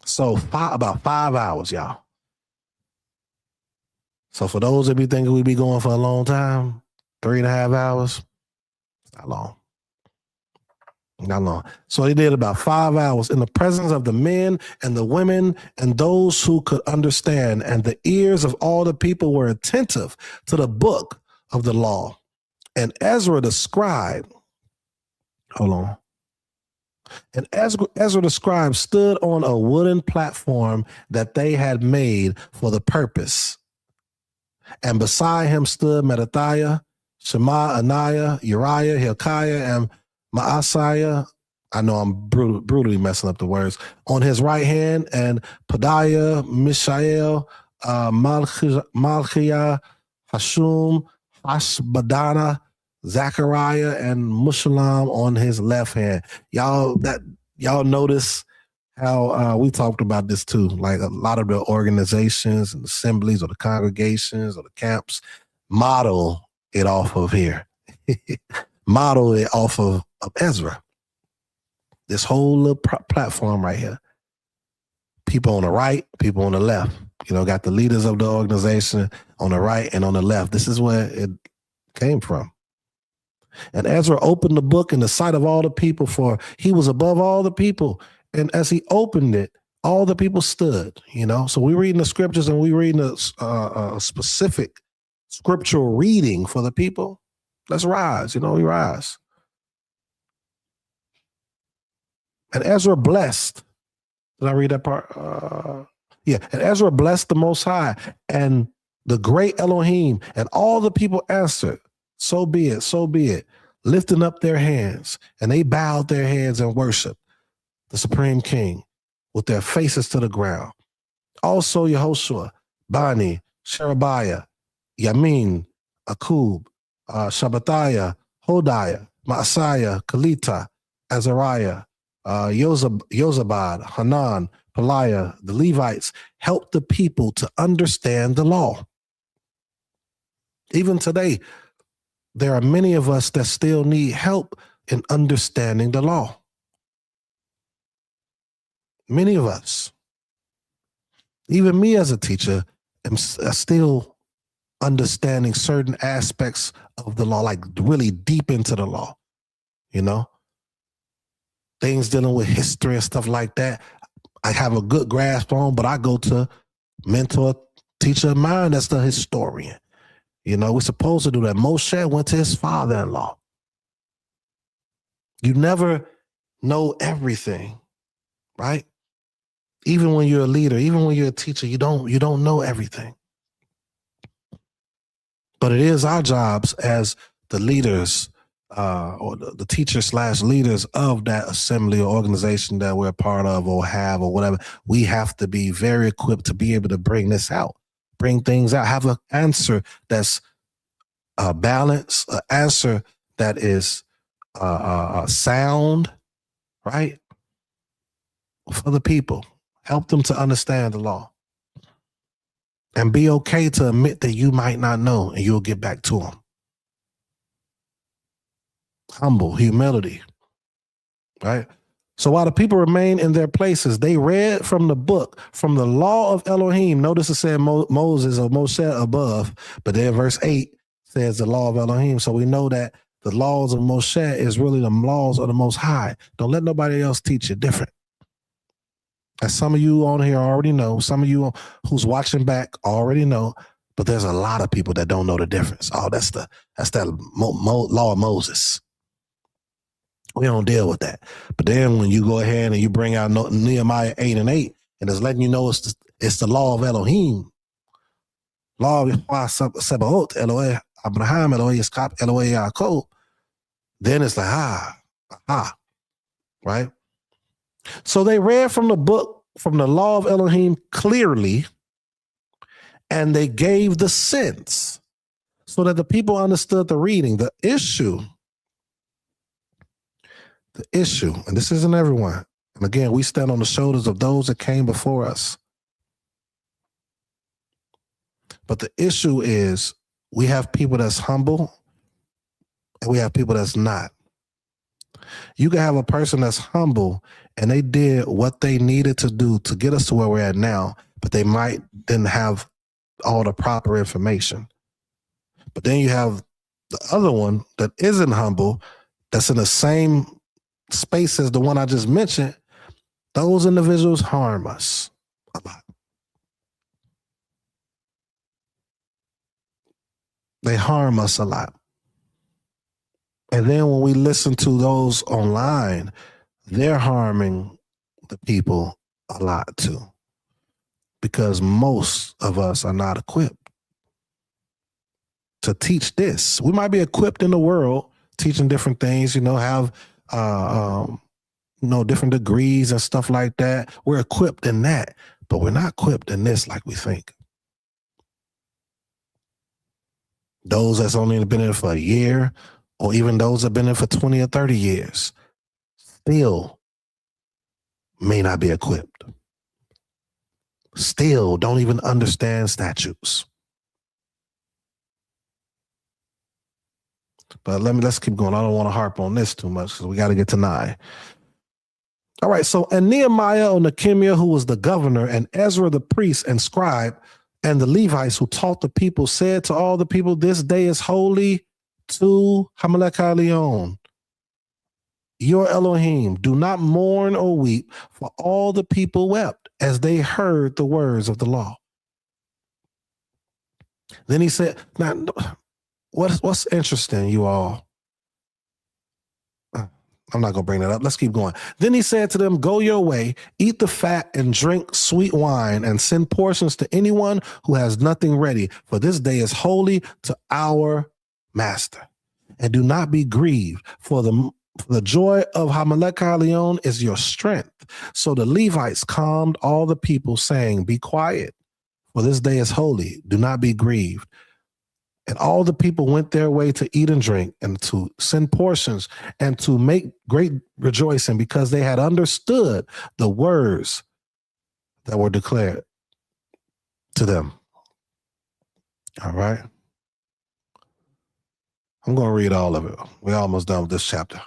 So about 5 hours, y'all. So for those that be thinking we be going for a long time, 3.5 hours, not long. Not long. So they did about 5 hours in the presence of the men and the women and those who could understand. And the ears of all the people were attentive to the book of the law. And Ezra the scribe, And Ezra the scribe stood on a wooden platform that they had made for the purpose. And beside him stood Mattithiah, Shema, Ananiah, Uriah, Hilkiah, and Maaseiah. I know I'm brutally messing up the words. On his right hand, and Pedaiah, Mishael, Malchiah, Hashum, Hashbadana, Zechariah, and Meshullam on his left hand. Y'all notice how we talked about this too. Like a lot of the organizations and assemblies or the congregations or the camps model it off of here. Model it off of Ezra. This whole little platform right here. People on the right, people on the left. Got the leaders of the organization on the right and on the left. This is where it came from. And Ezra opened the book in the sight of all the people, for he was above all the people. And as he opened it, all the people stood, So we're reading the scriptures and we're reading a specific scriptural reading for the people. Let's rise, we rise. And Ezra blessed. Did I read that part? And Ezra blessed the Most High and the great Elohim, and all the people answered, so be it, so be it, lifting up their hands. And they bowed their heads and worshiped the Supreme King with their faces to the ground. Also Yehoshua, Bani, Sherebiah, Yamin, Akub, Shabbathiah, Hodiah, Maaseiah, Kelita, Azariah, Yozabad, Hanan, Peliah, the Levites helped the people to understand the law. Even today, there are many of us that still need help in understanding the law. Many of us. Even me as a teacher am still understanding certain aspects of the law, like really deep into the law, Things dealing with history and stuff like that. I have a good grasp on, but I go to mentor, teacher of mine that's the historian. We're supposed to do that. Moshe went to his father-in-law. You never know everything, right? Even when you're a leader, even when you're a teacher, you don't know everything. But it is our jobs as the leaders or the teachers / leaders of that assembly or organization that we're a part of or have or whatever. We have to be very equipped to be able to bring this out, bring things out, have an answer that's balanced, an answer that is sound, right? For the people. Help them to understand the law. And be okay to admit that you might not know, and you'll get back to them. Humble, humility, right? So while the people remain in their places, they read from the book, from the law of Elohim. Notice it said Moses or Moshe above, but then verse 8 says the law of Elohim. So we know that the laws of Moshe is really the laws of the Most High. Don't let nobody else teach you different. As some of you on here already know, some of you who's watching back already know, but there's a lot of people that don't know the difference. Oh, that's that law of Moses. We don't deal with that. But then when you go ahead and you bring out Nehemiah 8:8, and it's letting you know it's the law of Elohim. Law of Yhwh Tsebaoth, Elohim, Abraham, Elohim, Yitzchak, Elohim, Yaakov. Then it's like, right? So they read from the book, from the law of Elohim clearly, and they gave the sense so that the people understood the reading. The issue, and this isn't everyone. And again, we stand on the shoulders of those that came before us. But the issue is we have people that's humble and we have people that's not. You can have a person that's humble and they did what they needed to do to get us to where we're at now, but they might didn't have all the proper information. But then you have the other one that isn't humble, that's in the same space as the one I just mentioned. Those individuals harm us a lot. They harm us a lot. And then when we listen to those online, they're harming the people a lot too. Because most of us are not equipped to teach this. We might be equipped in the world, teaching different things, have different degrees and stuff like that. We're equipped in that, but we're not equipped in this like we think. Those that's only been in it for a year, or even those that have been in it for 20 or 30 years, still may not be equipped. Still don't even understand statutes. But let's keep going. I don't want to harp on this too much because we got to get to 9. All right, so and Nehemiah or Nehemiah, who was the governor, and Ezra the priest and scribe, and the Levites who taught the people, said to all the people, this day is holy to 𝐄𝐁𝐻𝐿𝐿, your Elohim. Do not mourn or weep, for all the people wept as they heard the words of the law. Then he said, now, what's interesting, you all? I'm not going to bring that up. Let's keep going. Then he said to them, go your way, eat the fat and drink sweet wine, and send portions to anyone who has nothing ready, for this day is holy to our master. And do not be grieved, for the joy of 𝐄𝐁𝐻𝐿𝐿 is your strength. So the Levites calmed all the people, saying, be quiet, for this day is holy. Do not be grieved. And all the people went their way to eat and drink and to send portions and to make great rejoicing, because they had understood the words that were declared to them. All right. I'm going to read all of it. We're almost done with this chapter.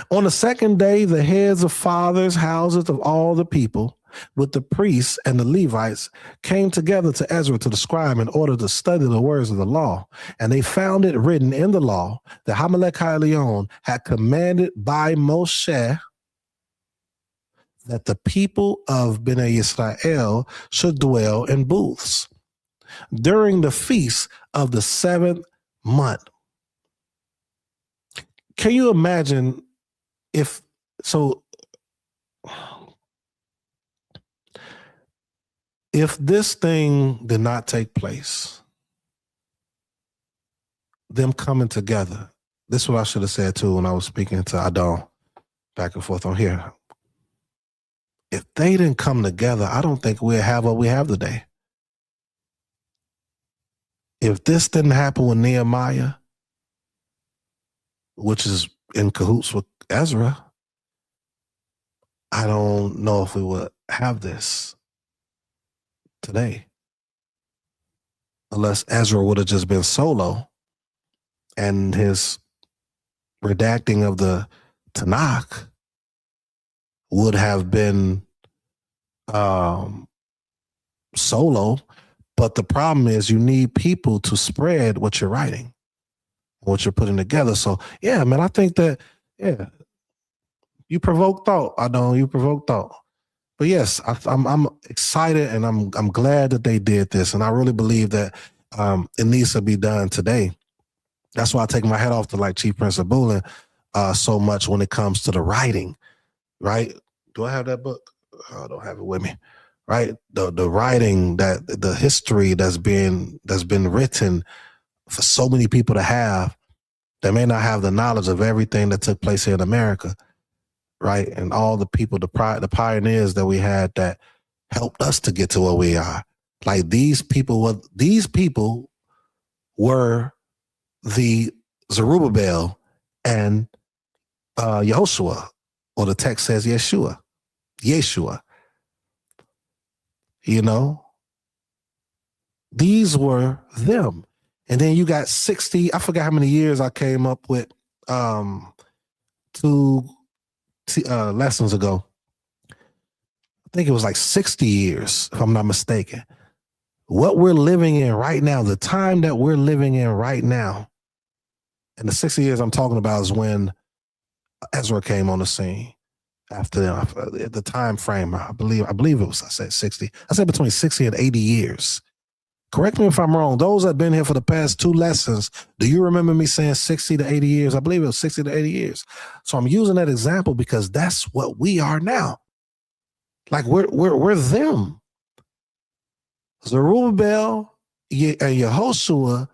On the second day, the heads of fathers' houses of all the people, with the priests and the Levites, came together to Ezra, to the scribe, in order to study the words of the law. And they found it written in the law that 𝐄𝐁𝐻𝐿𝐿 had commanded by Moshe that the people of Bnei Yisrael should dwell in booths during the feast of the 7th month. Can you imagine if this thing did not take place, them coming together? This is what I should have said too when I was speaking to Adon back and forth on here. If they didn't come together, I don't think we'd have what we have today. If this didn't happen with Nehemiah, which is in cahoots with Ezra, I don't know if we would have this today, unless Ezra would have just been solo and his redacting of the Tanakh would have been solo. But the problem is you need people to spread what you're writing, what you're putting together. So yeah, man, I think that, yeah, you provoke thought. You provoke thought. But yes, I'm excited, and I'm glad that they did this, and I really believe that it needs to be done today. That's why I take my hat off to like Chief Prince Abulin so much when it comes to the writing. Right? Do I have that book? I don't have it with me. Right? The writing, that the history that's been written for so many people to have that may not have the knowledge of everything that took place here in America. right? And all the people, the pioneers that we had that helped us to get to where we are. Like these people were the Zerubbabel and Yehoshua, or the text says Yeshua. You know, these were them. And then you got 60, I forgot how many years I came up with 2 lessons ago. I think it was like 60 years, if I'm not mistaken. What we're living in right now, the time that we're living in right now, and the 60 years I'm talking about is when Ezra came on the scene. After the time frame, I believe it was, I said 60. I said between 60 and 80 years. Correct me if I'm wrong. Those that have been here for the past 2 lessons, do you remember me saying 60 to 80 years? I believe it was 60 to 80 years. So I'm using that example because that's what we are now. Like we're them. Zerubbabel and Yehoshua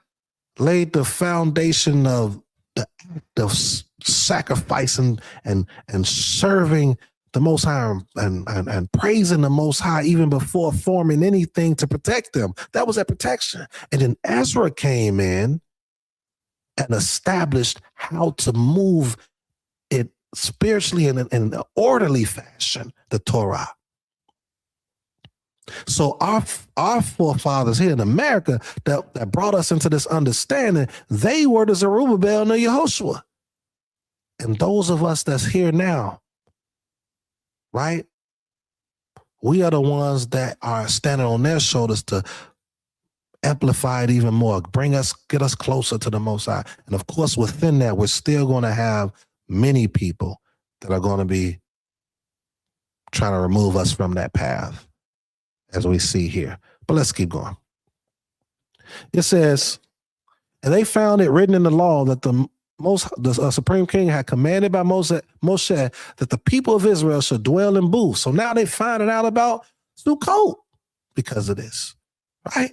laid the foundation of the act of sacrificing and serving the Most High and praising the Most High even before forming anything to protect them. That was that protection. And then Ezra came in and established how to move it spiritually in an orderly fashion, the Torah. So our forefathers here in America that brought us into this understanding, they were the Zerubbabel and the Yehoshua. And those of us that's here now, right? We are the ones that are standing on their shoulders to amplify it even more, get us closer to the Most High. And of course, within that, we're still going to have many people that are going to be trying to remove us from that path, as we see here. But let's keep going. It says, and they found it written in the law that the Supreme King had commanded by Moshe that the people of Israel should dwell in booths. So now they finding out about Sukkot because of this, right?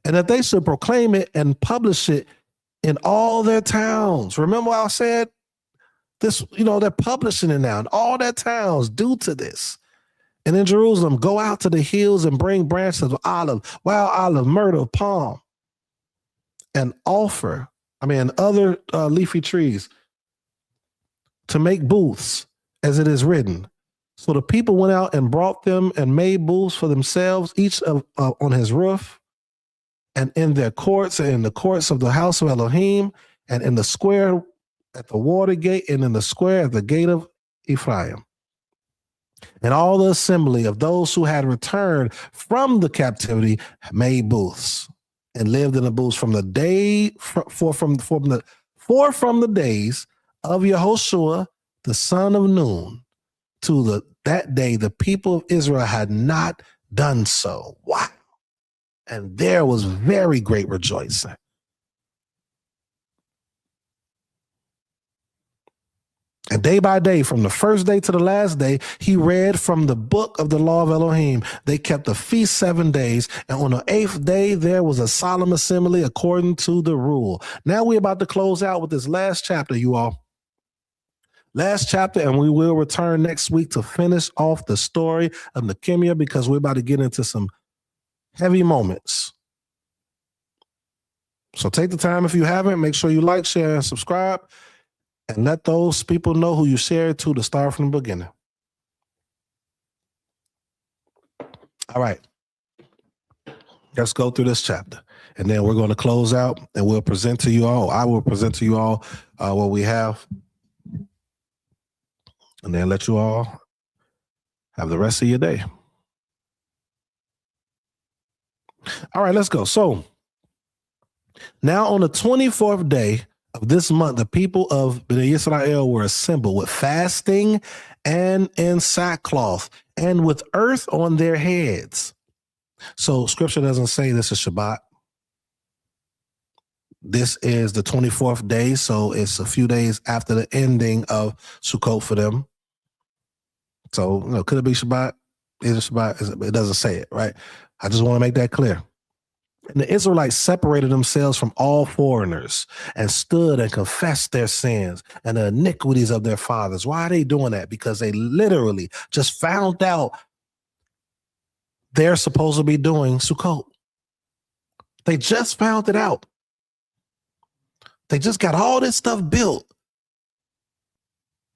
And that they should proclaim it and publish it in all their towns. Remember I said this, they're publishing it now in all their towns due to this. And in Jerusalem, go out to the hills and bring branches of wild olive, myrtle, palm, and other leafy trees to make booths, as it is written. So the people went out and brought them and made booths for themselves, each on his roof, and in their courts, and in the courts of the house of Elohim, and in the square at the water gate, and in the square at the gate of Ephraim. And all the assembly of those who had returned from the captivity made booths and lived in the booths from the day from the days of Yehoshua the son of Nun to that day the people of Israel had not done so. Wow. And there was very great rejoicing. And day by day, from the first day to the last day, he read from the book of the law of Elohim. They kept the feast 7 days, and on the 8th day, there was a solemn assembly according to the rule. Now we're about to close out with this last chapter, you all. Last chapter, and we will return next week to finish off the story of 𝐄𐤁𤍃, because we're about to get into some heavy moments. So take the time, if you haven't, make sure you like, share, and subscribe. And let those people know who you share it to start from the beginning. All right. Let's go through this chapter. And then we're going to close out and we'll present to you all. I will present to you all what we have. And then let you all have the rest of your day. All right, let's go. So now on the 24th day of this month, the people of Bnei Yisrael were assembled with fasting and in sackcloth and with earth on their heads. So scripture doesn't say this is Shabbat. This is the 24th day, so it's a few days after the ending of Sukkot for them. So, could it be Shabbat? Is it Shabbat? It doesn't say it, right? I just want to make that clear. And the Israelites separated themselves from all foreigners and stood and confessed their sins and the iniquities of their fathers. Why are they doing that? Because they literally just found out they're supposed to be doing Sukkot. They just found it out. They just got all this stuff built.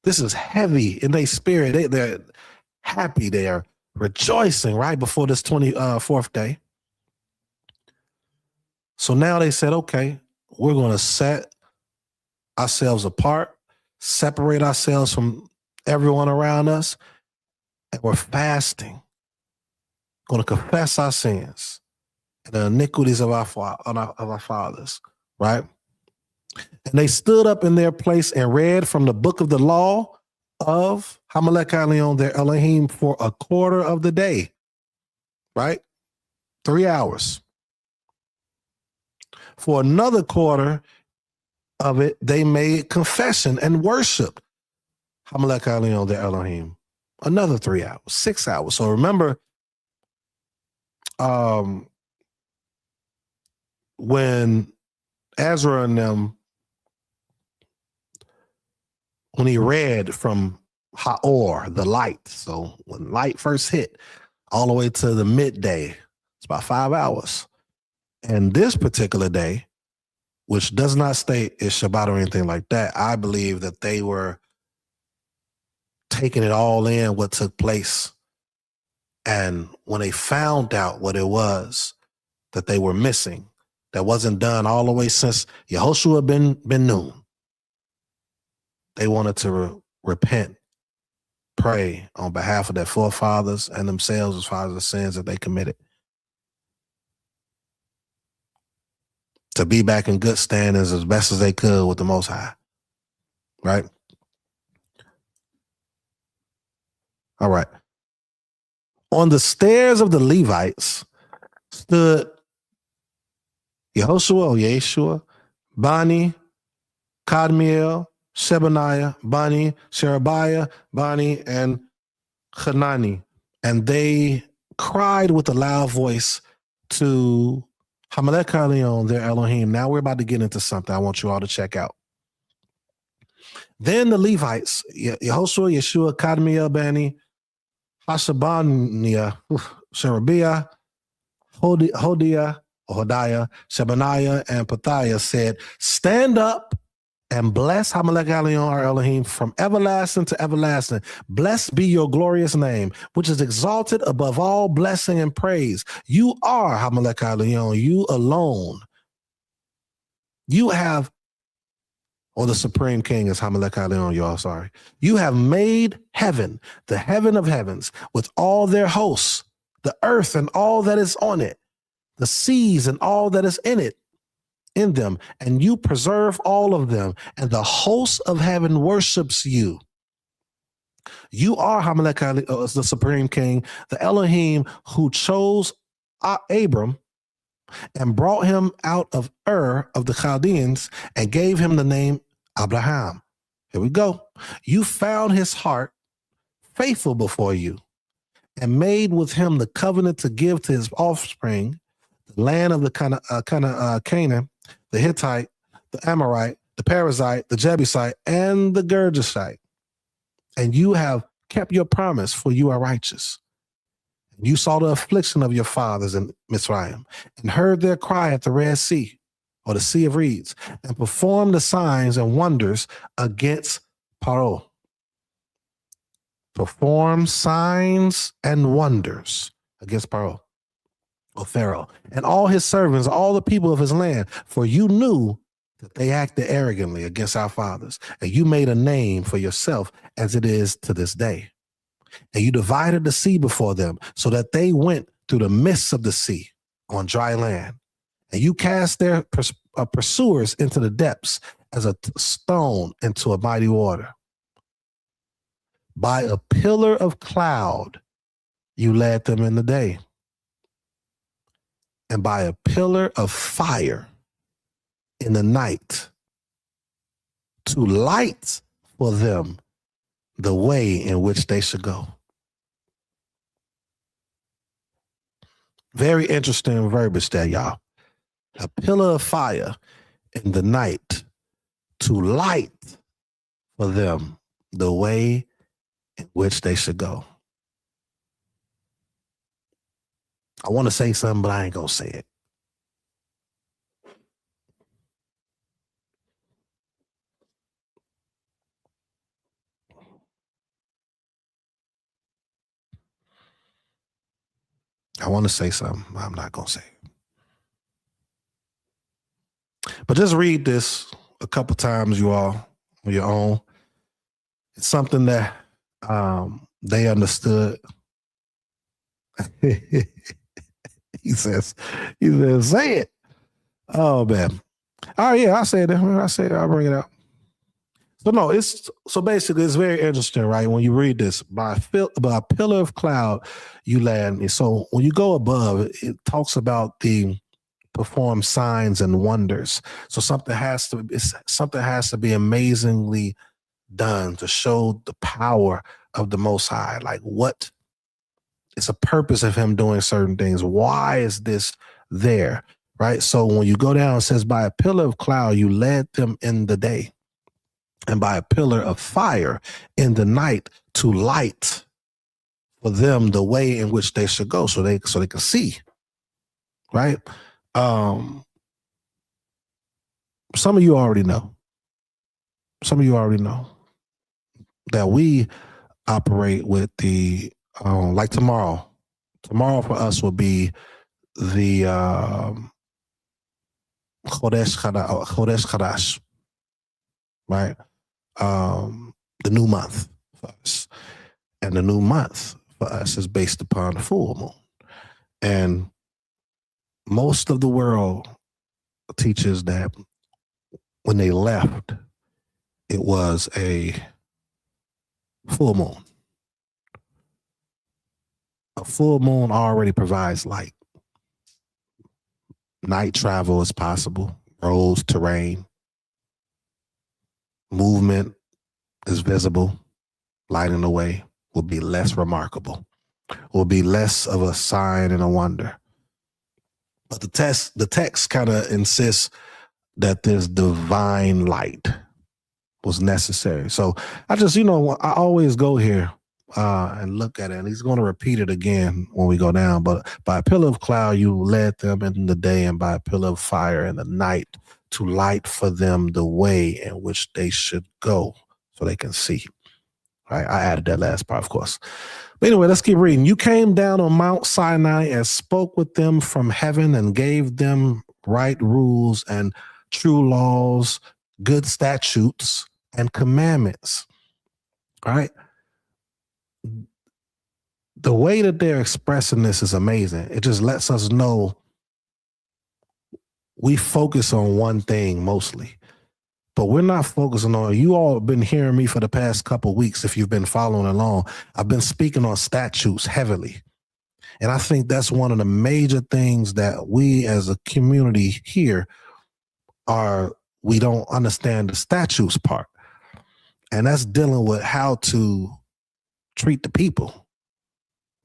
This is heavy in their spirit. They're happy. They are rejoicing right before this 24th day. So now they said, okay, we're going to set ourselves apart, separate ourselves from everyone around us, and we're fasting. Going to confess our sins and the iniquities of our fathers, right? And they stood up in their place and read from the book of the law of 𝐄𐤁𤊃𤐉𝐿 Elyon, their Elohim, for a quarter of the day, right? 3 hours. For another quarter of it, they made confession and worship 𝐄𝐤𝐿𝐿 Elyon, their Elohim. Another 3 hours, 6 hours. So remember, when Ezra and them, when he read from Ha'or, the light, so when light first hit, all the way to the midday, it's about 5 hours. And this particular day, which does not state it's Shabbat or anything like that, I believe that they were taking it all in, what took place. And when they found out what it was that they were missing, that wasn't done all the way since Yehoshua ben Nun, they wanted to repent, pray on behalf of their forefathers and themselves as far as the sins that they committed, to be back in good standings as best as they could with the Most High, right? All right. On the stairs of the Levites stood Yeshua, Bani, Kadmiel, Shebaniah, Bani, Sherebiah, Bani, and Hanani. And they cried with a loud voice to 𝐄𝐁𝐿𝐿 Elyon, their Elohim. Now we're about to get into something I want you all to check out. Then the Levites, Yehoshua, Yeshua, Kadmiel, Bani, Hashabaniah, Sherebiah, Hodiah, Shebaniah, and Pethiah said, stand up and bless 𝐄𝐁𝐿𝐿 Elyon, our Elohim, from everlasting to everlasting. Blessed be your glorious name, which is exalted above all blessing and praise. You are 𝐄𝐁𝐿𝐿 Elyon, you alone. You have, or the Supreme King is 𝐄𝐁𝐿𝐿 Elyon, y'all, sorry. You have made heaven, the heaven of heavens, with all their hosts, the earth and all that is on it, the seas and all that is in them, and you preserve all of them, and the host of heaven worships you. You are 𝐄𝐁𝐿𝐿, the Supreme King, the Elohim who chose Abram and brought him out of Ur of the Chaldeans and gave him the name Abraham. Here we go. You found his heart faithful before you and made with him the covenant to give to his offspring the land of the Canaan, the Hittite, the Amorite, the Perizzite, the Jebusite, and the Girgashite. And you have kept your promise, for you are righteous. You saw the affliction of your fathers in Mitzrayim and heard their cry at the Red Sea, or the Sea of Reeds, and performed the signs and wonders against Paro. Perform signs and wonders against Paro, or Pharaoh, and all his servants, all the people of his land, for you knew that they acted arrogantly against our fathers, and you made a name for yourself as it is to this day. And you divided the sea before them so that they went through the midst of the sea on dry land. And you cast their pursuers into the depths as a stone into a mighty water. By a pillar of cloud, you led them in the day, and by a pillar of fire in the night to light for them the way in which they should go. Very interesting verbiage there, y'all. a pillar of fire in the night to light for them the way in which they should go. I want to say something, but I ain't going to say it. I want to say something. I'm not going to say it. But just read this a couple times, you all, on your own. It's something that they understood. He says, say it. Oh, man. Oh, yeah, I say it. I'll bring it out. So no, so basically it's very interesting, right? When you read this, by a pillar of cloud you land. So when you go above, it talks about the perform signs and wonders. So something has to be amazingly done to show the power of the Most High. Like, what is a purpose of him doing certain things? Why is this there? Right? So when you go down, it says, by a pillar of cloud you led them in the day, and by a pillar of fire in the night to light for them the way in which they should go, so they can see. Right? Some of you already know. That we operate with the like tomorrow. Tomorrow for us will be the 𤄃𤓅𤐊𝐼𝐻, right? The new month for us. And the new month for us is based upon the full moon. And most of the world teaches that when they left, it was a full moon. A full moon already provides light. Night travel is possible. Roads, terrain. Movement is visible. Lighting the way will be less remarkable. Will be less of a sign and a wonder. But the text kind of insists that this divine light was necessary. So I just, I always go here and look at it, and he's going to repeat it again when we go down. But by a pillar of cloud you led them in the day, and by a pillar of fire in the night to light for them the way in which they should go, so they can see. Right? I added that last part, of course. But anyway, let's keep reading. You came down on Mount Sinai and spoke with them from heaven and gave them right rules and true laws, good statutes and commandments. Right? The way that they're expressing this is amazing. It just lets us know we focus on one thing mostly, but we're not focusing on, you all have been hearing me for the past couple of weeks. If you've been following along, I've been speaking on statutes heavily. And I think that's one of the major things that we as a community here we don't understand the statutes part. And that's dealing with how to treat the people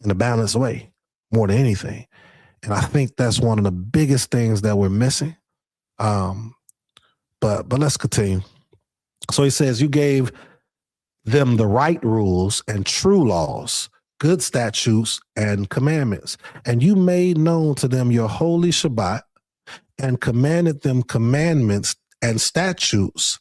in a balanced way more than anything. And I think that's one of the biggest things that we're missing. But let's continue. So he says, you gave them the right rules and true laws, good statutes and commandments. And you made known to them your holy Shabbat and commanded them commandments and statutes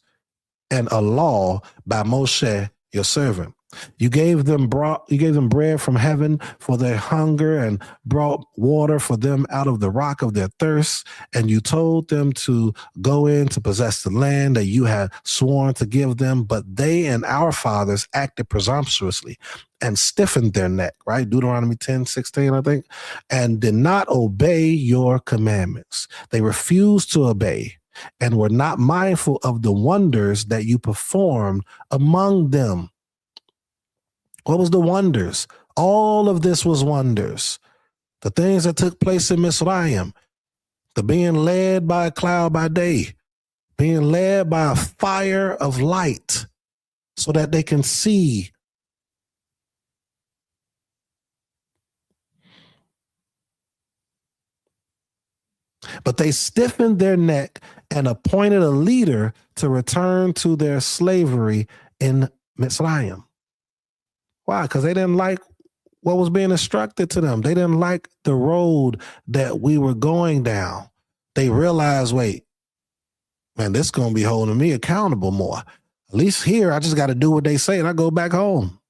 and a law by Moshe, your servant. You gave them bread from heaven for their hunger and brought water for them out of the rock of their thirst. And you told them to go in to possess the land that you had sworn to give them. But they and our fathers acted presumptuously and stiffened their neck, right? Deuteronomy 10:16, I think, and did not obey your commandments. They refused to obey and were not mindful of the wonders that you performed among them. What was the wonders? All of this was wonders. The things that took place in Mitzrayim, the being led by a cloud by day, being led by a fire of light so that they can see. But they stiffened their neck and appointed a leader to return to their slavery in Mitzrayim. Why? Because they didn't like what was being instructed to them. They didn't like the road that we were going down. They realized, wait, man, this is going to be holding me accountable more. At least here, I just got to do what they say and I go back home.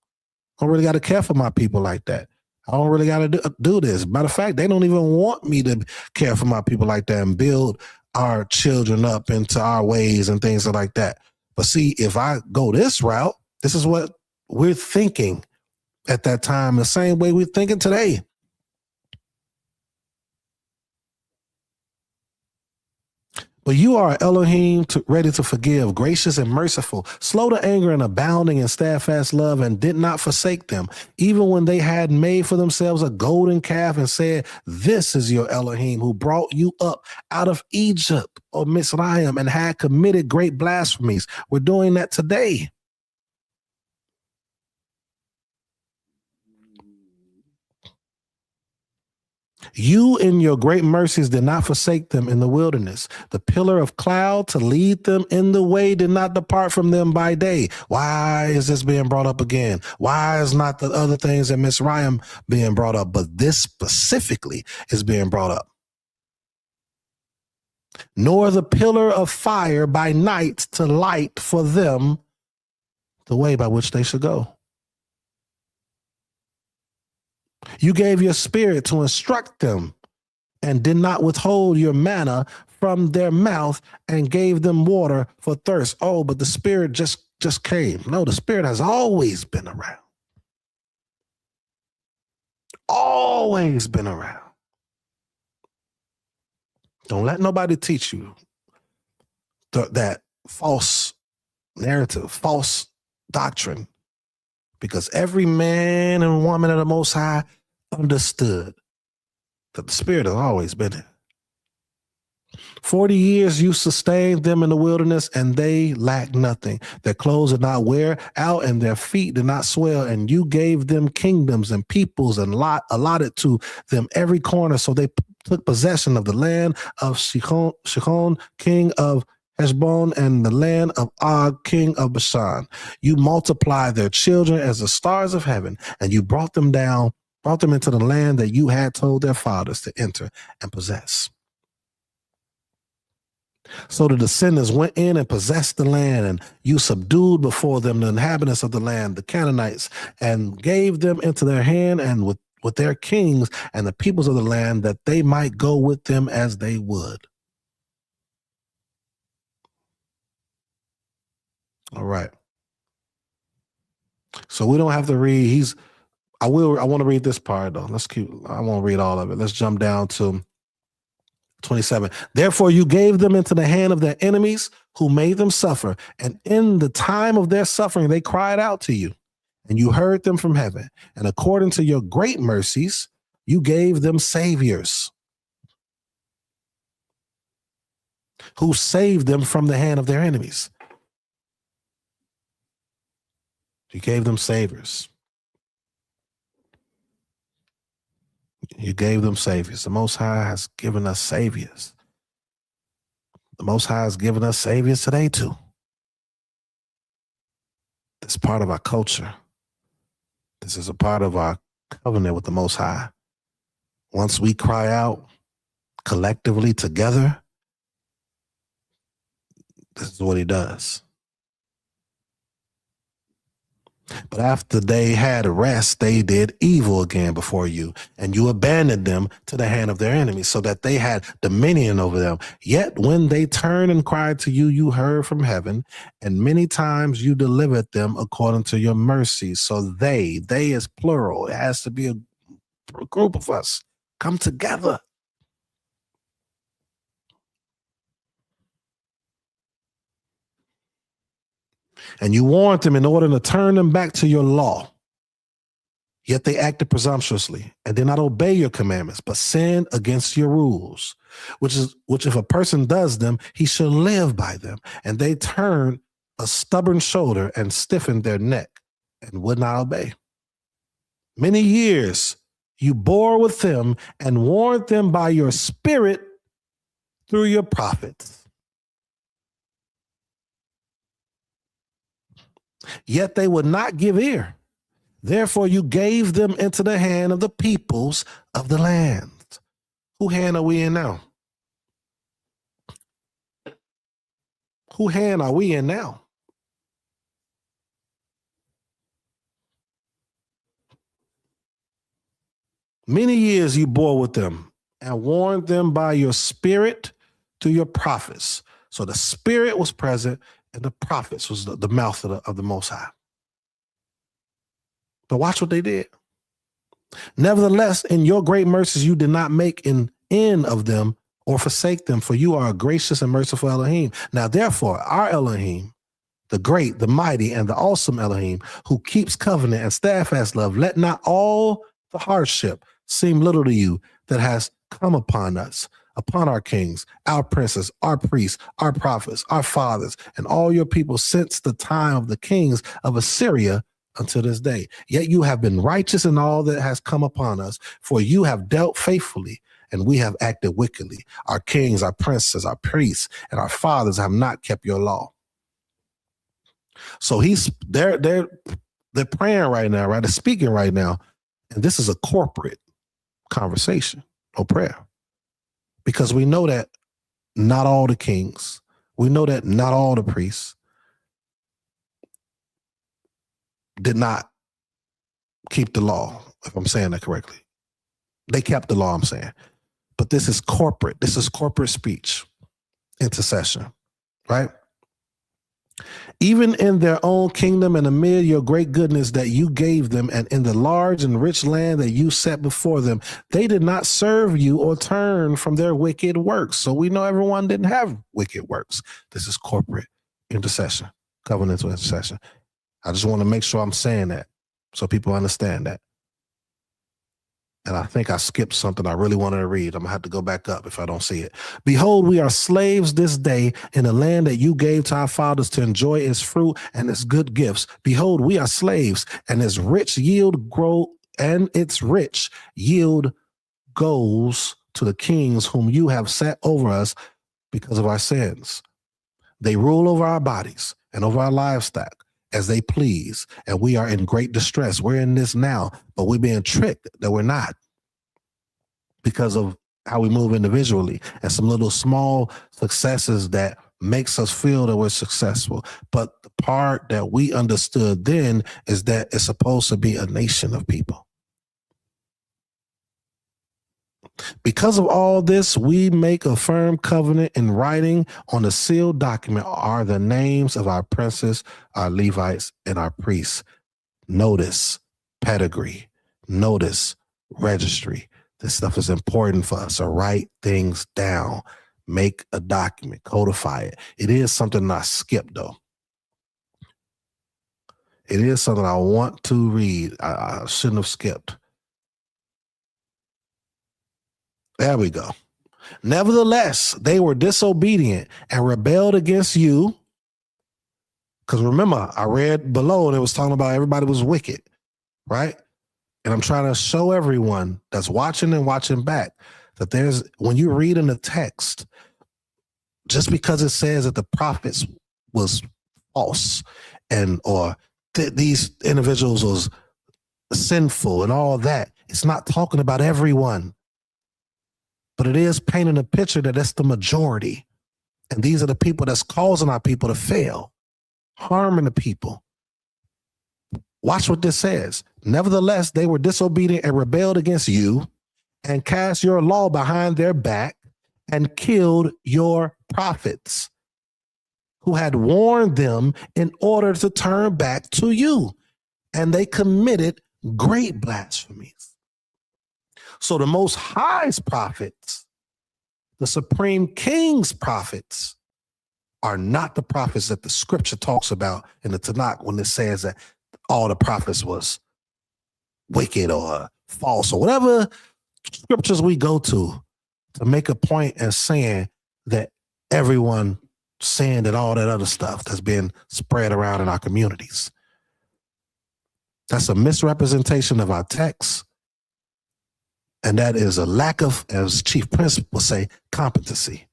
I don't really got to care for my people like that. I don't really got to do this. Matter of fact, they don't even want me to care for my people like that and build our children up into our ways and things like that. But see, if I go this route, this is what we're thinking at that time, the same way we're thinking today. But you are Elohim, ready to forgive, gracious and merciful, slow to anger and abounding in steadfast love, and did not forsake them, even when they had made for themselves a golden calf and said, this is your Elohim who brought you up out of Egypt or Mitzrayim, and had committed great blasphemies. We're doing that today. You in your great mercies did not forsake them in the wilderness. The pillar of cloud to lead them in the way did not depart from them by day. Why is this being brought up again? Why is not the other things in Mitzrayim being brought up? But this specifically is being brought up. Nor the pillar of fire by night to light for them the way by which they should go. You gave your spirit to instruct them and did not withhold your manna from their mouth and gave them water for thirst. Oh, but the spirit just came. No, the spirit has always been around. Always been around. Don't let nobody teach you that false narrative, false doctrine. Because every man and woman of the Most High understood that the Spirit has always been here. 40 years you sustained them in the wilderness, and they lacked nothing. Their clothes did not wear out, and their feet did not swell. And you gave them kingdoms and peoples, and allotted to them every corner. So they took possession of the land of Sihon, king of Heshbon, and the land of Og, king of Bashan. You multiplied their children as the stars of heaven, and you brought them into the land that you had told their fathers to enter and possess. So the descendants went in and possessed the land, and you subdued before them the inhabitants of the land, the Canaanites, and gave them into their hand, and with their kings and the peoples of the land, that they might go with them as they would. All right. So we don't have to read. I want to read this part though. I won't read all of it. Let's jump down to 27. Therefore you gave them into the hand of their enemies who made them suffer. And in the time of their suffering, they cried out to you, and you heard them from heaven. And according to your great mercies, you gave them saviors who saved them from the hand of their enemies. You gave them saviors. You gave them saviors. The Most High has given us saviors. The Most High has given us saviors today too. It's part of our culture. This is a part of our covenant with the Most High. Once we cry out collectively together, this is what he does. But after they had rest, they did evil again before you, and you abandoned them to the hand of their enemies, so that they had dominion over them. Yet when they turned and cried to you, you heard from heaven, and many times you delivered them according to your mercy. So they is plural. It has to be a group of us. Come together. And you warned them in order to turn them back to your law. Yet they acted presumptuously and did not obey your commandments, but sinned against your rules, which if a person does them, he shall live by them. And they turned a stubborn shoulder and stiffened their neck and would not obey. Many years you bore with them and warned them by your spirit through your prophets. Yet they would not give ear. Therefore you gave them into the hand of the peoples of the land. Whose hand are we in now? Whose hand are we in now? Many years you bore with them and warned them by your spirit to your prophets. So the spirit was present and the prophets was the mouth of the Most High. But watch what they did. Nevertheless, in your great mercies, you did not make an end of them or forsake them, for you are a gracious and merciful Elohim. Now, therefore, our Elohim, the great, the mighty, and the awesome Elohim, who keeps covenant and steadfast love, let not all the hardship seem little to you that has come upon us, upon our kings, our princes, our priests, our prophets, our fathers, and all your people since the time of the kings of Assyria until this day. Yet you have been righteous in all that has come upon us, for you have dealt faithfully, and we have acted wickedly. Our kings, our princes, our priests, and our fathers have not kept your law. So they're praying right now, right? They're speaking right now, and this is a corporate conversation or prayer, because we know that not all the kings, we know that not all the priests did not keep the law, if I'm saying that correctly. They kept the law, I'm saying. But this is corporate. This is corporate speech, intercession, right? Even in their own kingdom and amid your great goodness that you gave them, and in the large and rich land that you set before them, they did not serve you or turn from their wicked works. So we know everyone didn't have wicked works. This is corporate intercession, covenantal intercession. I just want to make sure I'm saying that so people understand that. And I think I skipped something I really wanted to read. I'm going to have to go back up if I don't see it. Behold, we are slaves this day in the land that you gave to our fathers to enjoy its fruit and its good gifts. Behold, we are slaves, and its rich yield goes to the kings whom you have set over us because of our sins. They rule over our bodies and over our livestock as they please, and we are in great distress. We're in this now, but we're being tricked that we're not, because of how we move individually and some little small successes that makes us feel that we're successful. But the part that we understood then is that it's supposed to be a nation of people. Because of all this, we make a firm covenant in writing on a sealed document are the names of our princes, our Levites, and our priests. Notice pedigree. Notice registry. This stuff is important for us. So write things down. Make a document. Codify it. It is something I skipped, though. It is something I want to read. I shouldn't have skipped. There we go. Nevertheless, they were disobedient and rebelled against you. Because remember, I read below and it was talking about everybody was wicked, right? And I'm trying to show everyone that's watching and watching back that when you read in the text, just because it says that the prophets was false or these individuals was sinful and all that, it's not talking about everyone. But it is painting a picture that that's the majority. And these are the people that's causing our people to fail, harming the people. Watch what this says. Nevertheless, they were disobedient and rebelled against you and cast your law behind their back and killed your prophets who had warned them in order to turn back to you. And they committed great blasphemies. So the Most High's prophets, the Supreme King's prophets, are not the prophets that the scripture talks about in the Tanakh when it says that all the prophets was wicked or false or whatever scriptures we go to make a point and saying that everyone sinned and all that other stuff that's been spread around in our communities. That's a misrepresentation of our text. And that is a lack of, as Chief Prince will say, competency.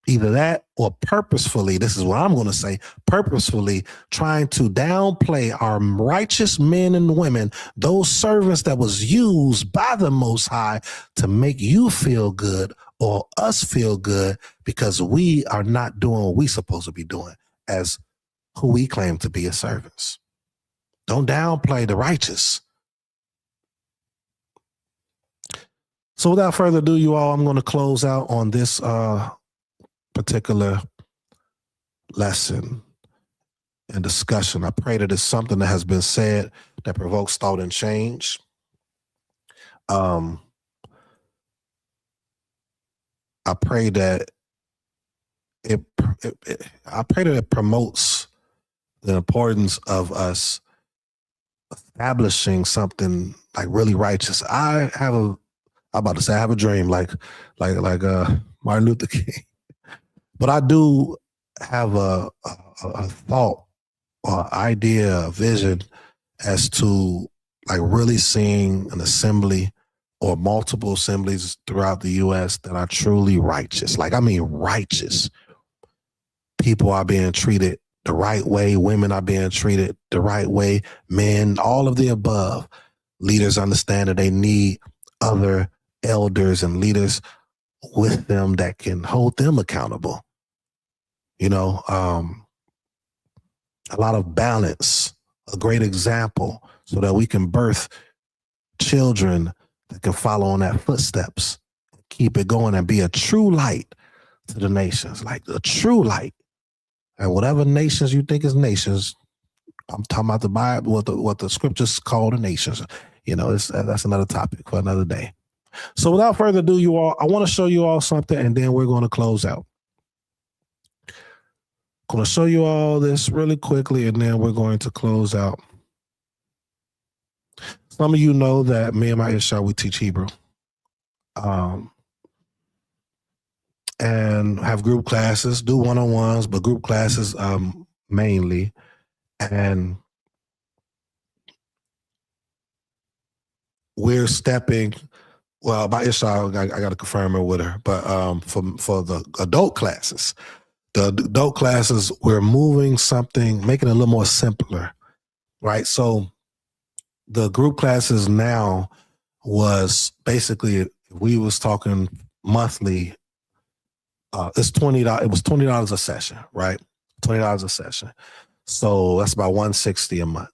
Either that or purposefully, this is what I'm going to say, purposefully trying to downplay our righteous men and women, those servants that was used by the Most High to make you feel good or us feel good because we are not doing what we supposed to be doing as who we claim to be as servants. Don't downplay the righteous. So without further ado, you all, I'm going to close out on this particular lesson and discussion. I pray that it's something that has been said that provokes thought and change. I pray that it promotes the importance of us establishing something like really righteous. I have a dream like Martin Luther King. But I do have a thought or idea, a vision as to like really seeing an assembly or multiple assemblies throughout the U.S. that are truly righteous. Like, I mean, righteous. People are being treated the right way. Women are being treated the right way. Men, all of the above. Leaders understand that they need other elders and leaders with them that can hold them accountable. You know, a lot of balance, a great example so that we can birth children that can follow on that footsteps, keep it going and be a true light to the nations, like a true light. And whatever nations you think is nations, I'm talking about the Bible, what the scriptures call the nations. You know, that's another topic for another day. So without further ado, you all, I want to show you all something and then we're going to close out. I'm going to show you all this really quickly, and then we're going to close out. Some of you know that me and my Yhwh, we teach Hebrew. And have group classes, do one-on-ones, but group classes mainly. And we're stepping, well, my Yhwh, I got to confirm it with her, but for the adult classes, we're moving something, making it a little more simpler, right? So the group classes now was basically, we was talking monthly, it's $20. It was $20 a session, right? $20 a session. So that's about $160 a month.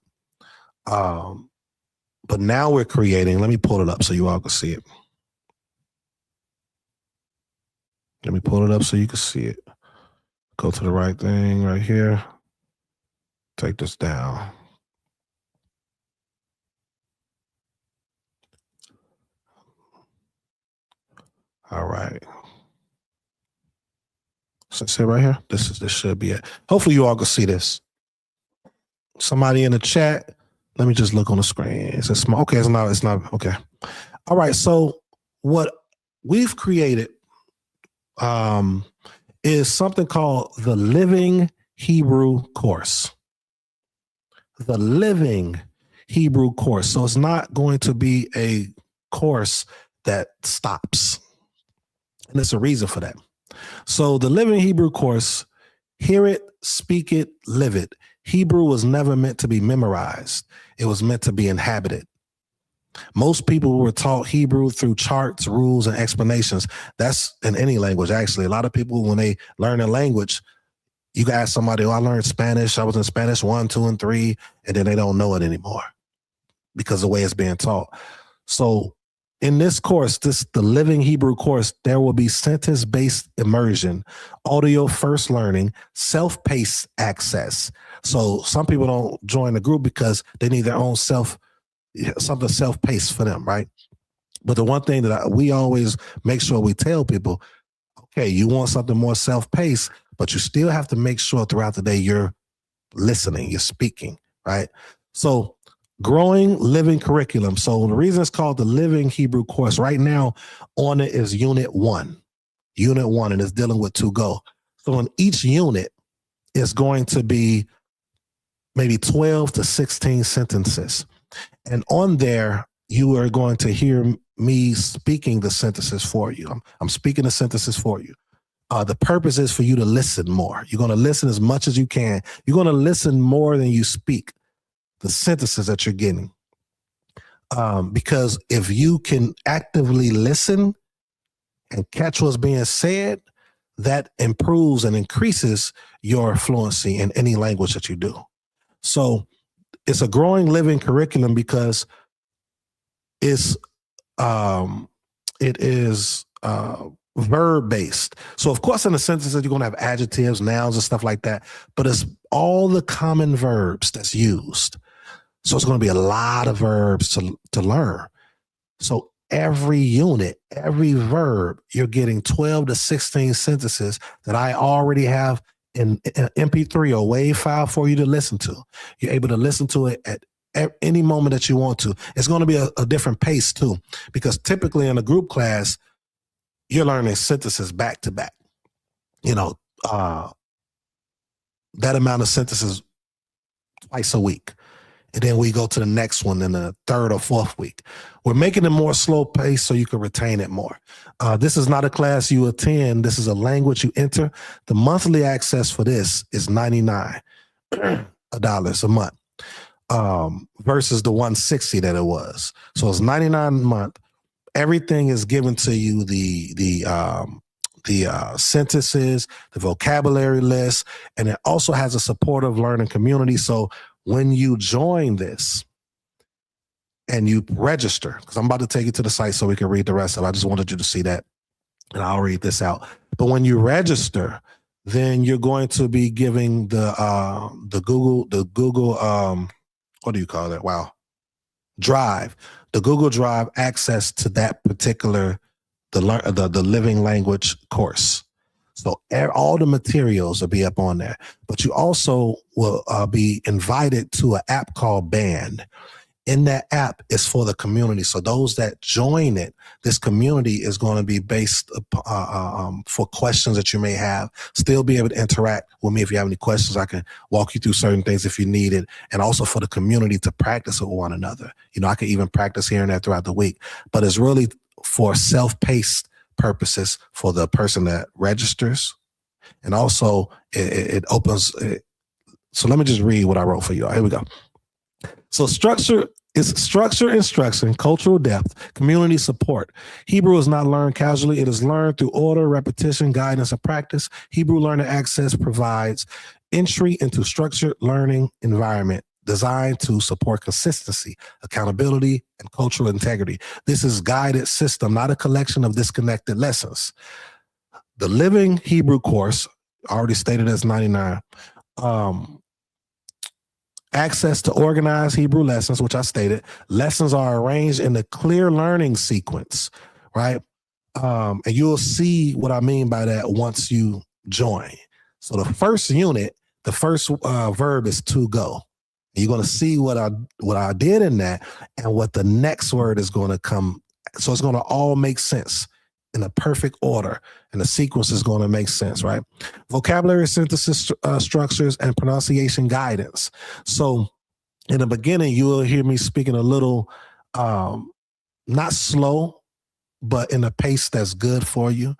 But now we're creating, let me pull it up so you all can see it. Let me pull it up so you can see it. Go to the right thing right here. Take this down. All right. So see right here? This should be it. Hopefully you all can see this. Somebody in the chat. Let me just look on the screen. Is it small? Okay, it's not okay. All right. So what we've created is something called the Living Hebrew Course. The Living Hebrew Course. So it's not going to be a course that stops. And there's a reason for that. So the Living Hebrew Course, hear it, speak it, live it. Hebrew was never meant to be memorized. It was meant to be inhabited. Most people were taught Hebrew through charts, rules, and explanations. That's in any language, actually. A lot of people, when they learn a language, you can ask somebody, oh, I learned Spanish. I was in Spanish 1, 2, and 3, and then they don't know it anymore because of the way it's being taught. So in this course, the Living Hebrew Course, there will be sentence-based immersion, audio first learning, self-paced access. So some people don't join the group because they need their own something self-paced for them, right? But the one thing that we always make sure we tell people, okay, you want something more self-paced, but you still have to make sure throughout the day you're listening, you're speaking, right? So growing living curriculum. So the reason it's called the Living Hebrew Course right now on it is Unit 1, and it's dealing with to go. So in each unit, it's going to be maybe 12 to 16 sentences. And on there, you are going to hear me speaking the sentences for you. I'm speaking the sentences for you. The purpose is for you to listen more. You're going to listen as much as you can. You're going to listen more than you speak, the sentences that you're getting. Because if you can actively listen and catch what's being said, that improves and increases your fluency in any language that you do. So it's a growing living curriculum because it is verb based. So of course in the sentences you're going to have adjectives, nouns and stuff like that, but it's all the common verbs that's used. So it's going to be a lot of verbs to learn. So every unit, every verb, you're getting 12 to 16 sentences that I already have in MP3 or WAV file for you to listen to. You're able to listen to it at any moment that you want to. It's going to be a different pace too, because typically in a group class, you're learning sentences back to back. That amount of sentences twice a week. And then we go to the next one in the third or fourth week. We're making it more slow pace so you can retain it more. This is not a class you attend. This is a language you enter. The monthly access for this is $99 a month versus the $160 that it was. So it's $99 a month. Everything is given to you, the sentences, the vocabulary list, and it also has a supportive learning community. So when you join this and you register, because I'm about to take you to the site so we can read the rest of it. I just wanted you to see that, and I'll read this out. But when you register, then you're going to be giving the Google what do you call it? Wow. Drive, the Google Drive access to that particular, the living language course. So all the materials will be up on there, but you also will be invited to an app called Band. In that app is for the community. So those that join it, this community is going to be based for questions that you may have. Still be able to interact with me if you have any questions. I can walk you through certain things if you need it, and also for the community to practice with one another. I can even practice here and there throughout the week, but it's really for self-paced purposes for the person that registers, and also it opens. So let me just read what I wrote for you. Here we go. So structure, instruction, cultural depth, community support. Hebrew is not learned casually. It is learned through order, repetition, guidance, and practice. Hebrew Learner Access provides entry into structured learning environment designed to support consistency, accountability, and cultural integrity. This is a guided system, not a collection of disconnected lessons. The Living Hebrew course, already stated as $99. Access to organized Hebrew lessons, which I stated. Lessons are arranged in a clear learning sequence, right? And you'll see what I mean by that once you join. So the first unit, the first verb is to go. You're going to see what I did in that and what the next word is going to come. So it's going to all make sense in a perfect order, and the sequence is going to make sense, right? Vocabulary synthesis structures and pronunciation guidance. So in the beginning, you will hear me speaking a little, not slow, but in a pace that's good for you.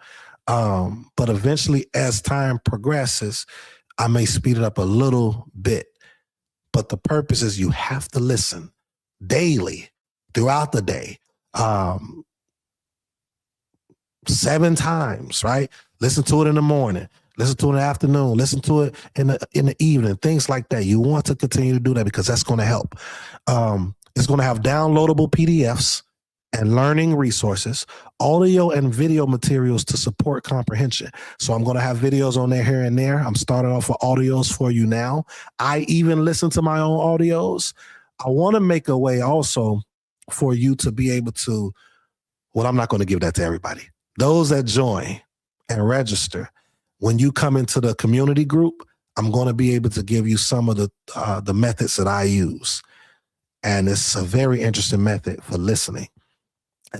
But eventually, as time progresses, I may speed it up a little bit. But the purpose is you have to listen daily throughout the day. 7 times, right? Listen to it in the morning, listen to it in the afternoon, listen to it in the evening, things like that. You want to continue to do that because that's going to help. It's going to have downloadable PDFs and learning resources, audio and video materials to support comprehension. So I'm going to have videos on there here and there. I'm starting off with audios for you now. I even listen to my own audios. I want to make a way also for you to be able to, well, I'm not going to give that to everybody. Those that join and register, when you come into the community group, I'm going to be able to give you some of the methods that I use. And it's a very interesting method for listening.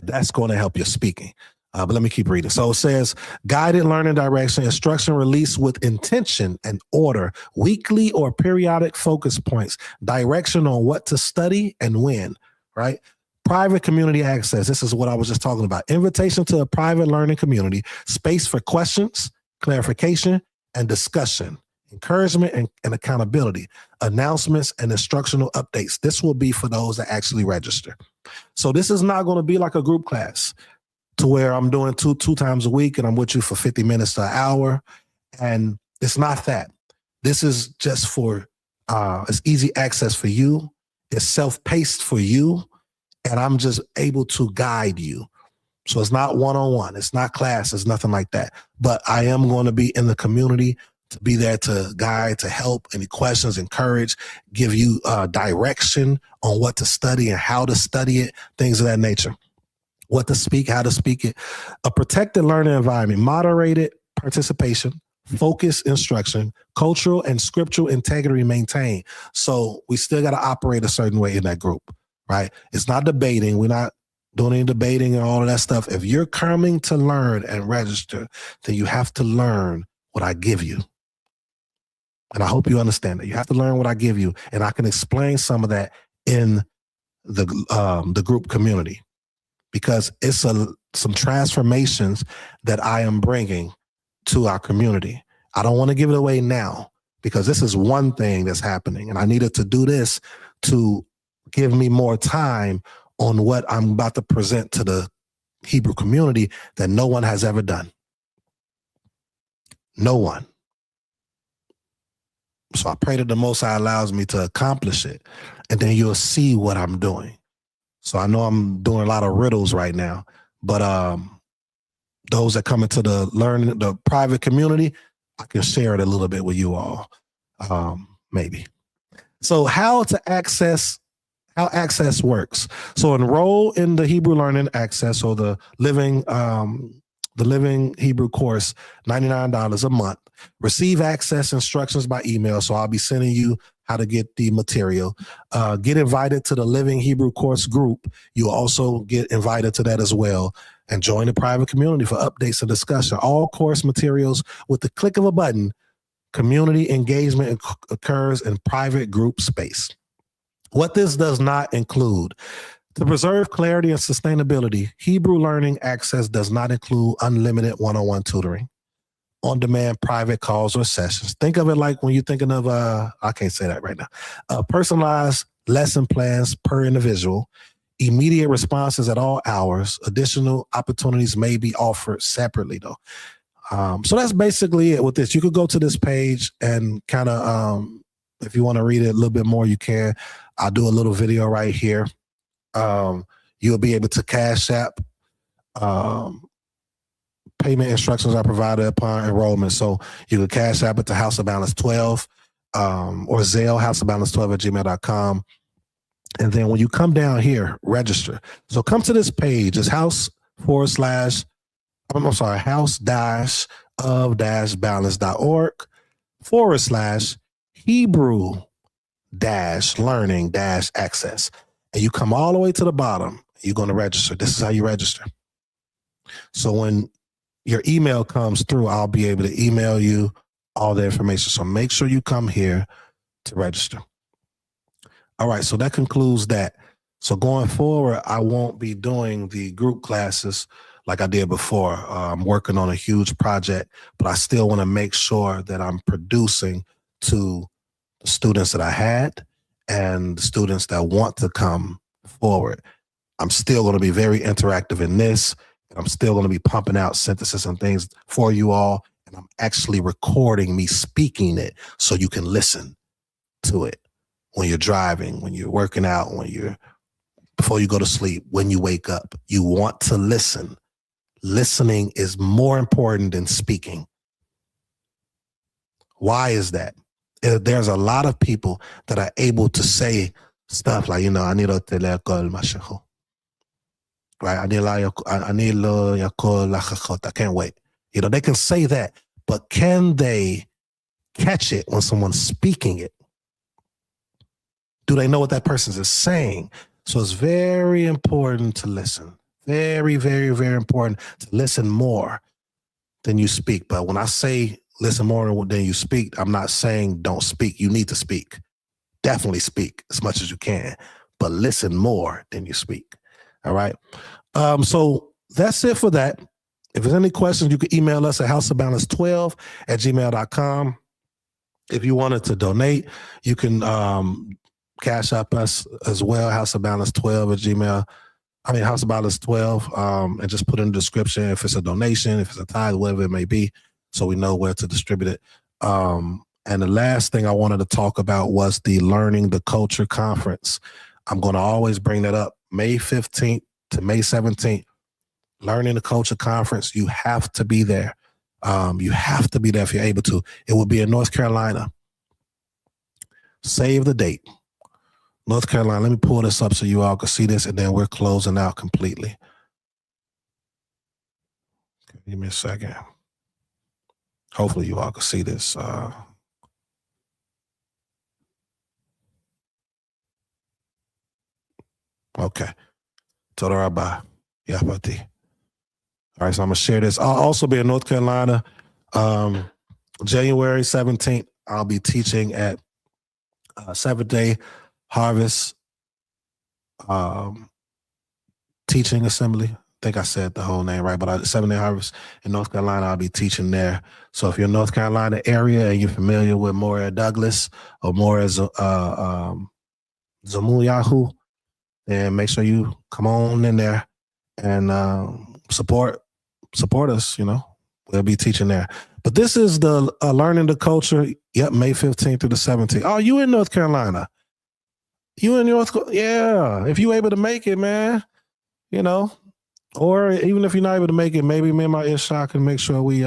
That's going to help your speaking. But let me keep reading. So it says, guided learning direction, instruction released with intention and order, weekly or periodic focus points, direction on what to study and when, right? Private community access. This is what I was just talking about. Invitation to a private learning community, space for questions, clarification and discussion, encouragement and accountability, announcements and instructional updates. This will be for those that actually register. So this is not going to be like a group class to where I'm doing two times a week and I'm with you for 50 minutes to an hour. And it's not that. This is just for, it's easy access for you. It's self-paced for you. And I'm just able to guide you. So it's not one-on-one. It's not class. It's nothing like that. But I am going to be in the community to be there to guide, to help, any questions, encourage, give you direction on what to study and how to study it, things of that nature. What to speak, how to speak it. A protected learning environment, moderated participation, focused instruction, cultural and scriptural integrity maintained. So we still got to operate a certain way in that group, right? It's not debating. We're not doing any debating and all of that stuff. If you're coming to learn and register, then you have to learn what I give you. And I hope you understand that. You have to learn what I give you. And I can explain some of that in the group community, because it's some transformations that I am bringing to our community. I don't want to give it away now because this is one thing that's happening. And I needed to do this to give me more time on what I'm about to present to the Hebrew community that no one has ever done. No one. So I pray that the Most High allows me to accomplish it, and then you'll see what I'm doing. So I know I'm doing a lot of riddles right now, but those that come into the private community, I can share it a little bit with you all, maybe. So how access works. So enroll in the Hebrew Learning Access, or the Living Hebrew course, $99 a month. Receive access instructions by email. So I'll be sending you how to get the material. Get invited to the Living Hebrew course group. You'll also get invited to that as well. And join the private community for updates and discussion. All course materials with the click of a button. Community engagement occurs in private group space. What this does not include: to preserve clarity and sustainability, Hebrew Learning Access does not include unlimited one-on-one tutoring, on-demand private calls or sessions. Think of it like when you're thinking of, I can't say that right now, personalized lesson plans per individual, immediate responses at all hours. Additional opportunities may be offered separately though. So that's basically it with this. You could go to this page and kind of, if you want to read it a little bit more, you can. I'll do a little video right here. You'll be able to Cashapp. Payment instructions are provided upon enrollment. So you can Cashapp at the House of Balance 12 or Zelle, houseofbalance12@gmail.com. And then when you come down here, register. So come to this page. It's house-of-balance.org/Hebrew-learning-access. And you come all the way to the bottom. You're going to register. This is how you register. So when your email comes through, I'll be able to email you all the information. So make sure you come here to register. All right, so that concludes that. So going forward, I won't be doing the group classes like I did before. I'm working on a huge project, but I still want to make sure that I'm producing to the students that I had and the students that want to come forward. I'm still going to be very interactive in this. I'm still going to be pumping out synthesis and things for you all. And I'm actually recording me speaking it so you can listen to it when you're driving, when you're working out, before you go to sleep, when you wake up. You want to listen. Listening is more important than speaking. Why is that? There's a lot of people that are able to say stuff like, I need a 𝐄𝐓𝐷 right? I can't wait. They can say that, but can they catch it when someone's speaking it? Do they know what that person is saying? So it's very important to listen. Very, very, very important to listen more than you speak. But when I say listen more than you speak, I'm not saying don't speak. You need to speak. Definitely speak as much as you can, but listen more than you speak. All right. So that's it for that. If there's any questions, you can email us at houseofbalance12@gmail.com. If you wanted to donate, you can cash up us as well, houseofbalance12 houseofbalance12, and just put in the description if it's a donation, if it's a tithe, whatever it may be, so we know where to distribute it. And the last thing I wanted to talk about was the Learning the Culture Conference. I'm going to always bring that up. May 15th to May 17th, Learning the Culture Conference. You have to be there. You have to be there if you're able to. It will be in North Carolina. Save the date. North Carolina. Let me pull this up so you all can see this, and then we're closing out completely. Okay, give me a second. Hopefully you all can see this. Okay. Total Rabbi. Yahweh. All right, so I'm going to share this. I'll also be in North Carolina. January 17th, I'll be teaching at Seventh-day Harvest Teaching Assembly. I think I said the whole name right, but Seventh-day Harvest in North Carolina, I'll be teaching there. So if you're in North Carolina area and you're familiar with Moria Douglas or Moria Yhwh, then make sure you come on in there and support us. We'll be teaching there. But this is the Learning the Culture. Yep, May 15th through the 17th. Oh, you in North Carolina? You in yeah. If you able to make it, man, or even if you're not able to make it, maybe me and my 𝐄𝐓 can make sure we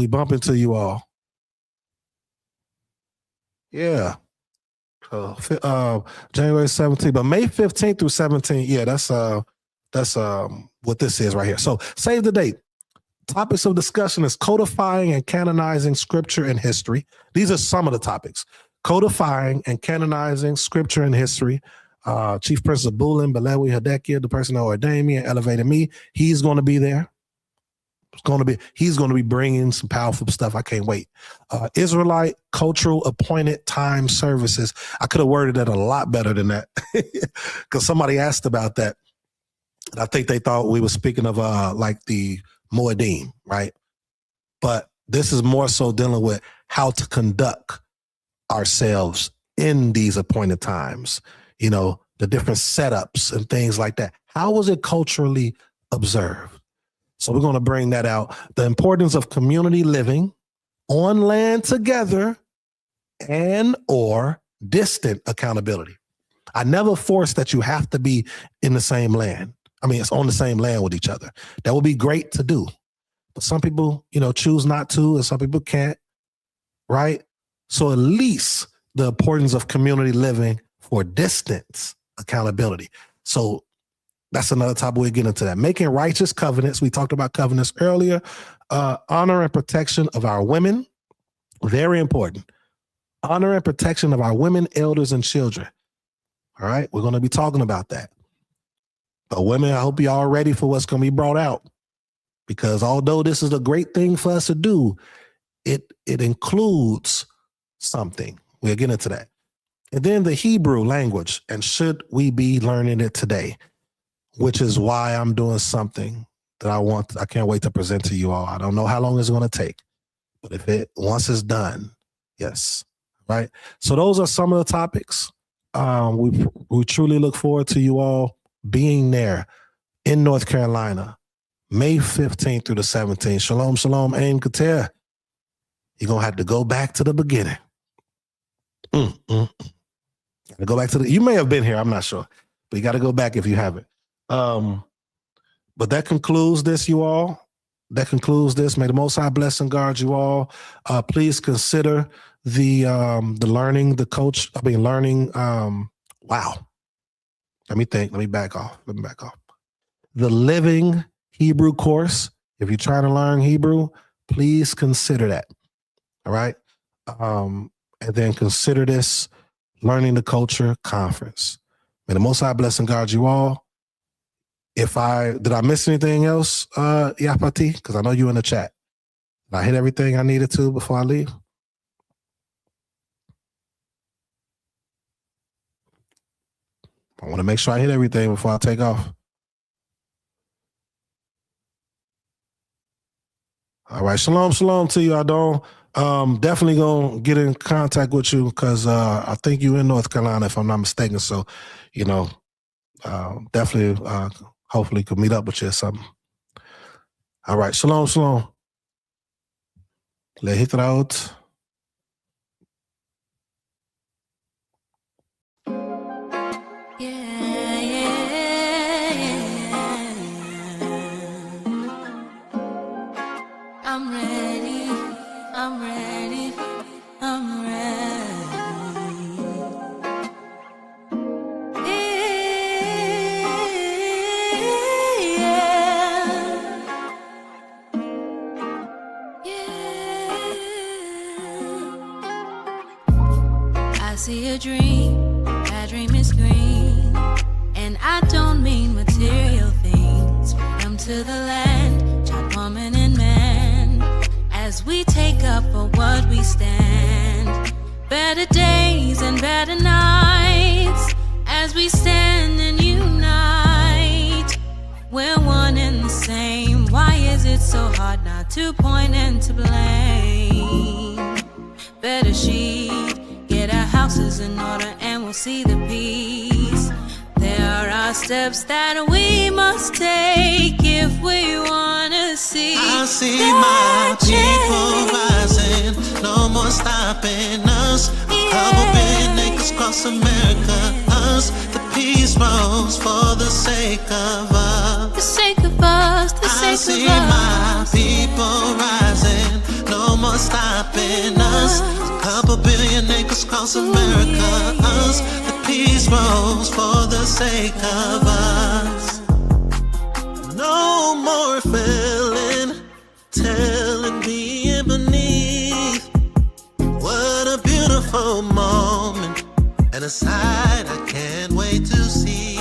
bump into you all. Yeah. January 17th, but May 15th through 17th. Yeah, that's what this is right here. So save the date. Topics of discussion is codifying and canonizing scripture and history. These are some of the topics. Codifying and canonizing scripture and history. Chief Prince of Bulin, Balewi Hadekia, the person that ordained me and elevated me, he's going to be there. He's going to be bringing some powerful stuff. I can't wait. Israelite cultural appointed time services. I could have worded that a lot better than that because somebody asked about that. And I think they thought we were speaking of like the Moedim, right? But this is more so dealing with how to conduct ourselves in these appointed times, the different setups and things like that. How was it culturally observed? So we're going to bring that out. The importance of community living on land together and or distant accountability. I never force that you have to be in the same land. It's on the same land with each other. That would be great to do. But some people, choose not to, and some people can't, right? So at least the importance of community living for distance accountability. So that's another topic. We'll get into that. Making righteous covenants. We talked about covenants earlier. Honor and protection of our women. Very important. Honor and protection of our women, elders, and children. All right. We're going to be talking about that. But women, I hope y'all are ready for what's going to be brought out. Because although this is a great thing for us to do, it includes something. We'll get into that. And then the Hebrew language. And should we be learning it today? Which is why I'm doing something that I can't wait to present to you all. I don't know how long it's going to take, but once it's done, yes. Right. So those are some of the topics. We truly look forward to you all being there in North Carolina, May 15th through the 17th. Shalom, shalom, 𝐄𝐓. You're going to have to go back to the beginning. Go back to you may have been here. I'm not sure, but you got to go back if you haven't. But that concludes this, you all. That concludes this. May the Most High bless and guard you all. Please consider the learning, the coach. Learning. Wow. Let me think. Let me back off. The Living Hebrew course. If you're trying to learn Hebrew, please consider that. All right. And then consider this Learning the Culture conference. May the Most High bless and guard you all. Did I miss anything else, Yapati? Because I know you in the chat. Did I hit everything I needed to before I leave? I want to make sure I hit everything before I take off. All right. Shalom, shalom to you, Adon. Definitely gonna get in contact with you because I think you're in North Carolina, if I'm not mistaken. So, definitely, hopefully, could meet up with you or something. All right. Shalom, shalom. 𝐄𐤓𐤅𤐊𝐉𝐿𝐼. I'm ready, I'm ready, I'm ready. I see a dream, that dream is green, and I don't mean material things. Freedom to the land, child, woman, and man, as we take up for what we stand. Better days and better nights, as we stand and unite. We're one and the same. Why is it so hard not to point and to blame? Better sheet, get our houses in order and we'll see the peace. There are steps that we must take if we want to see. I see my people rising, no more stopping us. A couple billion acres across America, us. The peace rose for the sake of us. The sake of us, the sake of us. I see my people rising, no more stopping us. A couple billion acres across America, us. The peace rose for the sake of us. No more feeling, telling me beneath. What a beautiful moment, and a sight I can't wait to see.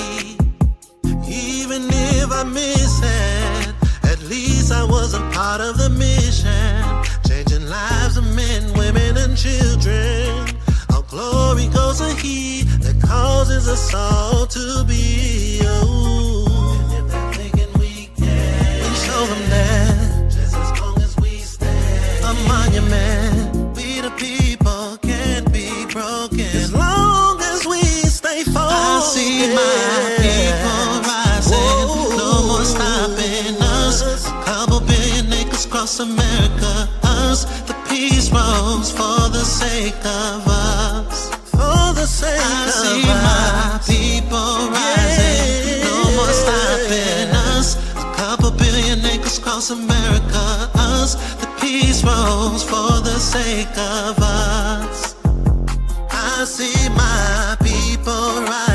Even if I miss it, at least I wasn't part of the mission. Changing lives of men, women, and children. All glory goes to He that causes us all to be. And if they're thinking we can, we show them that just as long as we stand. A monument, we the people can't be broken as long as we stay focused. I see my people rising, no more stopping us. A couple billion acres across America, us. The peace rose for the sake of us. For the sake of us. I see my people rising, no more stopping us. A couple billion acres across America, us. The peace rose for the sake of us. I see my people rising.